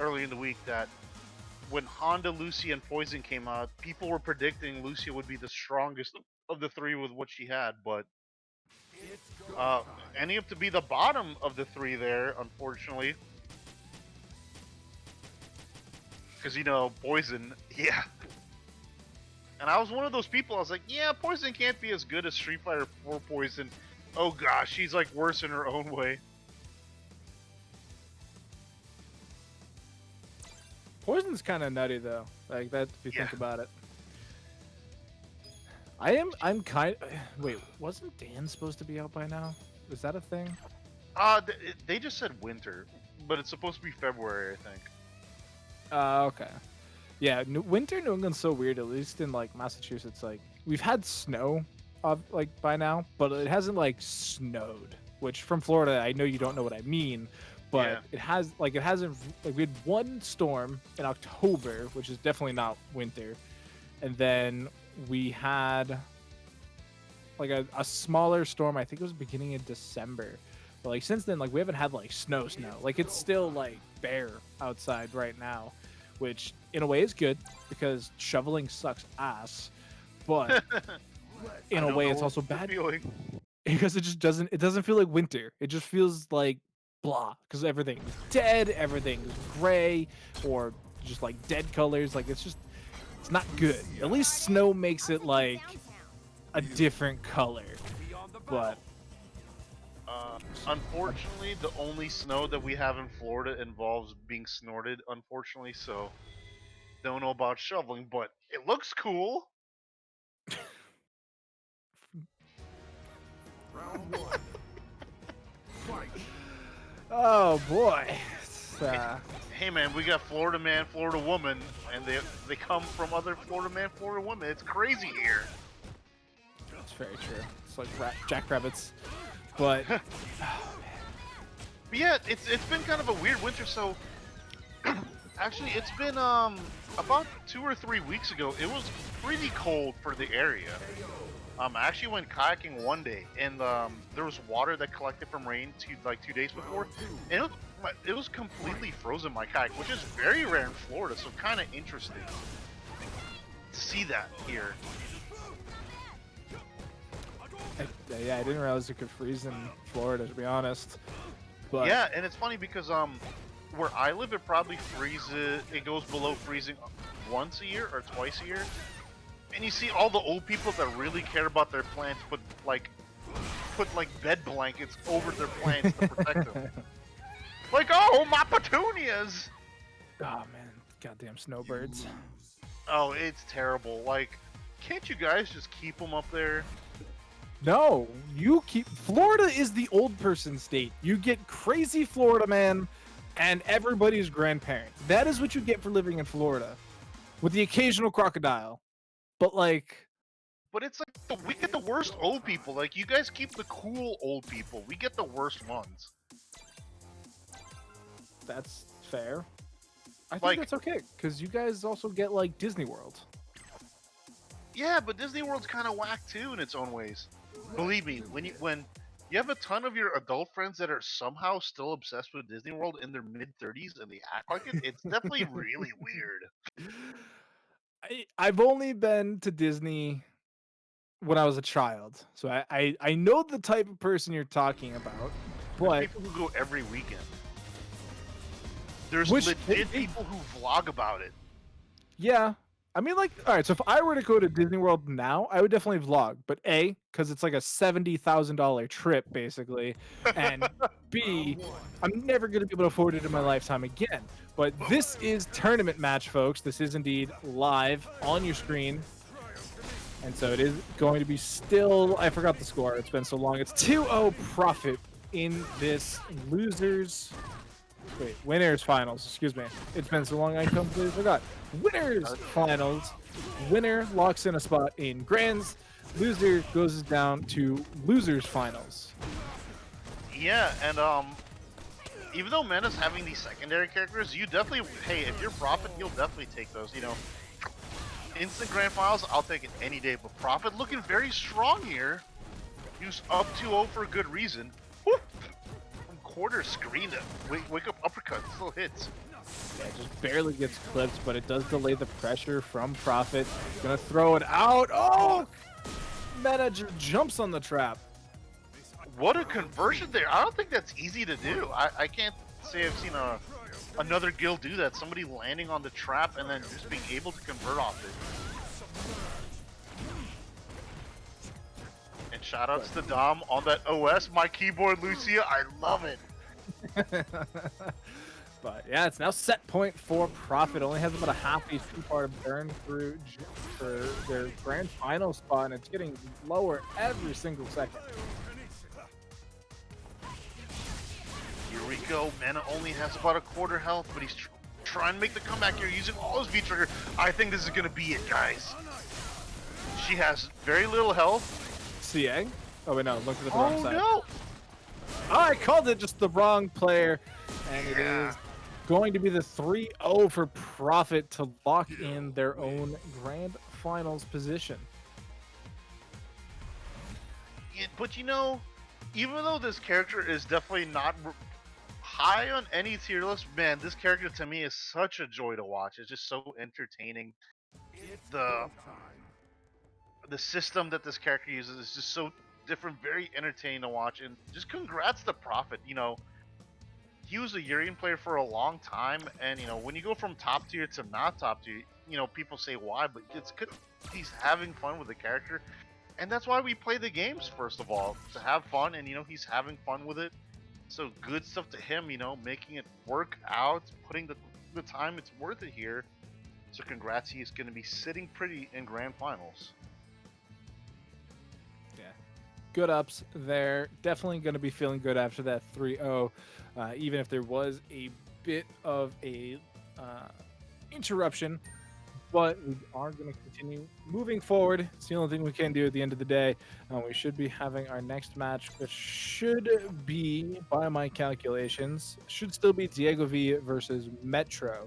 early in the week that when Honda, Lucia, and Poison came out, people were predicting Lucia would be the strongest of the three with what she had, but ending up to be the bottom of the three there, unfortunately. Because, you know, Poison, yeah. And I was one of those people, I was like, yeah, Poison can't be as good as Street Fighter 4 Poison. Oh gosh, she's like worse in her own way. Poison's kind of nutty though, like that if you think about it. I'm kind. Wait, wasn't Dan supposed to be out by now? Is that a thing? They just said winter, but it's supposed to be February, I think. Okay. Yeah, winter in New England's so weird. At least in like Massachusetts, like we've had snow, like by now, but it hasn't like snowed. Which from Florida, I know you don't know what I mean, but Yeah. it hasn't like we had one storm in October, which is definitely not winter, and then we had like a smaller storm. I think it was beginning of December, but like since then, like we haven't had like snow. Like it's still like bare outside right now, which in a way is good because shoveling sucks ass, but in a way it's also bad Feeling. because it just doesn't feel like winter. It just feels like blah because everything is dead, everything is gray or just like dead colors. Like it's not good. At least snow makes it like a different color. But Unfortunately, the only snow that we have in Florida involves being snorted, unfortunately, so don't know about shoveling, but it looks cool. Round one. Fight. oh boy, it's, Hey man, we got Florida man, Florida woman, and they come from other Florida man, Florida woman. It's crazy here. it's very true. It's like jackrabbits, but But yeah, it's been kind of a weird winter. So actually, it's been about 2 or 3 weeks ago. It was pretty cold for the area. I actually went kayaking one day, and there was water that collected from rain 2 days before, and it was completely frozen my kayak, which is very rare in Florida. So kind of interesting to see that here. yeah, I didn't realize it could freeze in Florida, to be honest. But Yeah, and it's funny because where I live, it probably freezes. It goes below freezing once a year or twice a year. And you see all the old people that really care about their plants put like bed blankets over their plants to protect them. Like, oh, my petunias! oh man, goddamn snowbirds. Oh, it's terrible. Like, can't you guys just keep them up there? No, you keep. Florida is the old person state. You get crazy Florida man and everybody's grandparent. That is what you get for living in Florida, with the occasional crocodile. But like, But it's like we get the worst old people. Like, you guys keep the cool old people. We get the worst ones. that's fair. I think Like- that's okay because you guys also get like Disney World. Yeah, but Disney World's kind of whack too in its own ways. Believe me, when you have a ton of your adult friends that are somehow still obsessed with Disney World in their mid-30s and they act like it, it's definitely really weird. I've only been to Disney when I was a child, so I know the type of person you're talking about. But People who go every weekend. There's Which- legit people who vlog about it. yeah, I mean, like, all right. So if I were to go to Disney World now, I would definitely vlog. But A, because it's like a $70,000 trip basically, and B, I'm never going to be able to afford it in my lifetime again. But this is tournament match, folks. This is indeed live on your screen. And so it is going to be still, I forgot the score. It's been so long. It's 2-0 Profit in this winners finals. Excuse me. It's been so long I completely forgot. Winners finals. Winner locks in a spot in grands. Loser goes down to losers finals. Yeah, and even though Mena's having these secondary characters, you definitely, hey, if you're Prophet, you'll definitely take those, you know. Instant grand finals, I'll take it any day, but Prophet looking very strong here. He was up 2-0 for a good reason. Whoop! From quarter screen to wake up uppercut, still hits. Yeah, it just barely gets clipped, but it does delay the pressure from Prophet. Gonna throw it out. Oh! Meta just jumps on the trap. What a conversion there. I don't think that's easy to do. I can't say I've seen another guild do that. Somebody landing on the trap and then just being able to convert off it. And shoutouts to Dom on that OS. My keyboard, Lucia. I love it. But yeah, it's now set point for Profit. Only has about a half HP bar to burn through for their grand final spot, and it's getting lower every single second. Here we go. Mana only has about a quarter health, but he's trying to make the comeback here using all his V-Trigger. I think this is going to be it, guys. She has very little health. CA? Oh wait, no, look to the wrong Oh, side. no. Oh, I called it just the wrong player, and it is going to be the 3-0 for Profit to lock in their own grand finals position. Yeah, but you know, even though this character is definitely not high on any tier list, man, this character to me is such a joy to watch. It's just so entertaining. The system that this character uses is just so different, very entertaining to watch, and just congrats to Prophet. You know, he was a Urian player for a long time, and you know, when you go from top tier to not top tier, you know, people say why, but it's good. He's having fun with the character, And that's why we play the games, first of all, to have fun, and he's having fun with it. So good stuff to him, making it work out, putting the time, it's worth it here. So congrats, he's going to be sitting pretty in grand finals. Yeah. Good ups there. Definitely going to be feeling good after that 3-0, even if there was a bit of a interruption. But we are going to continue moving forward. It's the only thing we can do at the end of the day. We should be having our next match, which should be, by my calculations, should still be Diego V versus Metro.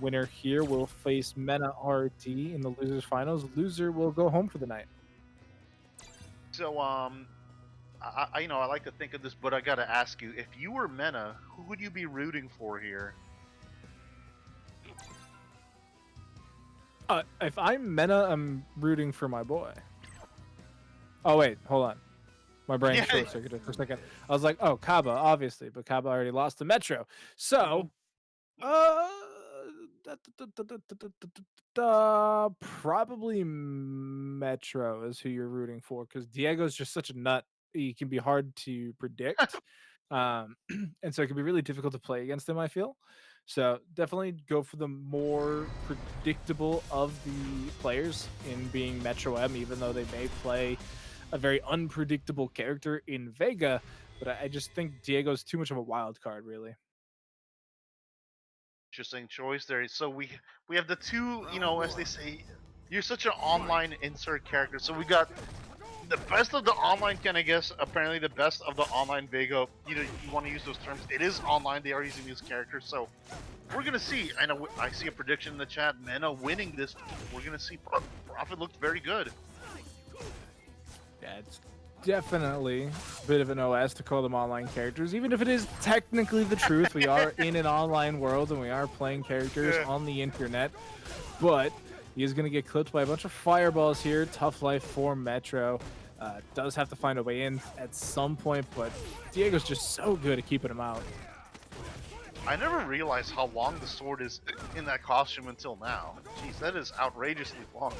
Winner here will face Mena RT in the losers finals. Loser will go home for the night. So I like to think of this, but I got to ask you, if you were Mena, who would you be rooting for here? If I'm Mena, I'm rooting for my boy. Oh wait, hold on. My brain short-circuited for a second. I was like, oh, Kaba, obviously, but Kaba already lost to Metro. So, probably Metro is who you're rooting for, because Diego's just such a nut. He can be hard to predict. And so it can be really difficult to play against him, I feel. So definitely go for the more predictable of the players in being Metro M, even though they may play a very unpredictable character in Vega. But I just think Diego's too much of a wild card, really. Interesting choice there. So we have the two, as they say, you're such an online insert character. So we got the best of the online, can I guess? Apparently, the best of the online Vega. You want to use those terms. It is online. They are using these characters. So we're gonna see. I know. I see a prediction in the chat. Mena winning this. We're gonna see. Prophet looked very good. Yeah, it's definitely a bit of an OS to call them online characters, even if it is technically the truth. We are in an online world and we are playing characters on the internet, but he is going to get clipped by a bunch of fireballs here. Tough life for Metro. Does have to find a way in at some point, but Diego's just so good at keeping him out. I never realized how long the sword is in that costume until now. Jeez, that is outrageously long.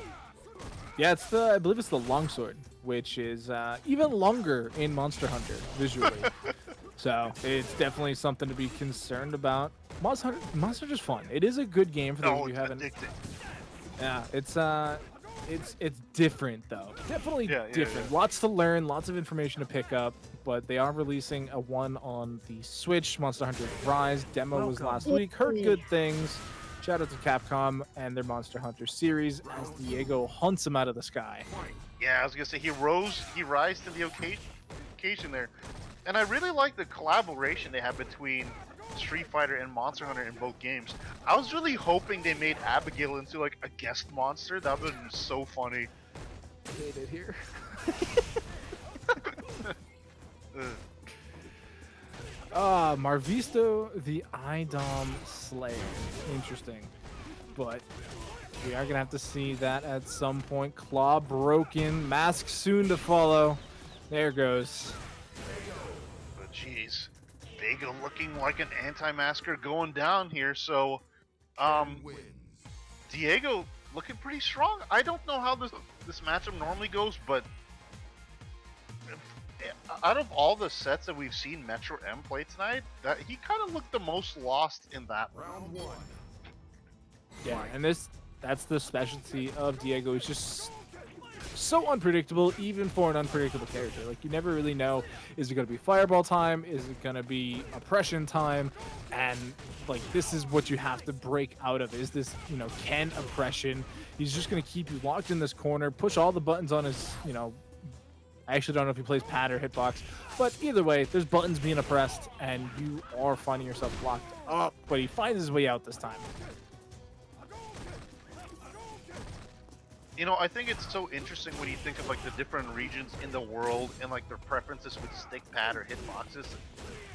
Yeah, I believe it's the longsword, which is even longer in Monster Hunter visually. So it's definitely something to be concerned about. Monster Hunter's fun. It is a good game for those of you who haven't. Addicting. Yeah, it's different though. Definitely different. Yeah. Lots to learn, lots of information to pick up. But they are releasing a one on the Switch. Monster Hunter Rise demo was last week. Heard good things. Shout out to Capcom and their Monster Hunter series as Diego hunts him out of the sky. Yeah, I was gonna say he rose to the occasion there, and I really like the collaboration they have between Street Fighter and Monster Hunter in both games. I was really hoping they made Abigail into like a guest monster. That would have been so funny. Made it here. Marvisto the IDOM Slayer. Interesting. But we are going to have to see that at some point. Claw broken. Mask soon to follow. There goes. But jeez, Vega looking like an anti-masker going down here. So, Diego looking pretty strong. I don't know how this matchup normally goes, but out of all the sets that we've seen Metro M play tonight, that he kind of looked the most lost in that Round one. Yeah, and that's the specialty of Diego. He's just so unpredictable, even for an unpredictable character. Like, you never really know, is it going to be fireball time? Is it going to be oppression time? And, like, this is what you have to break out of. Is this, can oppression? He's just going to keep you locked in this corner, push all the buttons on his, I actually don't know if he plays pad or hitbox, but either way, there's buttons being oppressed, and you are finding yourself locked up, but he finds his way out this time. I think it's so interesting when you think of like the different regions in the world and like their preferences with stick, pad, or hitboxes.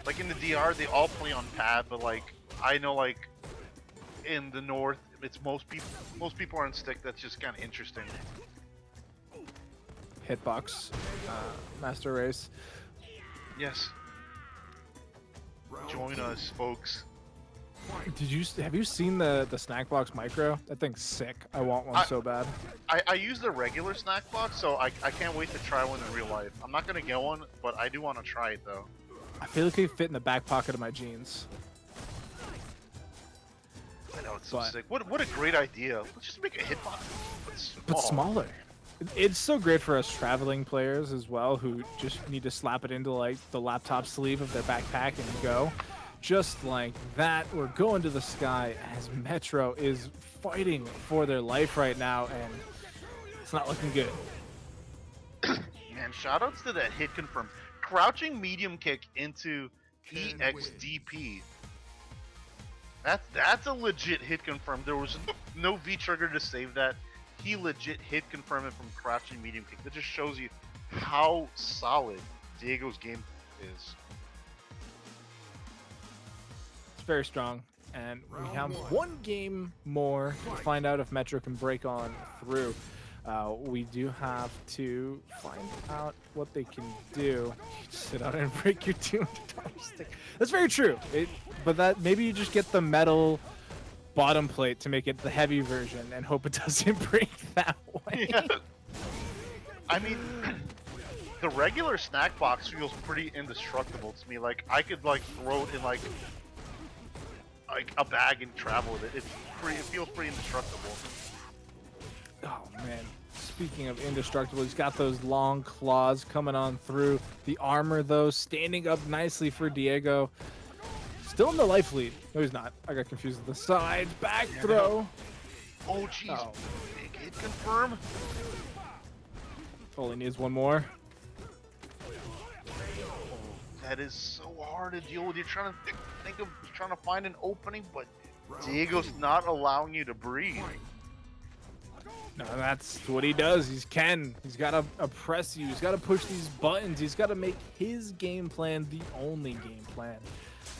Like in the DR, they all play on pad, but like I know like in the north, it's most people are on stick. That's just kind of interesting. Hitbox, Master Race. Yes. Join us, folks. Have you seen the snack box micro? That thing's sick. I want one I, so bad. I use the regular snack box, so I can't wait to try one in real life. I'm not gonna get one, but I do want to try it though. I feel like it fit in the back pocket of my jeans. I know it's so But- sick. What a great idea. Let's just make a hitbox, But smaller. It's so great for us traveling players as well who just need to slap it into like the laptop sleeve of their backpack and go. Just like that, we're going to the sky as Metro is fighting for their life right now, and it's not looking good. Man, shoutouts to that hit confirm. Crouching medium kick into EXDP. That's a legit hit confirm. There was no V trigger to save that. He legit hit confirm it from crouching medium kick. That just shows you how solid Diego's game is. It's very strong, and we have one game more to find out if Metro can break on through. We do have to find out what they can do. You just sit out and break your $200 stick. That's very true. But that maybe you just get the metal bottom plate to make it the heavy version and hope it doesn't break that way. Yeah. I mean, the regular snack box feels pretty indestructible to me. Like I could like throw it in like a bag and travel with it. It feels pretty indestructible. Oh man. Speaking of indestructible, he's got those long claws coming on through. The armor though standing up nicely for Diego. Still in the life lead. No, he's not. I got confused with the sides. Back throw. Oh jeez. Oh. Big hit confirm. Only needs one more. That is so hard to deal with. You're trying to think of trying to find an opening, but Diego's not allowing you to breathe. No, that's what he does. He's Ken. He's got to oppress you. He's got to push these buttons. He's got to make his game plan the only game plan.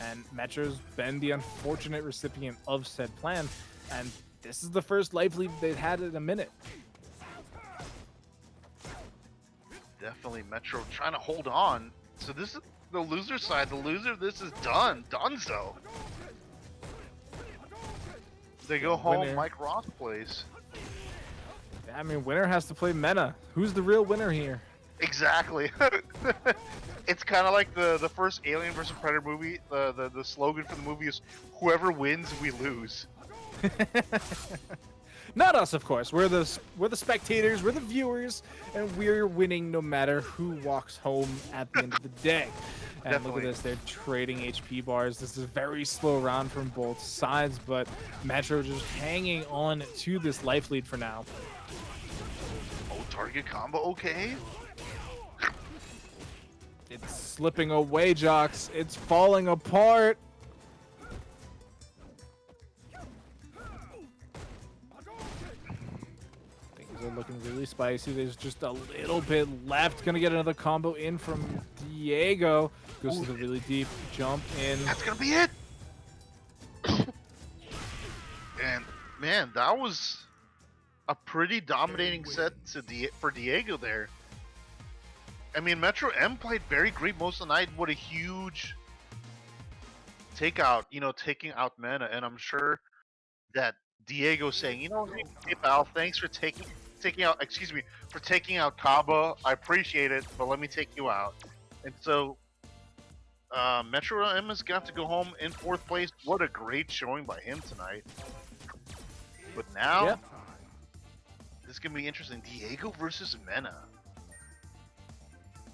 And Metro's been the unfortunate recipient of said plan. And this is the first life lead they've had in a minute. Definitely Metro trying to hold on. So this is the loser side. The loser, this is done. Dunzo. They go home. Winner. Mike Ross plays. I mean, winner has to play Mena. Who's the real winner here? Exactly. It's kind of like the first Alien vs Predator movie. The slogan for the movie is "Whoever wins, we lose." Not us, of course. We're the spectators, we're the viewers, and we're winning no matter who walks home at the end of the day. And Definitely. look at this, they're trading HP bars. This is a very slow round from both sides, but Metro just hanging on to this life lead for now. Oh, target combo. Okay. It's slipping away, Jocks. It's falling apart. Things are looking really spicy. There's just a little bit left. Gonna get another combo in from Diego. Goes to the really deep jump in. That's gonna be it. And man, that was a pretty dominating set to for Diego there. I mean, Metro M played very great most of the night. What a huge takeout, taking out Mena. And I'm sure that Diego saying, hey pal, thanks for taking out, for taking out Kaba. I appreciate it, but let me take you out. And so Metro M is going to have to go home in 4th place. What a great showing by him tonight. But now, Yeah. this is going to be interesting. Diego versus Mena.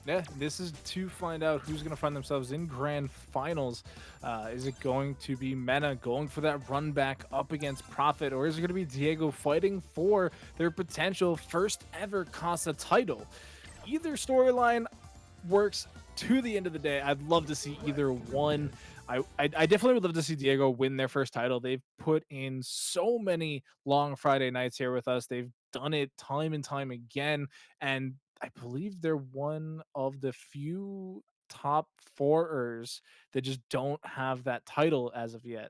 Yeah, this is to find out who's going to find themselves in grand finals. Is it going to be Mena going for that run back up against Prophet, or is it going to be Diego fighting for their potential first ever Casa title? Either storyline works to the end of the day. I'd love to see either one. I definitely would love to see Diego win their first title. They've put in so many long Friday nights here with us. They've done it time and time again, and I believe they're one of the few top 4ers that just don't have that title as of yet.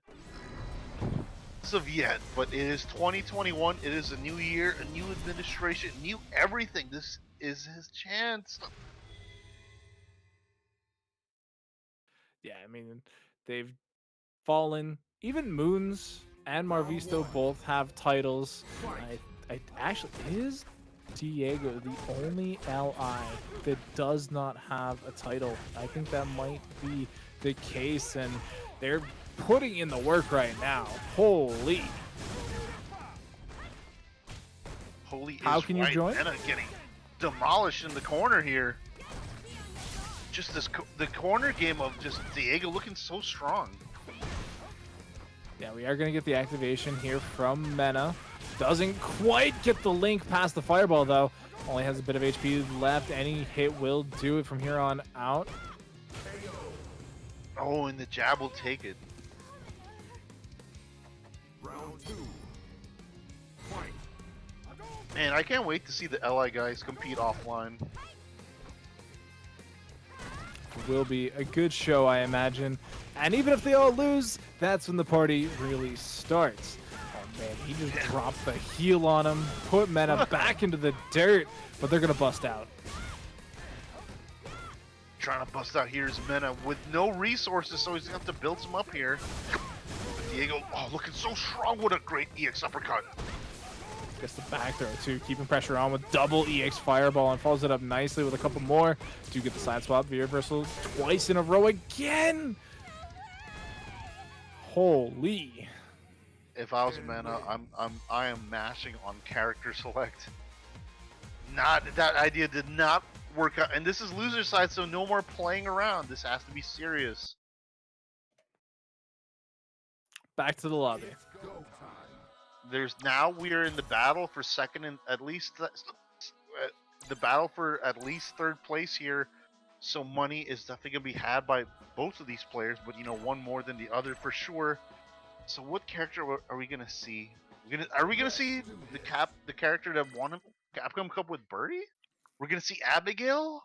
As of yet, but it is 2021. It is a new year, a new administration, new everything. This is his chance. Yeah, I mean, they've fallen even Moons and Marvisto both have titles. I actually is Diego the only LI that does not have a title. I think that might be the case, and they're putting in the work right now. Holy. Holy How is can you right. join? Mena getting demolished in the corner here. Just the corner game of just Diego looking so strong. Yeah, we are going to get the activation here from Mena. Doesn't quite get the link past the fireball, though. Only has a bit of HP left. Any hit will do it from here on out. Oh, and the jab will take it. Round 2. Fight. Man, I can't wait to see the LI guys compete offline. Will be a good show, I imagine. And even if they all lose, that's when the party really starts. Oh man, he just dropped the heel on him, put Mena back into the dirt, but they're gonna bust out. Trying to bust out here is Mena with no resources, so he's gonna have to build some up here. But Diego, oh, looking so strong with a great EX uppercut. Gets the back throw too, keeping pressure on with double EX fireball and follows it up nicely with a couple more. Do get the side swap, the reversal twice in a row again. Holy. If I was Mena, I am mashing on character select. Not that idea did not work out, and this is loser side, so no more playing around. This has to be serious. Back to the lobby. Go time. There's now we are in the battle for second and at least the battle for at least third place here. So money is definitely gonna be had by both of these players, but you know, one more than the other for sure. So what character are we gonna see? Are we gonna see the character that won Capcom Cup with Birdie? We're gonna see Abigail,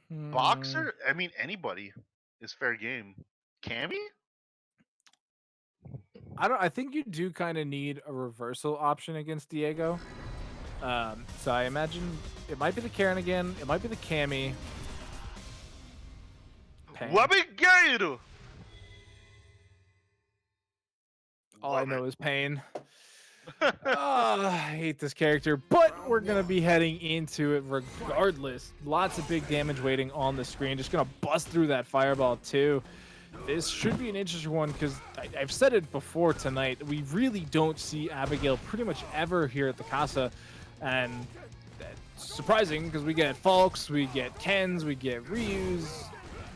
Boxer. I mean, anybody is fair game. Cammy? I think you do kind of need a reversal option against Diego. So I imagine it might be the Karen again. It might be the Cammy. Pain. Abigail. All I Love know it. is pain. I hate this character, but we're gonna be heading into it regardless. Lots of big damage waiting on the screen. Just gonna bust through that fireball too. This should be an interesting one because I've said it before tonight. We really don't see Abigail pretty much ever here at the Casa, and that's surprising because we get Falks, we get Kens, we get Ryus,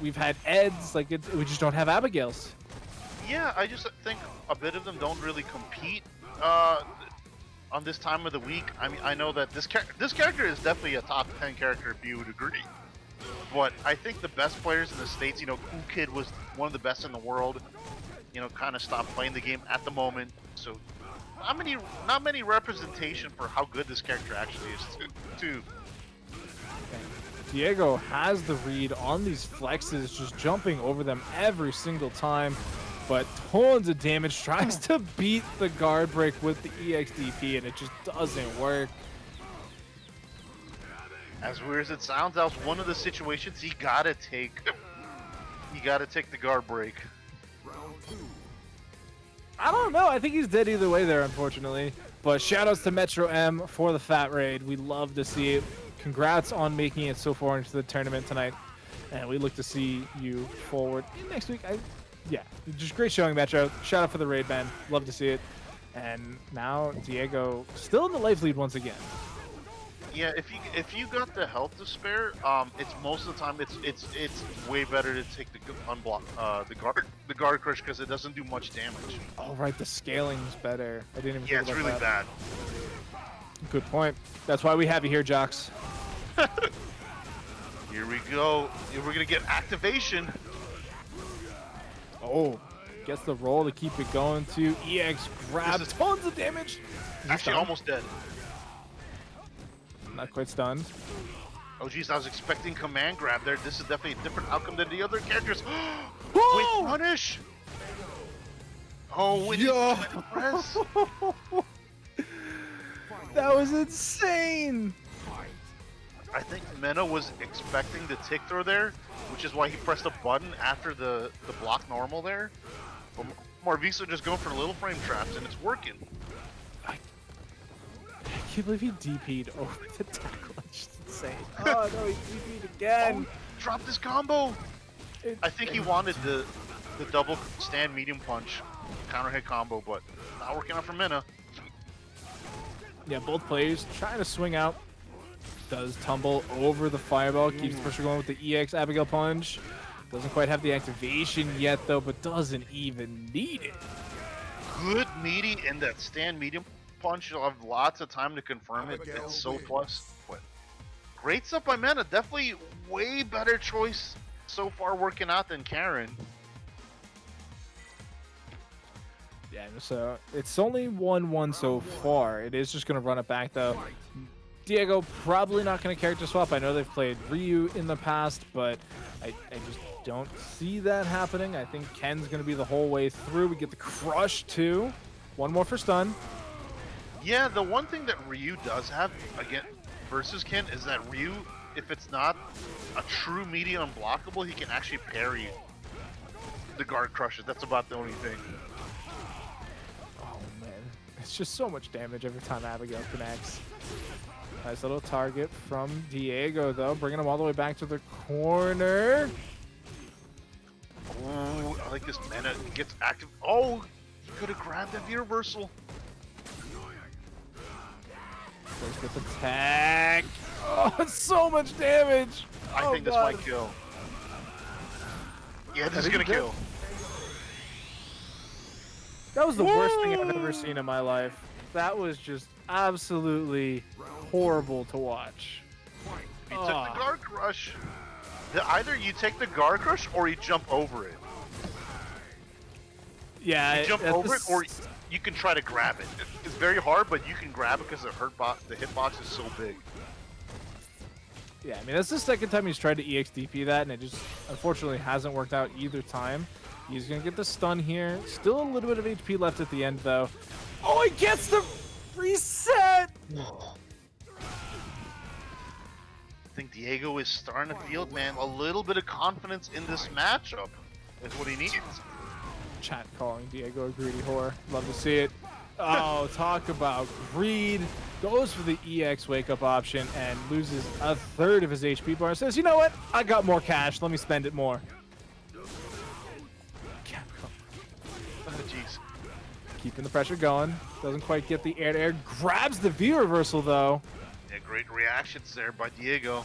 we've had Eds. Like we just don't have Abigails. Yeah, I just think a bit of them don't really compete on this time of the week. I mean, I know that this character is definitely a top 10 character if you would agree. But I think the best players in the States, you know, Cool Kid was one of the best in the world, you know, kind of stopped playing the game at the moment. So not many representation for how good this character actually is too. Diego has the read on these flexes, just jumping over them every single time, but tons of damage, tries to beat the guard break with the EXDP, and it just doesn't work. As weird as it sounds, that was one of the situations you gotta take the guard break. Round 2. I don't know. I think he's dead either way there, unfortunately. But shoutouts to Metro M for the fat raid. We love to see it. Congrats on making it so far into the tournament tonight. And we look to see you forward next week. Yeah, just great showing, Metro. Shout out for the raid, man. Love to see it. And now Diego still in the life lead once again. Yeah, if you got the health to spare, it's most of the time it's way better to take the unblock the guard crush because it doesn't do much damage. Oh right, the scaling's better. I didn't even. Yeah, think it's about really that. bad. Good point. That's why we have you here, Jocks. Here we go. We're gonna get activation. Oh, gets the roll to keep it going to EX grab. This is- Tons of damage. Actually, stunned? almost dead. Not quite stunned. Oh geez, I was expecting command grab there. This is definitely a different outcome than the other characters. Whoa! Wait, punish. Oh, with Yo! the press. That was insane. I think Mena was expecting the tick throw there, which is why he pressed a button after the block normal there. Marviso just going for little frame traps, and it's working. I can't believe he DP'd over the tackle. It's just insane. Oh no, he DP'd again. Oh, drop this combo. It- I think he wanted the double stand medium punch counter hit combo, but not working out for Mena. Yeah, both players trying to swing out. Does tumble over the fireball, keeps the pressure going with the EX Abigail punch. Doesn't quite have the activation yet though, but doesn't even need it. Good meaty in that stand medium punch. You'll have lots of time to confirm it. It's so plus. But great stuff by Mena. Definitely way better choice so far working out than Karen. Yeah, so it's only 1-1 so far. It is just going to run it back though. Diego probably not going to character swap. I know they've played Ryu in the past, but I just don't see that happening. I think Ken's going to be the whole way through. We get the crush too. One more for stun. Yeah, the one thing that Ryu does have again versus Ken is that Ryu, if it's not a true meaty unblockable, he can actually parry the guard crushes. That's about the only thing. Oh man, it's just so much damage every time Abigail connects. Nice little target from Diego though, bringing him all the way back to the corner. Oh, I like this Mena gets active. Oh, he could have grabbed that reversal. Let's get the tag. Oh, it's so much damage. I think this might kill. Yeah, this is gonna kill. That was the worst thing I've ever seen in my life. That was just absolutely horrible to watch. He took the guard crush. Either you take the guard crush or you jump over it. Yeah, You jump over it, or you can try to grab it. It's very hard, but you can grab it because the hitbox is so big. Yeah, I mean, that's the second time he's tried to EXDP that, and it just unfortunately hasn't worked out either time. He's going to get the stun here. Still a little bit of HP left at the end, though. Oh, he gets the reset! I think Diego is starting to feel, man, a little bit of confidence in this matchup is what he needs. Chat calling Diego a greedy whore. Love to see it. Oh, talk about greed. Goes for the EX wake-up option and loses a third of his HP bar. Says, you know what? I got more cash. Let me spend it more. Oh, jeez. Keeping the pressure going. Doesn't quite get the air-to-air. Grabs the V reversal, though. Yeah, great reactions there by Diego.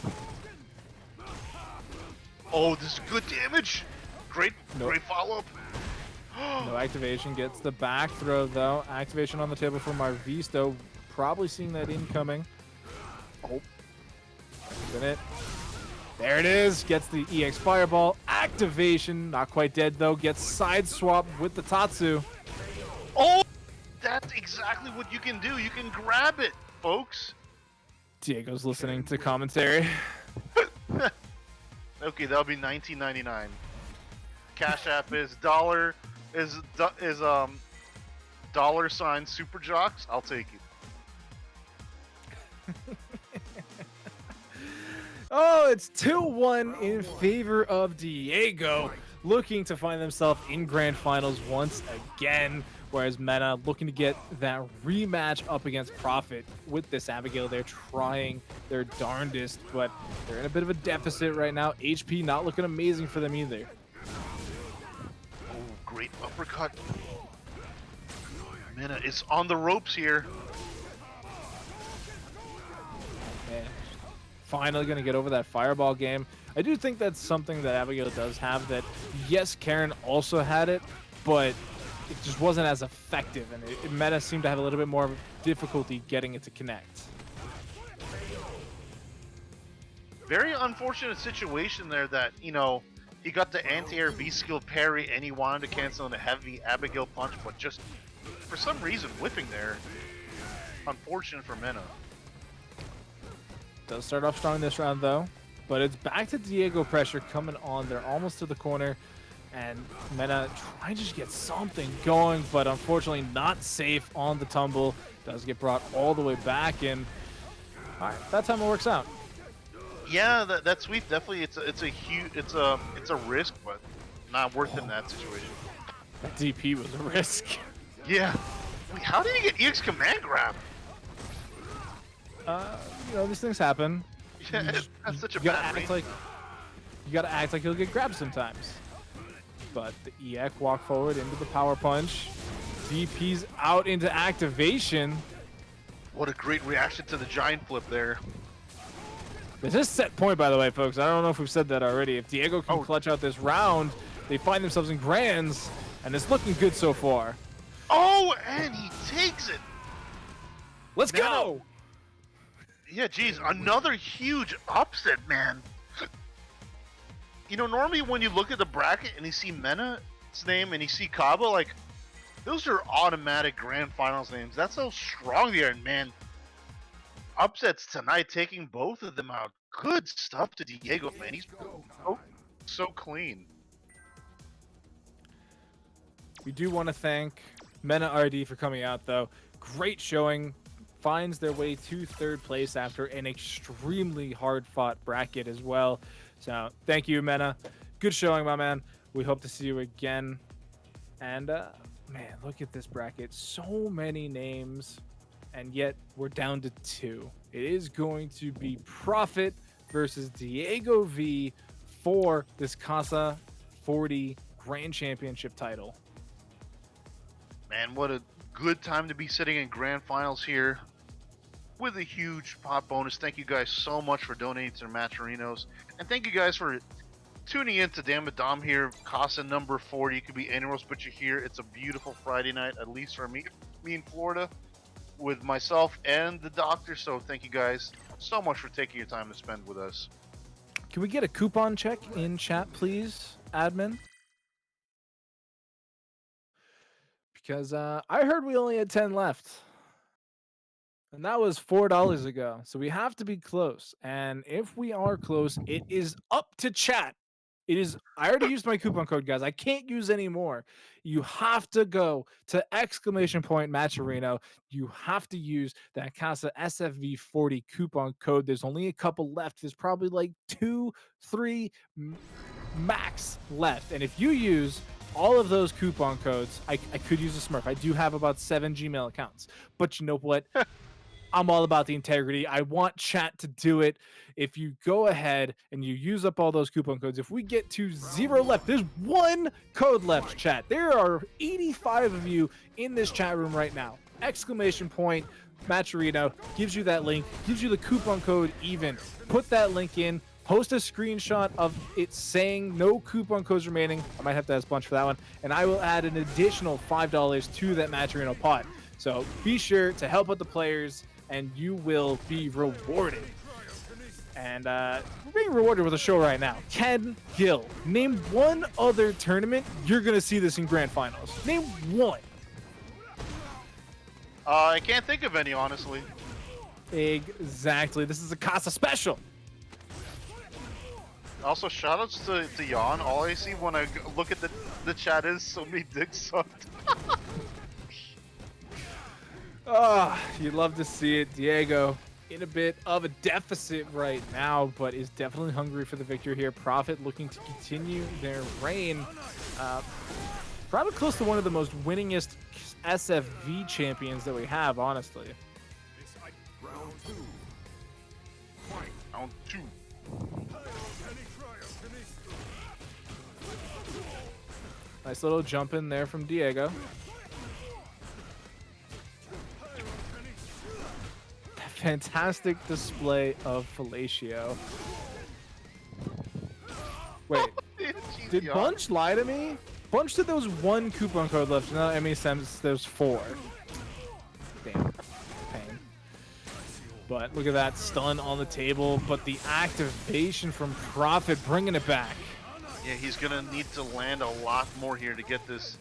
Oh, this is good damage. Great, Nope. great follow-up. No activation. Gets the back throw, though. Activation on the table for Marvisto. Probably seeing that incoming. Oh. Isn't it? There it is. Gets the EX Fireball. Activation. Not quite dead, though. Gets side swapped with the Tatsu. Oh, that's exactly what you can do. You can grab it, folks. Diego's listening to commentary. Okay, that'll be $19.99. Cash App is dollar sign Super Jocks. I'll take it. Oh, it's 2-1 in favor of Diego, looking to find themselves in grand finals once again. Whereas Mena looking to get that rematch up against Prophet with this Abigail. They're trying their darndest, but they're in a bit of a deficit right now. HP not looking amazing for them either. Oh, great uppercut. Mena is on the ropes here. Man, finally going to get over that fireball game. I do think that's something that Abigail does have that, yes, Karen also had it, but it just wasn't as effective, and Meta seemed to have a little bit more difficulty getting it to connect. Very unfortunate situation there that, you know, he got the anti-air V-skill parry and he wanted to cancel in a heavy Abigail punch, but just for some reason whipping there. Unfortunate for Mena. Does start off strong this round, though, but it's back to Diego pressure coming on. They're almost to the corner. And Mena trying to just get something going, but unfortunately not safe on the tumble. Does get brought all the way back, and all right, that time it works out. Yeah, that sweep definitely it's a huge it's a risk, but not worth it in that situation. That DP was a risk. Yeah. Wait, how did he get EX command grab? You know, these things happen. Yeah, that's such a You gotta bad act range. like he'll get grabbed sometimes. But the EX walk forward into the power punch. DP's out into activation. What a great reaction to the giant flip there. This is set point, by the way, folks. I don't know if we've said that already. If Diego can Oh. clutch out this round, they find themselves in grands, and it's looking good so far. Oh, and he takes it. Let's Now- go! Yeah, geez, another huge upset, man. You know, normally when you look at the bracket and you see Mena's name and you see Cabo, like, those are automatic grand finals names. That's how strong they are, and man. Upsets tonight, taking both of them out. Good stuff to Diego, man. He's so clean. We do want to thank Mena RD for coming out, though. Great showing. Finds their way to third place after an extremely hard-fought bracket as well. So thank you, Mena. Good showing, my man. We hope to see you again. And, man, look at this bracket. So many names, and yet we're down to 2. It is going to be Profit versus Diego V for this Casa 40 Grand Championship title. Man, what a good time to be sitting in grand finals here with a huge pot bonus. Thank you guys so much for donating to Matcherinos. And thank you guys for tuning in to Damn It Dom here. Casa number 40. You could be anywhere else but you're here. It's a beautiful Friday night, at least for me in Florida, with myself and the doctor. So thank you guys so much for taking your time to spend with us. Can we get a coupon check in chat, please, admin? Because I heard we only had 10 left. And that was $4 ago. So we have to be close. And if we are close, it is up to chat. It is. I already used my coupon code, guys. I can't use any more. You have to go to !Matcherino. You have to use that Casa SFV40 coupon code. There's only a couple left. There's probably like 2, 3 max left. And if you use all of those coupon codes, I could use a Smurf. I do have about 7 Gmail accounts. But you know what? I'm all about the integrity. I want chat to do it. If you go ahead and you use up all those coupon codes, if we get to 0 left, there's 1 code left, chat. There are 85 of you in this chat room right now. Matcherino gives you that link, gives you the coupon code even. Put that link in. Post a screenshot of it saying no coupon codes remaining. I might have to ask Bunch for that one. And I will add an additional $5 to that Matcherino pot. So be sure to help out the players, and you will be rewarded. And we're being rewarded with a show right now. Ken Gill. Name one other tournament you're going to see this in grand finals. Name one. I can't think of any, honestly. Exactly. This is a Casa special. Also, shoutouts to Jan. All I see when I look at the chat is so many dicks sucked. You'd love to see it. Diego in a bit of a deficit right now, but is definitely hungry for the victory here. Profit looking to continue their reign. Probably close to one of the most winningest SFV champions that we have, honestly. Round 2. Fight. Round 2. Nice little jump in there from Diego. Fantastic display of fellatio. Wait, Jeez, did Jan. Bunch lie to me? Bunch said there was 1 coupon code left. No, I mean, there's 4. Damn. Pain. But look at that stun on the table. But the activation from Profit bringing it back. Yeah, he's gonna need to land a lot more here to get this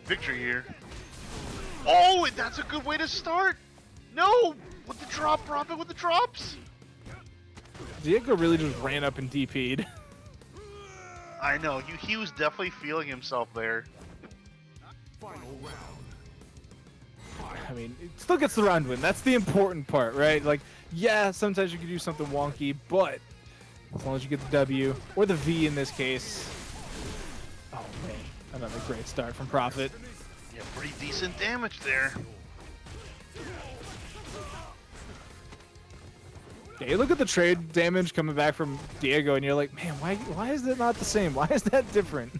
victory here. Oh, that's a good way to start. No, with the drop, Profit with the drops. Diego really just ran up and DP'd. I know, he was definitely feeling himself there. Final round. I mean, it still gets the round win. That's the important part, right? Like, yeah, sometimes you can do something wonky, but as long as you get the W, or the V in this case. Oh, man. Another great start from Prophet. Yeah, pretty decent damage there. Yeah, you look at the trade damage coming back from Diego, and you're like, man, why is that not the same? Why is that different?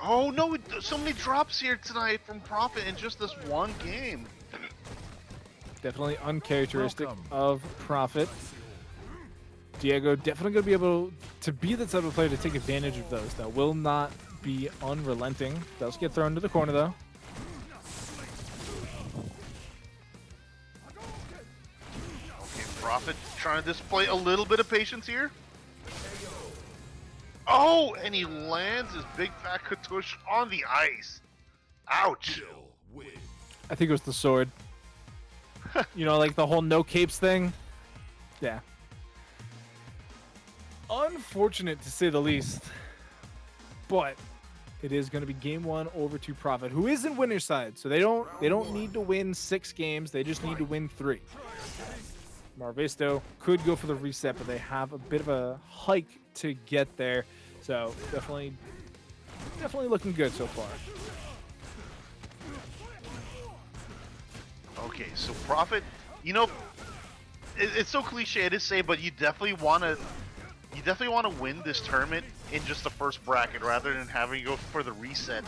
Oh no, so many drops here tonight from Prophet in just this one game. Definitely uncharacteristic of Prophet. Diego definitely going to be able to be the type of player to take advantage of those, though. Will not be unrelenting. Does get thrown to the corner, though. Okay, Prophet trying to display a little bit of patience here. Oh, and he lands his big fat Katush on the ice. Ouch. I think it was the sword. You know, like the whole no capes thing. Yeah. Unfortunate to say the least. But it is going to be game 1 over to Prophet, who is in winner's side. So they don't need to win 6 games. They just need to win 3. Marvisto could go for the reset, but they have a bit of a hike to get there. So definitely looking good so far. Okay, so Prophet, you know, it's so cliche to say, but you definitely want to win this tournament in just the first bracket rather than having to go for the reset.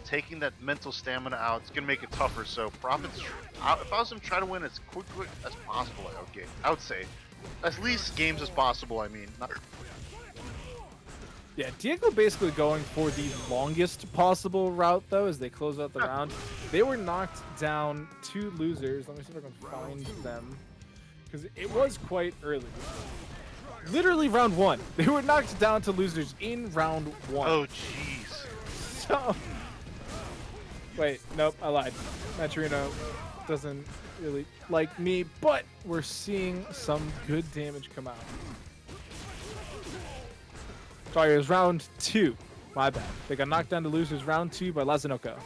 Taking that mental stamina out, it's gonna make it tougher. So Prophet's, if I was him, try to win as quickly as possible. Okay, I would say, as least games as possible. I mean, not... Yeah, Diego basically going for the longest possible route, though, as they close out the round. They were knocked down 2 losers. Let me see if I can find them, because it was quite early. Literally round 1. They were knocked down to losers in round 1. Oh, jeez. So, wait, nope, I lied. Maturino doesn't really like me, but we're seeing some good damage come out. Sorry, it was round 2. My bad. They got knocked down to losers round 2 by Lazanoka.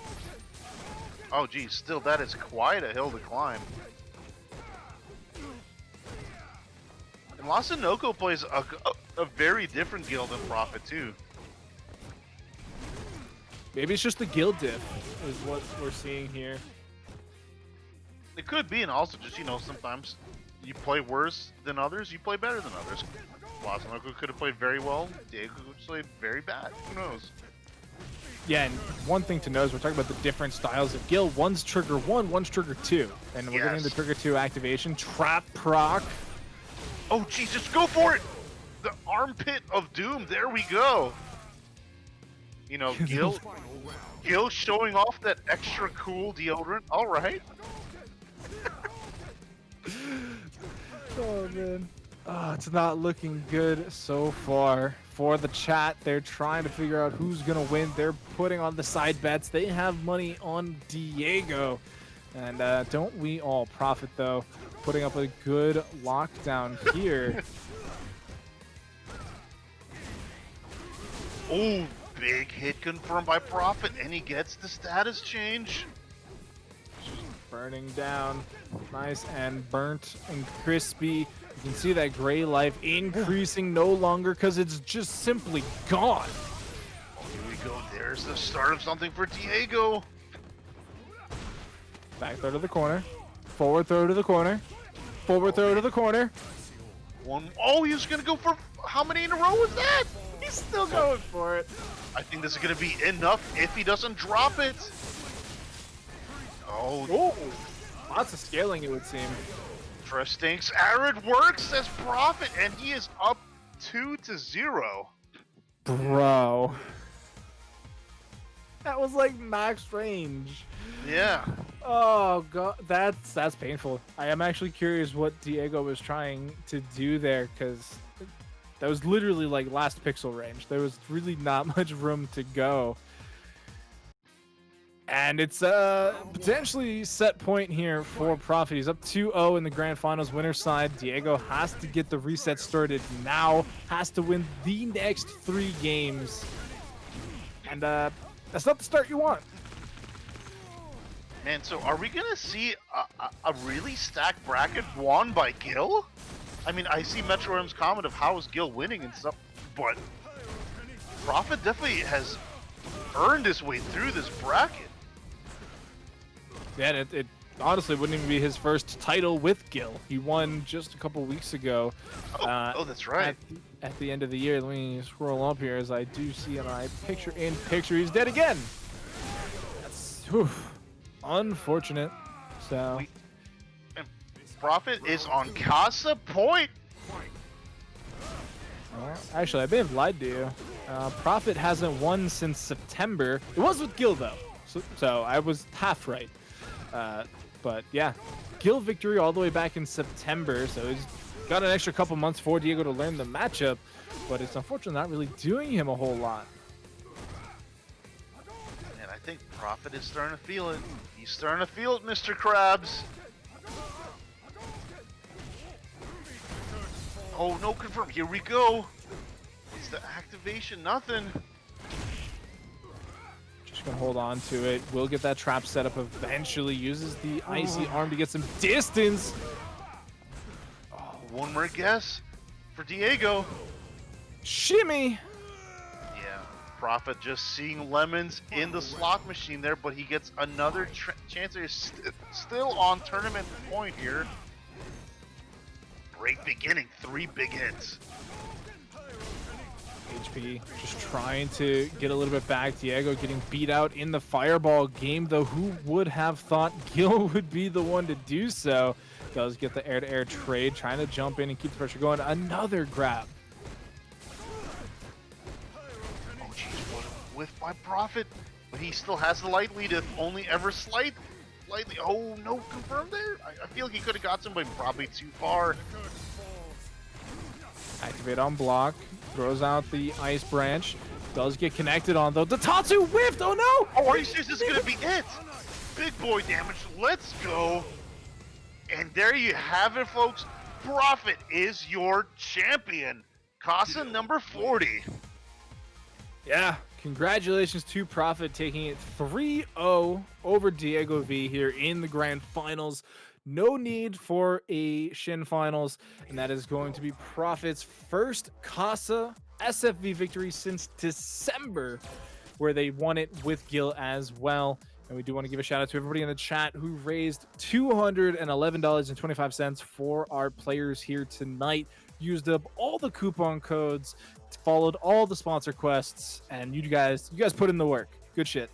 Oh, geez. Still, that is quite a hill to climb. And Lazanoka plays a very different guild than Prophet, too. Maybe it's just the guild diff is what we're seeing here. It could be, and also just, you know, sometimes you play worse than others, you play better than others. Lazanoka could have played very well, Diego could have played very bad. Who knows? Yeah, and one thing to know is we're talking about the different styles of guild. One's trigger 1, one's trigger 2. And we're getting the trigger 2 activation. Trap proc. Oh, Jesus, go for it! The armpit of doom, there we go! You know, Gil showing off that extra cool deodorant, alright. Oh, man. Oh, it's not looking good so far for the chat. They're trying to figure out who's going to win. They're putting on the side bets. They have money on Diego. And don't we all? Prophet, though, putting up a good lockdown here. Oh, big hit confirmed by Prophet, and he gets the status change. Burning down. Nice and burnt and crispy. You can see that gray life increasing no longer because it's just simply gone. Oh, here we go. There's the start of something for Diego. Back throw to the corner. Forward throw to the corner. Forward throw to the corner. One. Oh, he was going to go for... How many in a row was that? He's still going for it. I think this is going to be enough if he doesn't drop it. Oh. Ooh. Lots of scaling, it would seem. Interesting. Arid works as Prophet, and he is up 2-0. Bro. That was like max range. Yeah. Oh god, that's painful. I am actually curious what Diego was trying to do there, because that was literally like last pixel range. There was really not much room to go. And it's a potentially set point here for Prophet. He's up 2-0 in the grand finals winner's side. Diego has to get the reset started now. Has to win the next 3 games. And that's not the start you want. Man, so are we going to see a really stacked bracket won by Gil? I mean, I see Metro M's comment of how is Gil winning and stuff, but Prophet definitely has earned his way through this bracket. Yeah, and it honestly wouldn't even be his first title with Gil. He won just a couple weeks ago. Oh, that's right. At the end of the year. Let me scroll up here as I do see an eye picture in picture. He's dead again. That's unfortunate. So And Prophet is on Casa point. actually, I may have lied to you. Prophet hasn't won since September. It was with Gil though, so I was half right. But yeah, Gil victory all the way back in September. So he's got an extra couple months for Diego to learn the matchup, but it's unfortunately not really doing him a whole lot. And I think Prophet is starting to feel it. He's starting to feel it, Mr. Krabs. Oh, no confirm. Here we go. It's the activation. Nothing. Just gonna hold on to it. Will get that trap set up eventually. Uses the icy arm to get some distance. One more guess for Diego. Shimmy. Yeah, Prophet just seeing lemons in the slot machine there, but he gets another chance. He's still on tournament point here. Great beginning, 3 big hits. HP just trying to get a little bit back. Diego getting beat out in the fireball game, though. Who would have thought Gil would be the one to do so? Does get the air-to-air trade, trying to jump in and keep the pressure going. Another grab. Oh, jeez, what a whiff by Prophet. But he still has the light lead, if only ever slightly. Oh, no confirm there? I feel like he could have got some, but probably too far. Activate on block. Throws out the ice branch. Does get connected on, though. The Tatsu whiffed! Oh, no! Oh, are you serious? This is going to be it. Big boy damage. Let's go. And there you have it, folks. Prophet is your champion. Casa number 40. Yeah, congratulations to Prophet taking it 3-0 over Diego V here in the grand finals. No need for a Shin finals, and that is going to be Prophet's first Casa SFV victory since December, where they won it with Gil as well. And we do want to give a shout out to everybody in the chat who raised $211.25 for our players here tonight. Used up all the coupon codes, followed all the sponsor quests, and you guys put in the work. Good shit.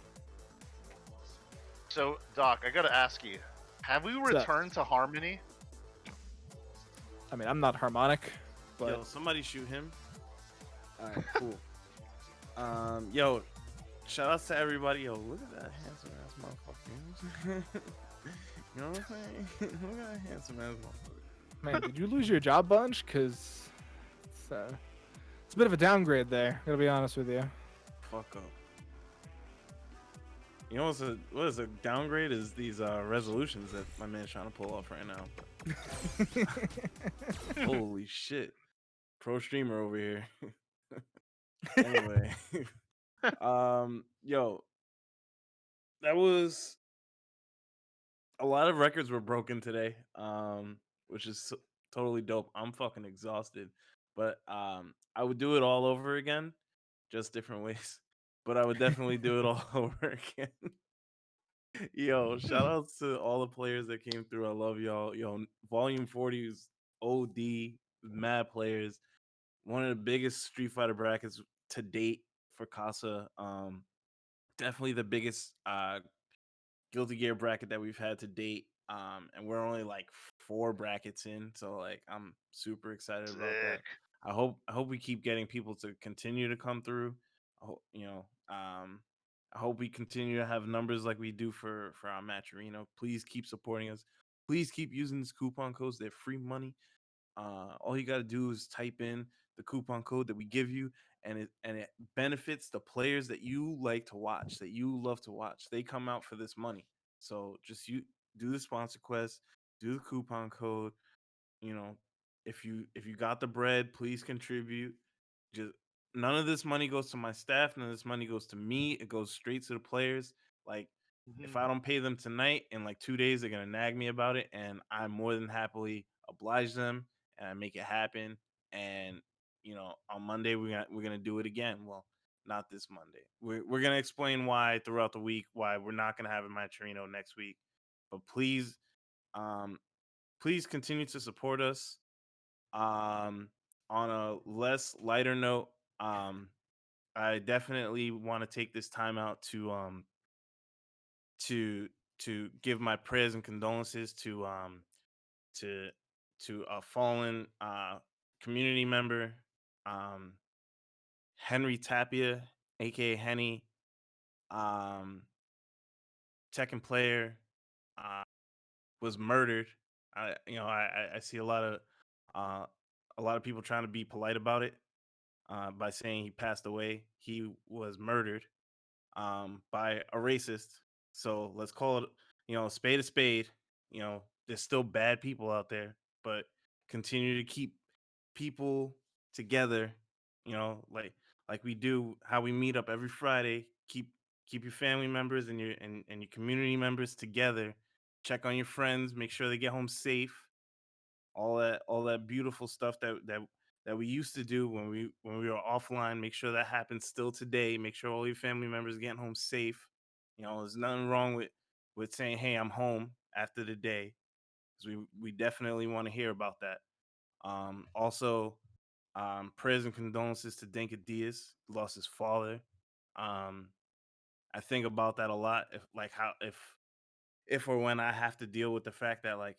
So, Doc, I gotta ask you, have we What's up? returned to Harmony? I mean, I'm not harmonic, but Yo, somebody shoot him. All right, cool. Yo, shout outs to everybody. Yo, look at that handsome ass motherfucker. You know what I'm saying? Look at that handsome ass motherfucker. man, did you lose your job bunch? Cause it's a bit of a downgrade there. Gotta be honest with you. Fuck up. You know what is a downgrade is these resolutions that my man's trying to pull off right now. Holy shit. Pro streamer over here. Anyway. Yo. That was a lot of records were broken today. Which is totally dope. I'm fucking exhausted. But I would do it all over again, just different ways. But I would definitely do it all over again. Yo, shout outs to all the players that came through. I love y'all. Yo, Volume 40 is OD, mad players. One of the biggest Street Fighter brackets to date for Casa. Definitely the biggest Guilty Gear bracket that we've had to date. And we're only like 4 brackets in, so like I'm super excited about that. Sick. I hope we keep getting people to continue to come through. I hope, I hope we continue to have numbers like we do for our match arena. Please keep supporting us. Please keep using these coupon codes. They're free money. All you got to do is type in the coupon code that we give you, and it benefits the players that you like to watch, that you love to watch. They come out for this money. So just you do the sponsor quest, do the coupon code. You know, if you got the bread, please contribute. Just none of this money goes to my staff. None of this money goes to me. It goes straight to the players. Like if I don't pay them tonight, in like 2 days, they're gonna nag me about it, and I more than happily oblige them and I make it happen. And on Monday we're gonna do it again. Well, not this Monday. We're gonna explain why throughout the week, why we're not gonna have a Maturino next week. But um, please continue to support us. Um, on a less lighter note, um, I definitely want to take this time out to give my prayers and condolences to a fallen community member, um, Henry Tapia, aka Henny, um, Tekken player, uh, was murdered. I see uh, a lot of people trying to be polite about it by saying he passed away. He was murdered by a racist. So let's call it, a spade a spade. There's still bad people out there, but continue to keep people together. Like we do, how we meet up every Friday. Keep your family members and your community members together. Check on your friends. Make sure they get home safe. All that beautiful stuff that we used to do when we were offline. Make sure that happens still today. Make sure all your family members getting home safe. There's nothing wrong with saying, "Hey, I'm home" after the day, because we definitely want to hear about that. Also, prayers and condolences to Dinka Diaz, who lost his father. Um, I think about that a lot. If or when I have to deal with the fact that, like,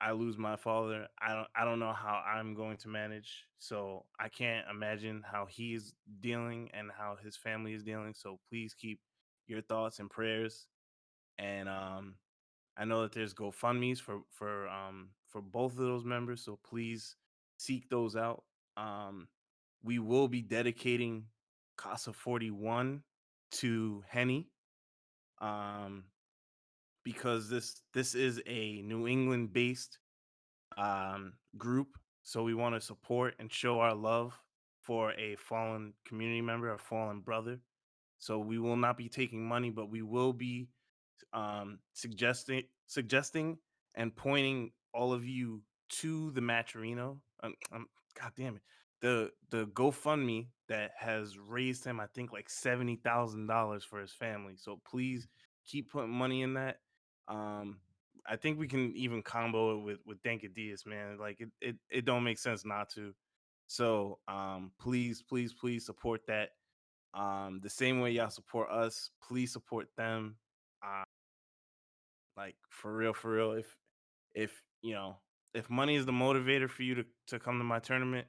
I lose my father, I don't know how I'm going to manage. So I can't imagine how he's dealing and how his family is dealing. So please keep your thoughts and prayers. And I know that there's GoFundMe's for both of those members. So please seek those out. Um, we will be dedicating Casa 41 to Henny. Um, because this is a New England based group, so we want to support and show our love for a fallen community member, a fallen brother. So we will not be taking money, but we will be suggesting and pointing all of you to the Maturino. God damn it, the GoFundMe that has raised him, I think, like $70,000 for his family. So please keep putting money in that. Um, I think we can even combo it with Danka Diaz, man. Like it don't make sense not to. So please, please, please support that. The same way y'all support us, please support them. Uh, like for real. If if money is the motivator for you to come to my tournament,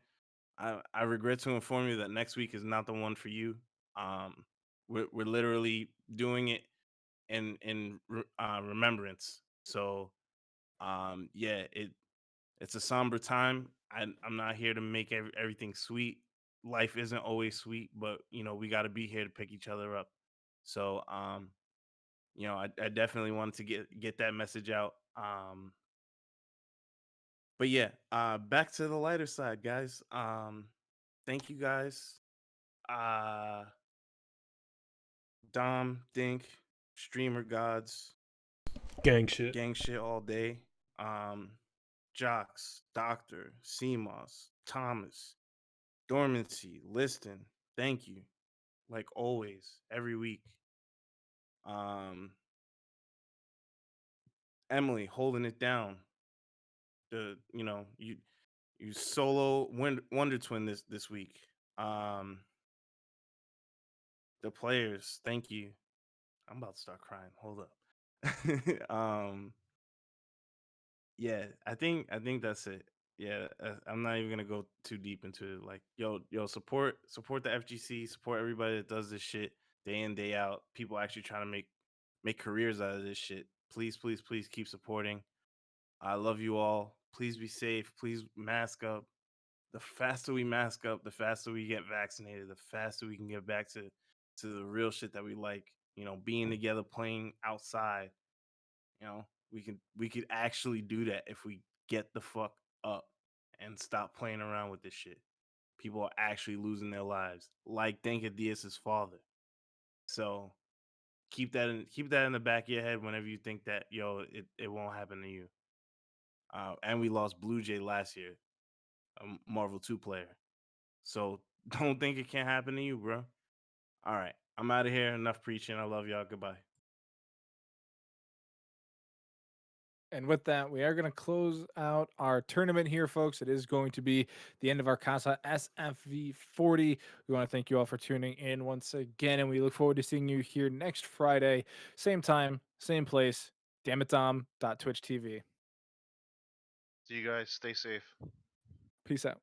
I regret to inform you that next week is not the one for you. Um, we're literally doing it in remembrance. So yeah, it's a somber time. I'm not here to make everything sweet. Life isn't always sweet, but we got to be here to pick each other up. So I definitely wanted to get that message out. But yeah, back to the lighter side, guys. Thank you guys. Uh Dom, Dink, streamer gods, Gang shit. gang shit all day. Um Jocks, Doctor, CMOS, Thomas, Dormancy, Liston, thank you. Like always, every week. Um, Emily holding it down. You solo Wonder Twin this week. Um, the players, thank you. I'm about to start crying. Hold up. Yeah, I think that's it. Yeah, I'm not even gonna go too deep into it. Like, yo, support the FGC, support everybody that does this shit day in day out. People actually trying to make careers out of this shit. Please, please, please keep supporting. I love you all. Please be safe. Please mask up. The faster we mask up, the faster we get vaccinated, the faster we can get back to the real shit that we like. Being together, playing outside. We could actually do that if we get the fuck up and stop playing around with this shit. People are actually losing their lives, like Danka Diaz's father. So keep that in the back of your head whenever you think that it won't happen to you. And we lost Blue Jay last year, a Marvel 2 player. So don't think it can't happen to you, bro. All right, I'm out of here. Enough preaching. I love y'all. Goodbye. And with that, we are going to close out our tournament here, folks. It is going to be the end of our Casa SFV 40. We want to thank you all for tuning in once again, and we look forward to seeing you here next Friday, same time, same place. Twitch TV. See you guys. Stay safe. Peace out.